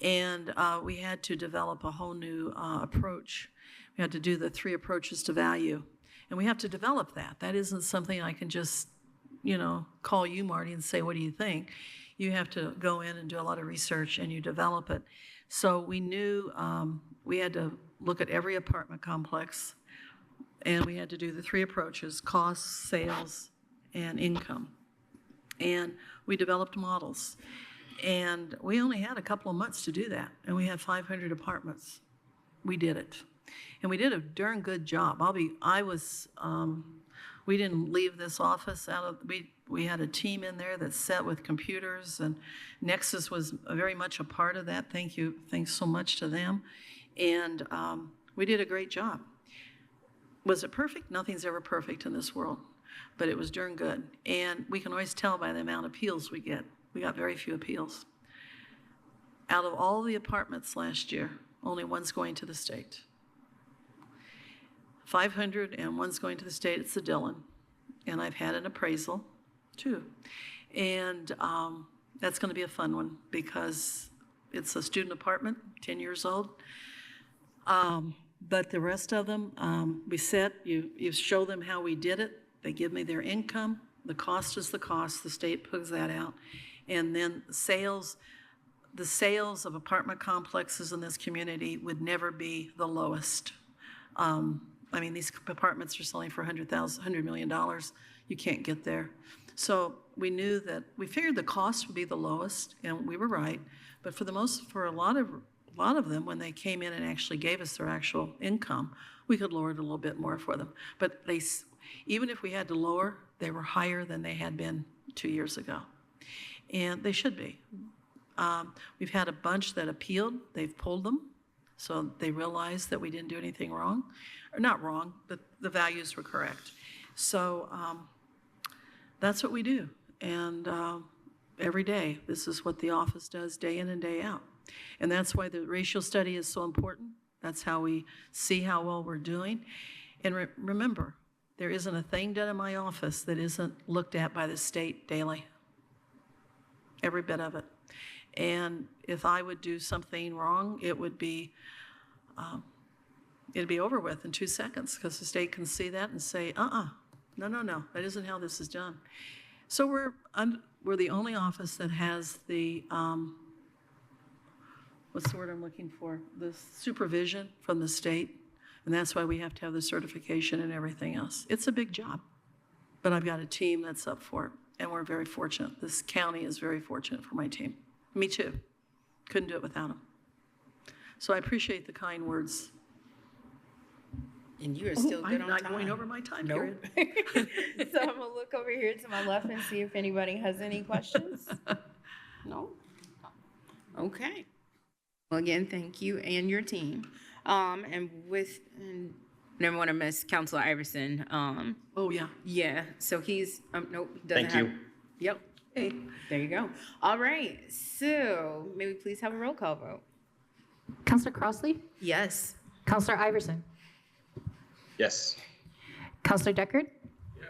And we had to develop a whole new approach. We had to do the 3 approaches to value. And we have to develop that. That isn't something I can just, call you, Marty, and say, what do you think? you have to go in and do a lot of research and you develop it. So we knew we had to look at every apartment complex, and we had to do the three approaches: cost, sales, and income. And we developed models. And we only had a couple of months to do that, and we had 500 apartments. We did it. And we did a darn good job. We didn't leave this office we had a team in there that sat with computers, and Nexus was very much a part of that. Thanks so much to them. And we did a great job. Was it perfect? Nothing's ever perfect in this world, but it was darn good. And we can always tell by the amount of appeals we get. We got very few appeals. Out of all the apartments last year, only one's going to the state. 500 and one's going to the state. It's the Dillon. And I've had an appraisal too. And that's going to be a fun one because it's a student apartment, 10 years old. But the rest of them, you show them how we did it. They give me their income. The cost is the cost. The state puts that out. And then the sales of apartment complexes in this community would never be the lowest. These apartments are selling for $100 million. You can't get there. So we figured the cost would be the lowest, and we were right. But for a lot of them, when they came in and actually gave us their actual income, we could lower it a little bit more for them. But even if we had to lower, they were higher than they had been 2 years ago. And they should be. We've had a bunch that appealed. They've pulled them. So they realized that we didn't do anything wrong. Or not wrong, but the values were correct. So that's what we do. And every day, this is what the office does day in and day out. And that's why the ratio study is so important. That's how we see how well we're doing. And remember, there isn't a thing done in my office that isn't looked at by the state daily. Every bit of it. And if I would do something wrong, it'd be over with in 2 seconds, because the state can see that and say, no, that isn't how this is done. So we're the only office that has the, what's the word I'm looking for? The supervision from the state, and that's why we have to have the certification and everything else. It's a big job, but I've got a team that's up for it. And we're very fortunate. This county is very fortunate for my team. Me too. Couldn't do it without them. So I appreciate the kind words. And you are still good on time. I'm not going over my time period. So I'm going to look over here to my left and see if anybody has any questions. No? Okay. Well, again, thank you and your team. And never want to miss Councilor Iverson. Oh, yeah. Yeah, so he's, nope, he doesn't Thank have. you. Yep. Hey, there you go. All right, so may we please have a roll call vote? Counselor Crossley? Yes. Counselor Iverson? Yes. Counselor Deckard? Yes.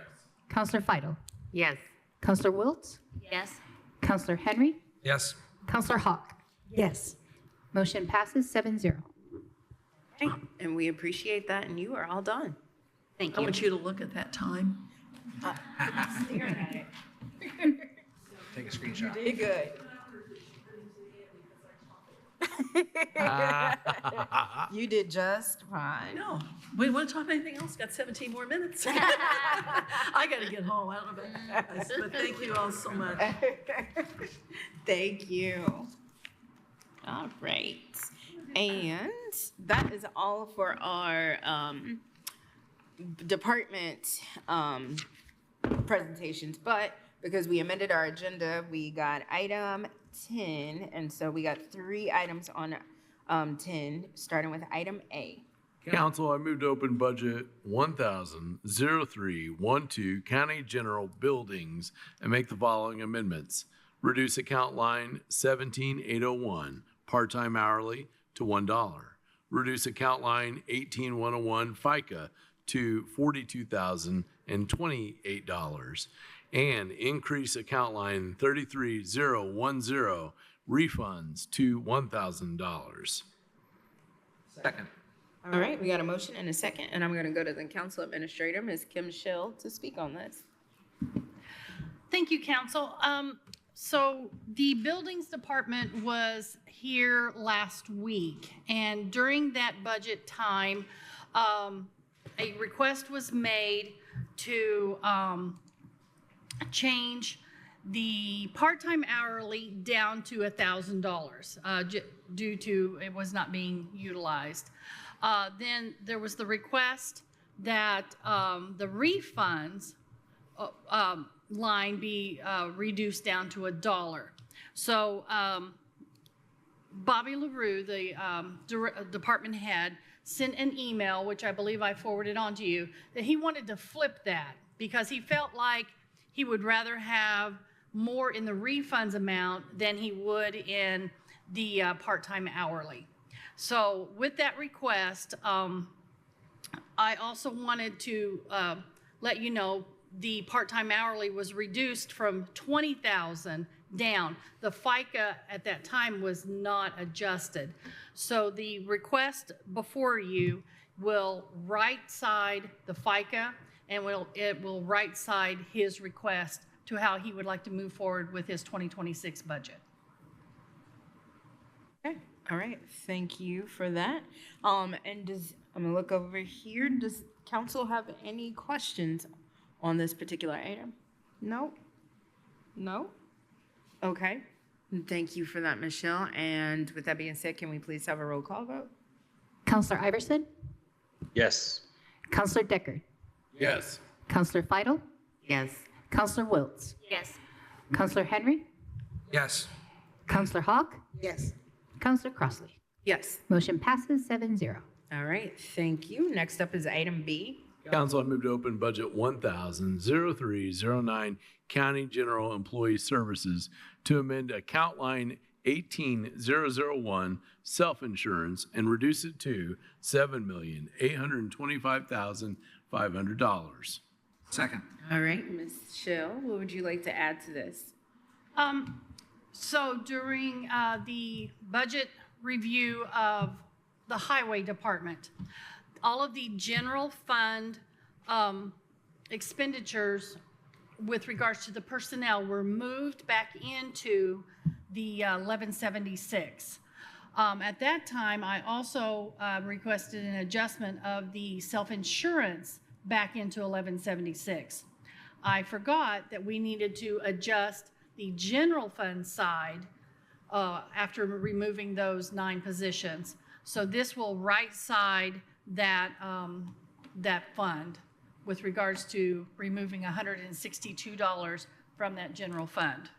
Counselor Fidel? Yes. Counselor Wiltz? Yes. Counselor Henry? Yes. Counselor Hawk? Yes. Motion passes 7-0. Okay, and we appreciate that, and you are all done. Thank I you. want you to look at that time. Staring at it. Take a screenshot. You did good. You did just fine. No, we want to talk about anything else? Got 17 more minutes. I got to get home. I don't know about you guys, but thank you all so much. Thank you. All right. And that is all for our department presentations. But because we amended our agenda, we got item 10. And so we got 3 items on 10, starting with item A. Council, I move to open budget 100312 County General Buildings and make the following amendments. Reduce account line 17801, part-time hourly, to $1. Reduce account line 18101, FICA, to $42,028. And increase account line 33010, refunds, to $1,000. Second. All right, we got a motion and a second, and I'm going to go to the council administrator, Ms. Kim Schill, to speak on this. Thank you, council. So the buildings department was here last week, and during that budget time, a request was made to change the part-time hourly down to $1,000 due to it was not being utilized. Then there was the request that the refunds line be reduced down to $1. So Bobby LaRue, the department head, sent an email, which I believe I forwarded on to you, that he wanted to flip that because he felt like he would rather have more in the refunds amount than he would in the part-time hourly. So with that request, I also wanted to let you know the part-time hourly was reduced from 20,000 down. The FICA at that time was not adjusted. So the request before you will right side the FICA and it will right side his request to how he would like to move forward with his 2026 budget. Okay, all right, thank you for that. I'm gonna look over here. Does council have any questions on this particular item? No? No? Okay, thank you for that, Michelle. And with that being said, can we please have a roll call vote? Counselor Iverson? Yes. Counselor Deckard? Yes. Counselor Feidel? Yes. Counselor Wiltz? Yes. Counselor Henry? Yes. Counselor Hawk? Yes. Counselor Crossley? Yes. Motion passes 7-0. All right, thank you. Next up is item B. Council, I move to open budget 100309 County General Employee Services to amend account line 18001 self-insurance and reduce it to $7,825,500. Second. All right, Ms. Schill, what would you like to add to this? So during the budget review of the highway department, all of the general fund expenditures with regards to the personnel were moved back into the 1176. At that time, I also requested an adjustment of the self-insurance back into 1176. I forgot that we needed to adjust the general fund side after removing those 9 positions. So this will right side that, that fund with regards to removing $162 from that general fund.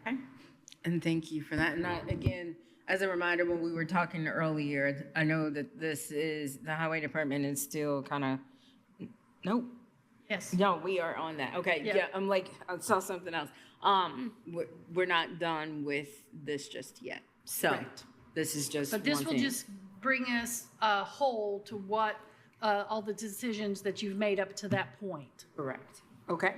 Okay, and thank you for that. And again, as a reminder, when we were talking earlier, I know that this is, the highway department is still kind of, nope. Yes. No, we are on that. Okay, yeah, I'm like, I saw something else. We're not done with this just yet. So Correct. this is just But this one will thing. just bring us whole to what all the decisions that you've made up to that point. Correct. Okay.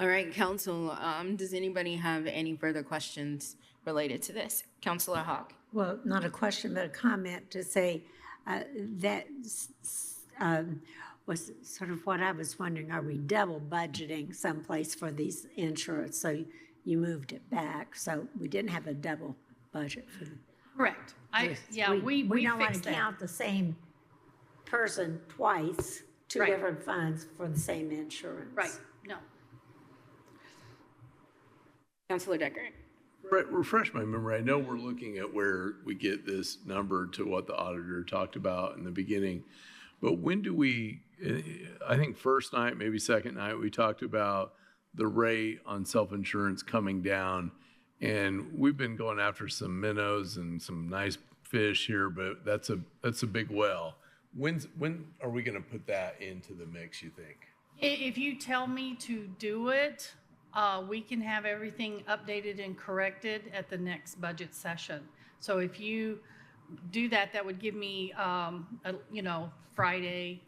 All right, council, does anybody have any further questions related to this? Councilor Hawk. Well, not a question, but a comment to say that was sort of what I was wondering. Are we double budgeting someplace for these insurance? So you moved it back. So we didn't have a double budget for them. Correct. We don't want to fixed that. count the same person twice, two Right. different funds for the same insurance. Right, no. Councilor Decker. Refresh my memory. I know we're looking at where we get this number to what the auditor talked about in the beginning. But when do we, I think first night, maybe second night, we talked about the rate on self-insurance coming down. And we've been going after some minnows and some nice fish here, but that's a big well. When are we going to put that into the mix, you think? If you tell me to do it, we can have everything updated and corrected at the next budget session. So if you do that, that would give me, Friday,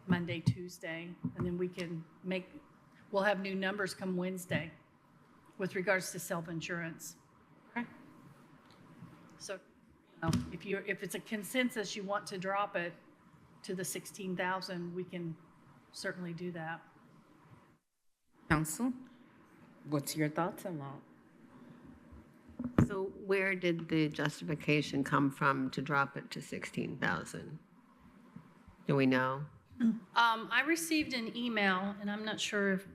Monday, Tuesday, and then we'll have new numbers come Wednesday with regards to self-insurance. Okay. So, if it's a consensus, you want to drop it to the 16,000, we can certainly do that. Council, what's your thoughts on that? So where did the justification come from to drop it to 16,000? Do we know? I received an email, and I'm not sure if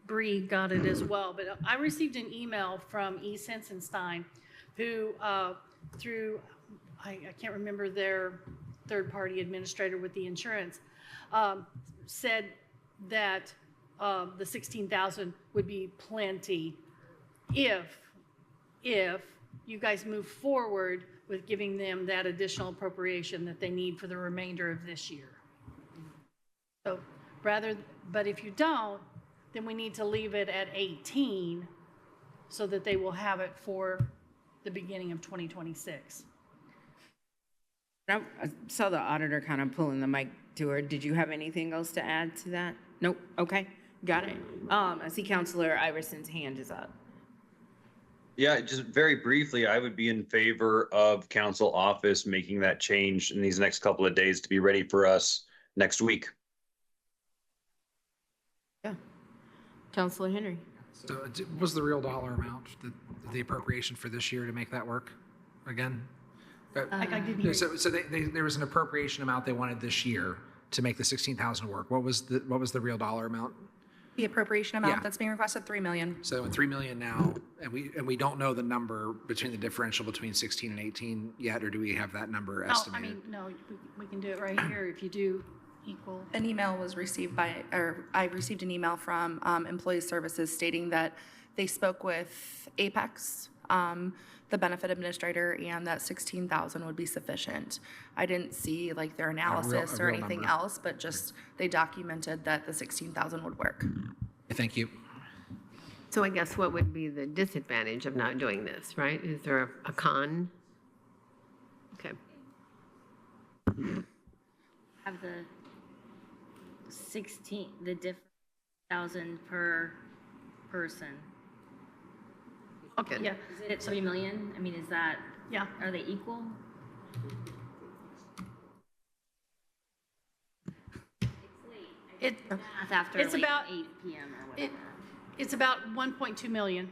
Bree got it as well, but I received an email from E. Sensenstein, who, through, I can't remember their third-party administrator with the insurance, said that the 16,000 would be plenty if you guys move forward with giving them that additional appropriation that they need for the remainder of this year. So but if you don't, then we need to leave it at 18 so that they will have it for the beginning of 2026. I saw the auditor kind of pulling the mic to her. Did you have anything else to add to that? Nope. Okay, got it. I see Councilor Iverson's hand is up. Yeah, just very briefly, I would be in favor of council office making that change in these next couple of days to be ready for us next week. Yeah. Councilor Henry. So what was the real dollar amount, the appropriation for this year to make that work again? I didn't hear you. So there was an appropriation amount they wanted this year to make the 16,000 work. What was the real dollar amount? The appropriation amount Yeah. that's being requested, 3 million. So $3 million now, and we don't know the number between the differential between 16 and 18 yet, or do we have that number estimated? No, we can do it right here if you do equal. An email was received I received an email from Employee Services stating that they spoke with Apex, the benefit administrator, and that 16,000 would be sufficient. I didn't see like their analysis or anything else, but just they documented that the 16,000 would work. Thank you. So I guess what would be the disadvantage of not doing this, right? Is there a con? Okay. Have the 16, the different 1,000 per person. Okay. Yeah. Is it at 3 million? I mean, is that, yeah, are they equal? It's Math after it's like about 8 p.m. or whatever. It's about 1.2 million.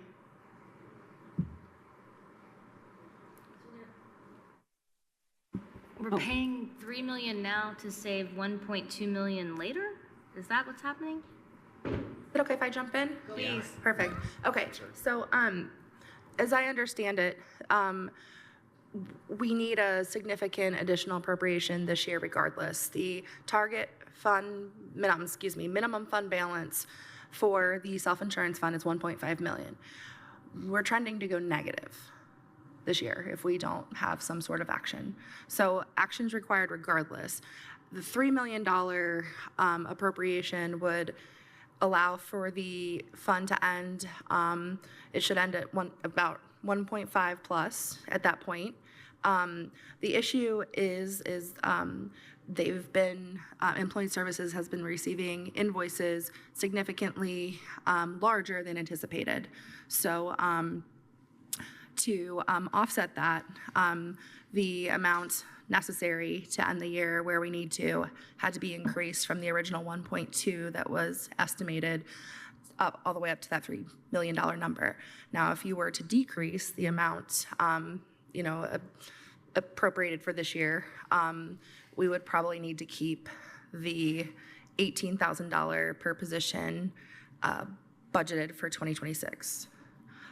We're paying 3 million now to save 1.2 million later? Is that what's happening? Is it okay if I jump in? Please. Perfect. Okay, so as I understand it, we need a significant additional appropriation this year regardless. The target fund, minimum fund balance for the self-insurance fund is 1.5 million. We're trending to go negative this year if we don't have some sort of action. So action's required regardless. The $3 million appropriation would allow for the fund to end. It should end at about 1.5 plus at that point. The issue is they've been, Employee Services has been receiving invoices significantly larger than anticipated. So to offset that, the amount necessary to end the year where we need to had to be increased from the original 1.2 that was estimated up all the way up to that $3 million number. Now, if you were to decrease the amount, appropriated for this year, we would probably need to keep the $18,000 per position budgeted for 2026.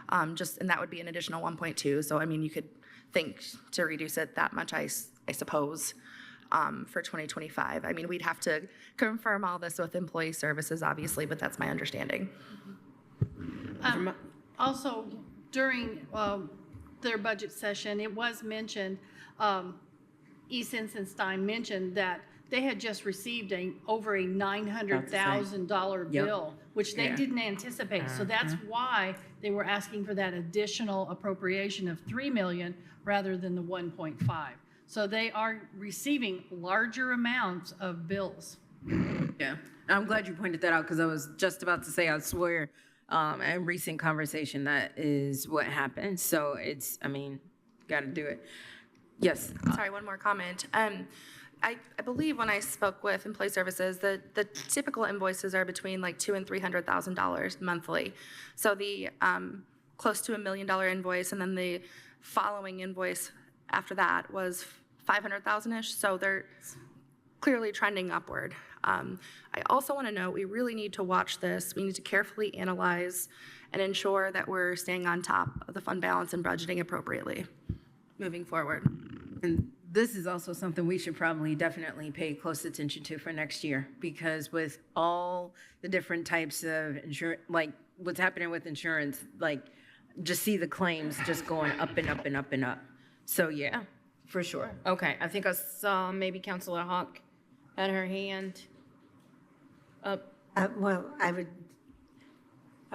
And that would be an additional 1.2. So, I mean, you could think to reduce it that much, I suppose, for 2025. I mean, we'd have to confirm all this with Employee Services, obviously, but that's my understanding. Also, during their budget session, it was mentioned, E. Sensenstein mentioned that they had just received over a $900,000 bill, which they didn't anticipate. So that's why they were asking for that additional appropriation of 3 million rather than the 1.5. So they are receiving larger amounts of bills. Yeah, I'm glad you pointed that out because I was just about to say, I swear, in recent conversation, that is what happened. So it's, I mean, got to do it. Yes. Sorry, one more comment. I believe when I spoke with Employee Services, the typical invoices are between like $200,000 and $300,000 monthly. So the close to $1 million invoice, and then the following invoice after that was 500,000-ish. So they're clearly trending upward. I also want to note we really need to watch this. We need to carefully analyze and ensure that we're staying on top of the fund balance and budgeting appropriately moving forward. And this is also something we should probably definitely pay close attention to for next year, because with all the different types of insurance, like what's happening with insurance, like just see the claims just going up and up and up and up. So yeah, for sure. Okay, I think I saw maybe Councilor Hawk had her hand up. Well, I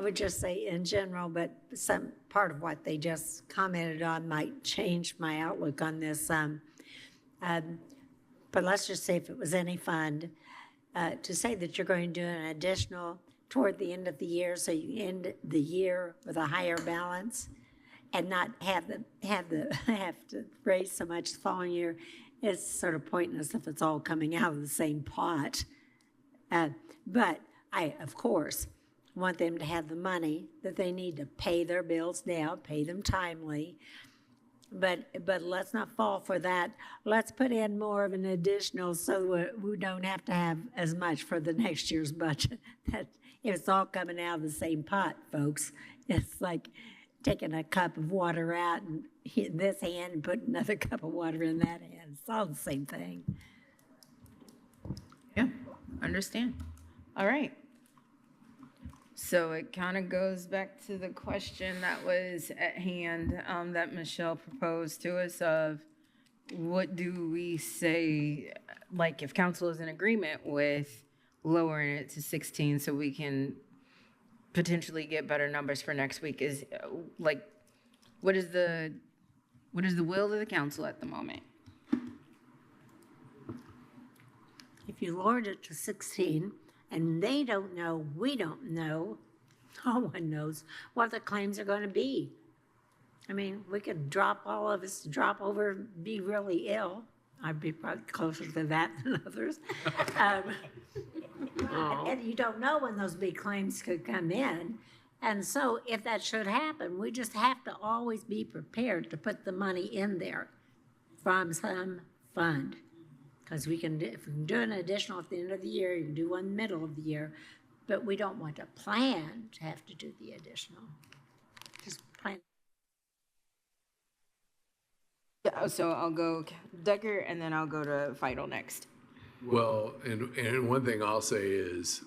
would just say in general, but some part of what they just commented on might change my outlook on this. But let's just say if it was any fund, to say that you're going to do an additional toward the end of the year, so you end the year with a higher balance and not have to raise so much the following year, is sort of pointless if it's all coming out of the same pot. But I, of course, want them to have the money that they need to pay their bills now, pay them timely. But let's not fall for that. Let's put in more of an additional so we don't have to have as much for the next year's budget. That it's all coming out of the same pot, folks. It's like taking a cup of water out in this hand and putting another cup of water in that hand. It's all the same thing. Yeah, understand. All right. So it kind of goes back to the question that was at hand that Michelle proposed to us of what do we say, like if council is in agreement with lowering it to 16 so we can potentially get better numbers for next week, is like, what is the will of the council at the moment? If you lowered it to 16, and they don't know, we don't know, no one knows what the claims are going to be. I mean, we could drop over, be really ill. I'd be probably closer to that than others. And you don't know when those big claims could come in. And so if that should happen, we just have to always be prepared to put the money in there from some fund. Because if we can do an additional at the end of the year, you can do one in the middle of the year, but we don't want to plan to have to do the additional. Just plan. Yeah, so I'll go Decker and then I'll go to Vital next. Well, and one thing I'll say is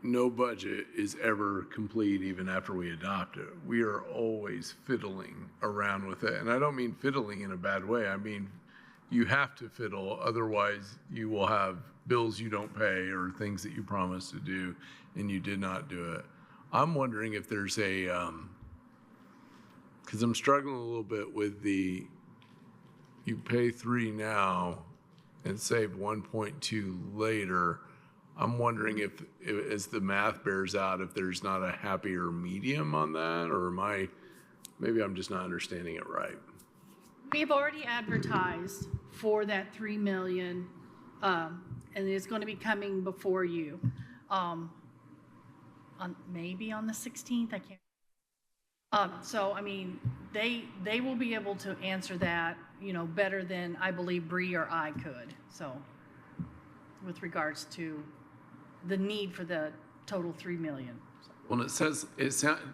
no budget is ever complete even after we adopt it. We are always fiddling around with it. And I don't mean fiddling in a bad way. I mean, you have to fiddle, otherwise you will have bills you don't pay or things that you promised to do and you did not do it. I'm wondering if there's a, because I'm struggling a little bit with you pay 3 now and save 1.2 later. I'm wondering if, as the math bears out, if there's not a happier medium on that, or maybe I'm just not understanding it right. We've already advertised for that 3 million, and it's going to be coming before you, maybe on the 16th. I can't. So I mean, they will be able to answer that, better than I believe Bree or I could. So, with regards to the need for the total 3 million. Well, it sounds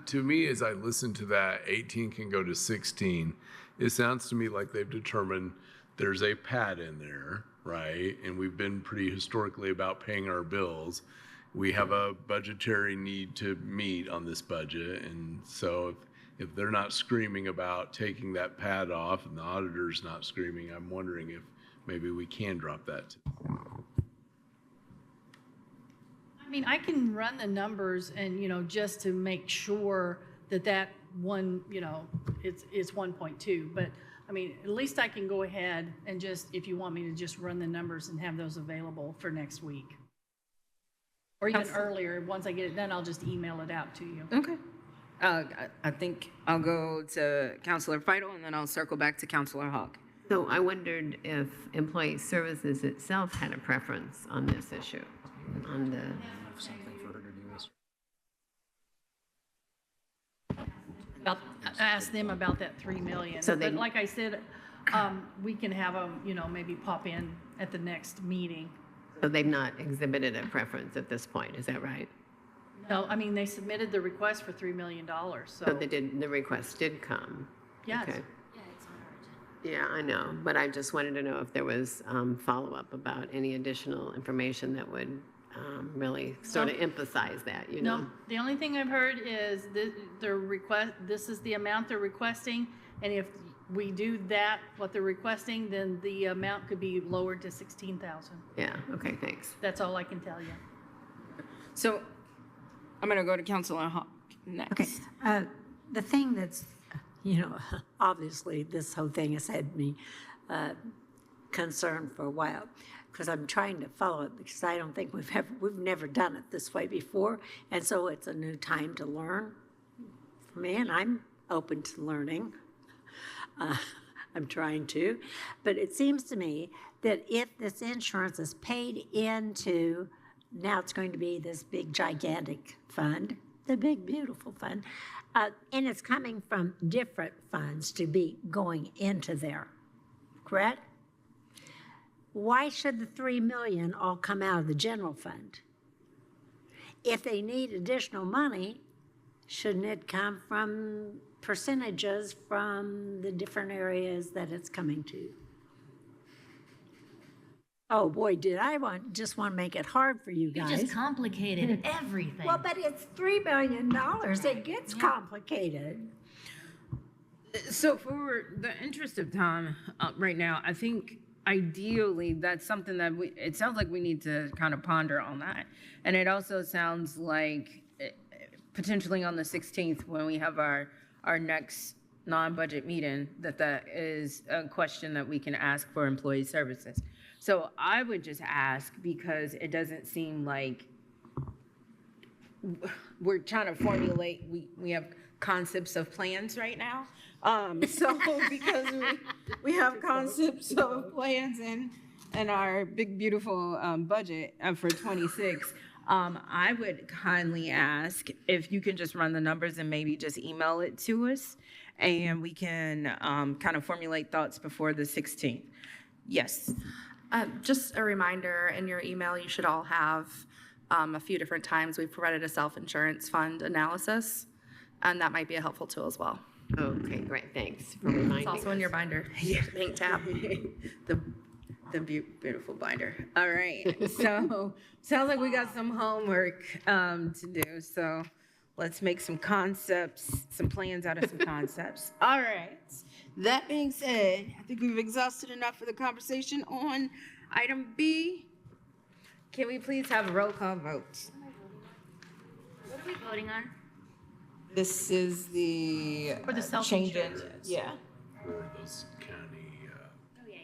to me as I listen to that, 18 can go to 16. It sounds to me like they've determined there's a pad in there, right? And we've been pretty historically about paying our bills. We have a budgetary need to meet on this budget. And so if they're not screaming about taking that pad off and the auditor's not screaming, I'm wondering if maybe we can drop that. I mean, I can run the numbers and, just to make sure that one, it's 1.2, but I mean, at least I can go ahead and just, if you want me to just run the numbers and have those available for next week. Or even earlier, once I get it done, I'll just email it out to you. Okay. I think I'll go to Councilor Vital and then I'll circle back to Councilor Hawk. So I wondered if Employee Services itself had a preference on this issue, on the. Ask them about that 3 million. So But like I said, we can have them, maybe pop in at the next meeting. So they've not exhibited a preference at this point, is that right? No, I mean, they submitted the request for $3 million, So so, the request did come? yes. Okay. Yeah, I know, but I just wanted to know if there was follow-up about any additional information that would really sort of emphasize that, you know? No, the only thing I've heard is the request, this is the amount they're requesting, and if we do that, what they're requesting, then the amount could be lowered to 16,000. Yeah, okay, thanks. That's all I can tell you. So I'm going to go to Councilor Hawk next. Okay, the thing that's, obviously this whole thing has had me concerned for a while because I'm trying to follow it because I don't think we've never done it this way before, and so it's a new time to learn for me, and I'm open to learning. I'm trying to, but it seems to me that if this insurance is paid into, now it's going to be this big gigantic fund, the big beautiful fund, and it's coming from different funds to be going into there, correct? Why should the 3 million all come out of the general fund? If they need additional money, shouldn't it come from percentages from the different areas that it's coming to? Oh, boy, did I just want to make it hard for you guys. You just complicated everything. Well, but it's $3 million. It gets complicated. So for the interest of time, right now, I think ideally that's something that it sounds like we need to kind of ponder on that. And it also sounds like potentially on the 16th when we have our next non-budget meeting, that is a question that we can ask for employee services. So I would just ask, because it doesn't seem like we're trying to formulate, we have concepts of plans right now. So because we have concepts of plans in our big, beautiful budget for 26, I would kindly ask if you can just run the numbers and maybe just email it to us, and we can kind of formulate thoughts before the 16th. Yes. Just a reminder, in your email, you should all have a few different times we've provided a self-insurance fund analysis, and that might be a helpful tool as well. Okay, great, thanks for reminding It's also in your binder, pink tab. The beautiful binder. All right. So sounds like we got some homework to do. So let's make some concepts, some plans out of some concepts. All right. That being said, I think we've exhausted enough for the conversation on item B. Can we please have a roll call vote? What are we voting on? This is the For the changes. self-insurance. Yeah. For those county, Oh, yeah.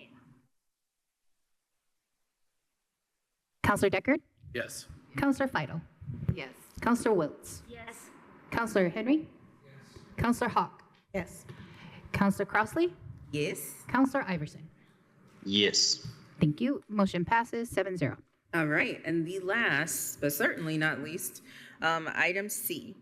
Counselor Deckard? yes. Counselor Fidel? Yes. Counselor Wiltz? Yes. Counselor Henry? Yes. Counselor Hawk? Yes. Counselor Crossley? Yes. Counselor Iverson? Yes. Thank you. Motion passes 7-0. All right. And the last, but certainly not least, item C.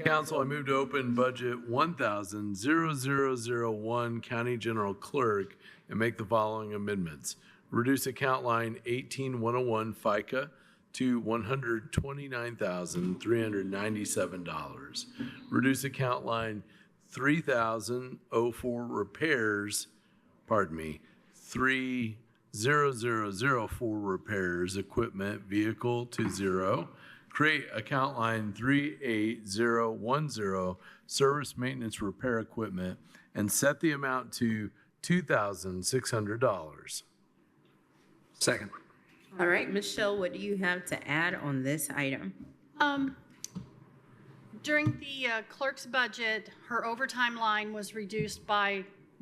Council, I move to open budget 1,000,001 County General Clerk and make the following amendments. Reduce account line 18101 FICA to $129,397. Reduce account line 3004 repairs, 30004 repairs equipment vehicle to 0. Create account line 38010 service maintenance repair equipment and set the amount to $2,600. Second. All right, Michelle, what do you have to add on this item? During the clerk's budget, her overtime line was reduced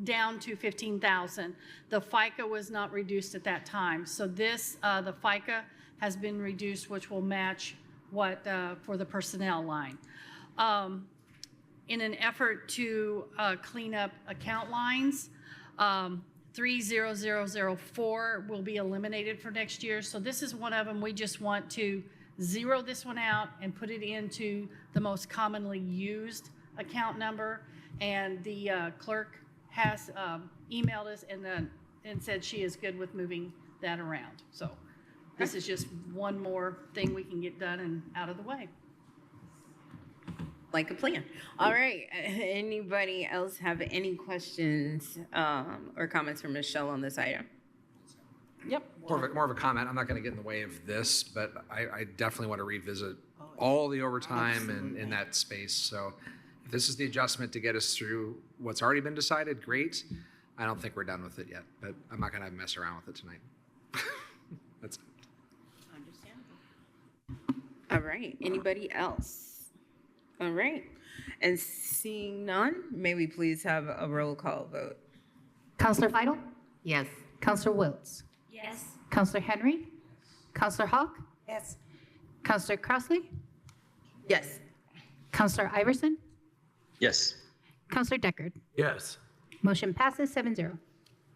down to 15,000. The FICA was not reduced at that time. So this, the FICA has been reduced, which will match what for the personnel line. In an effort to clean up account lines, 30004 will be eliminated for next year. So this is one of them. We just want to zero this one out and put it into the most commonly used account number. And the clerk has emailed us and said she is good with moving that around. So this is just one more thing we can get done and out of the way. Like a plan. All right. Anybody else have any questions or comments for Michelle on this item? Yep. More of a comment. I'm not going to get in the way of this, but I definitely want to revisit all the overtime in that space. So if this is the adjustment to get us through what's already been decided, great. I don't think we're done with it yet, but I'm not going to mess around with it tonight. That's it. Understandable. All right. Anybody else? All right. And seeing none, may we please have a roll call vote? Counselor Feidel? Yes. Counselor Wiltz? Yes. Counselor Henry? Counselor Hawk? Yes. Counselor Crossley? Yes. Counselor Iverson? Yes. Counselor Deckard? Yes. Motion passes 7-0.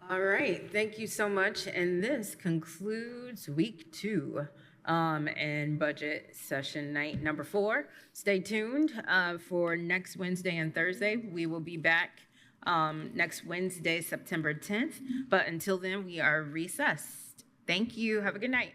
All right. Thank you so much. And this concludes week 2 and budget session night number 4. Stay tuned for next Wednesday and Thursday. We will be back next Wednesday, September 10th. But until then, we are recessed. Thank you. Have a good night.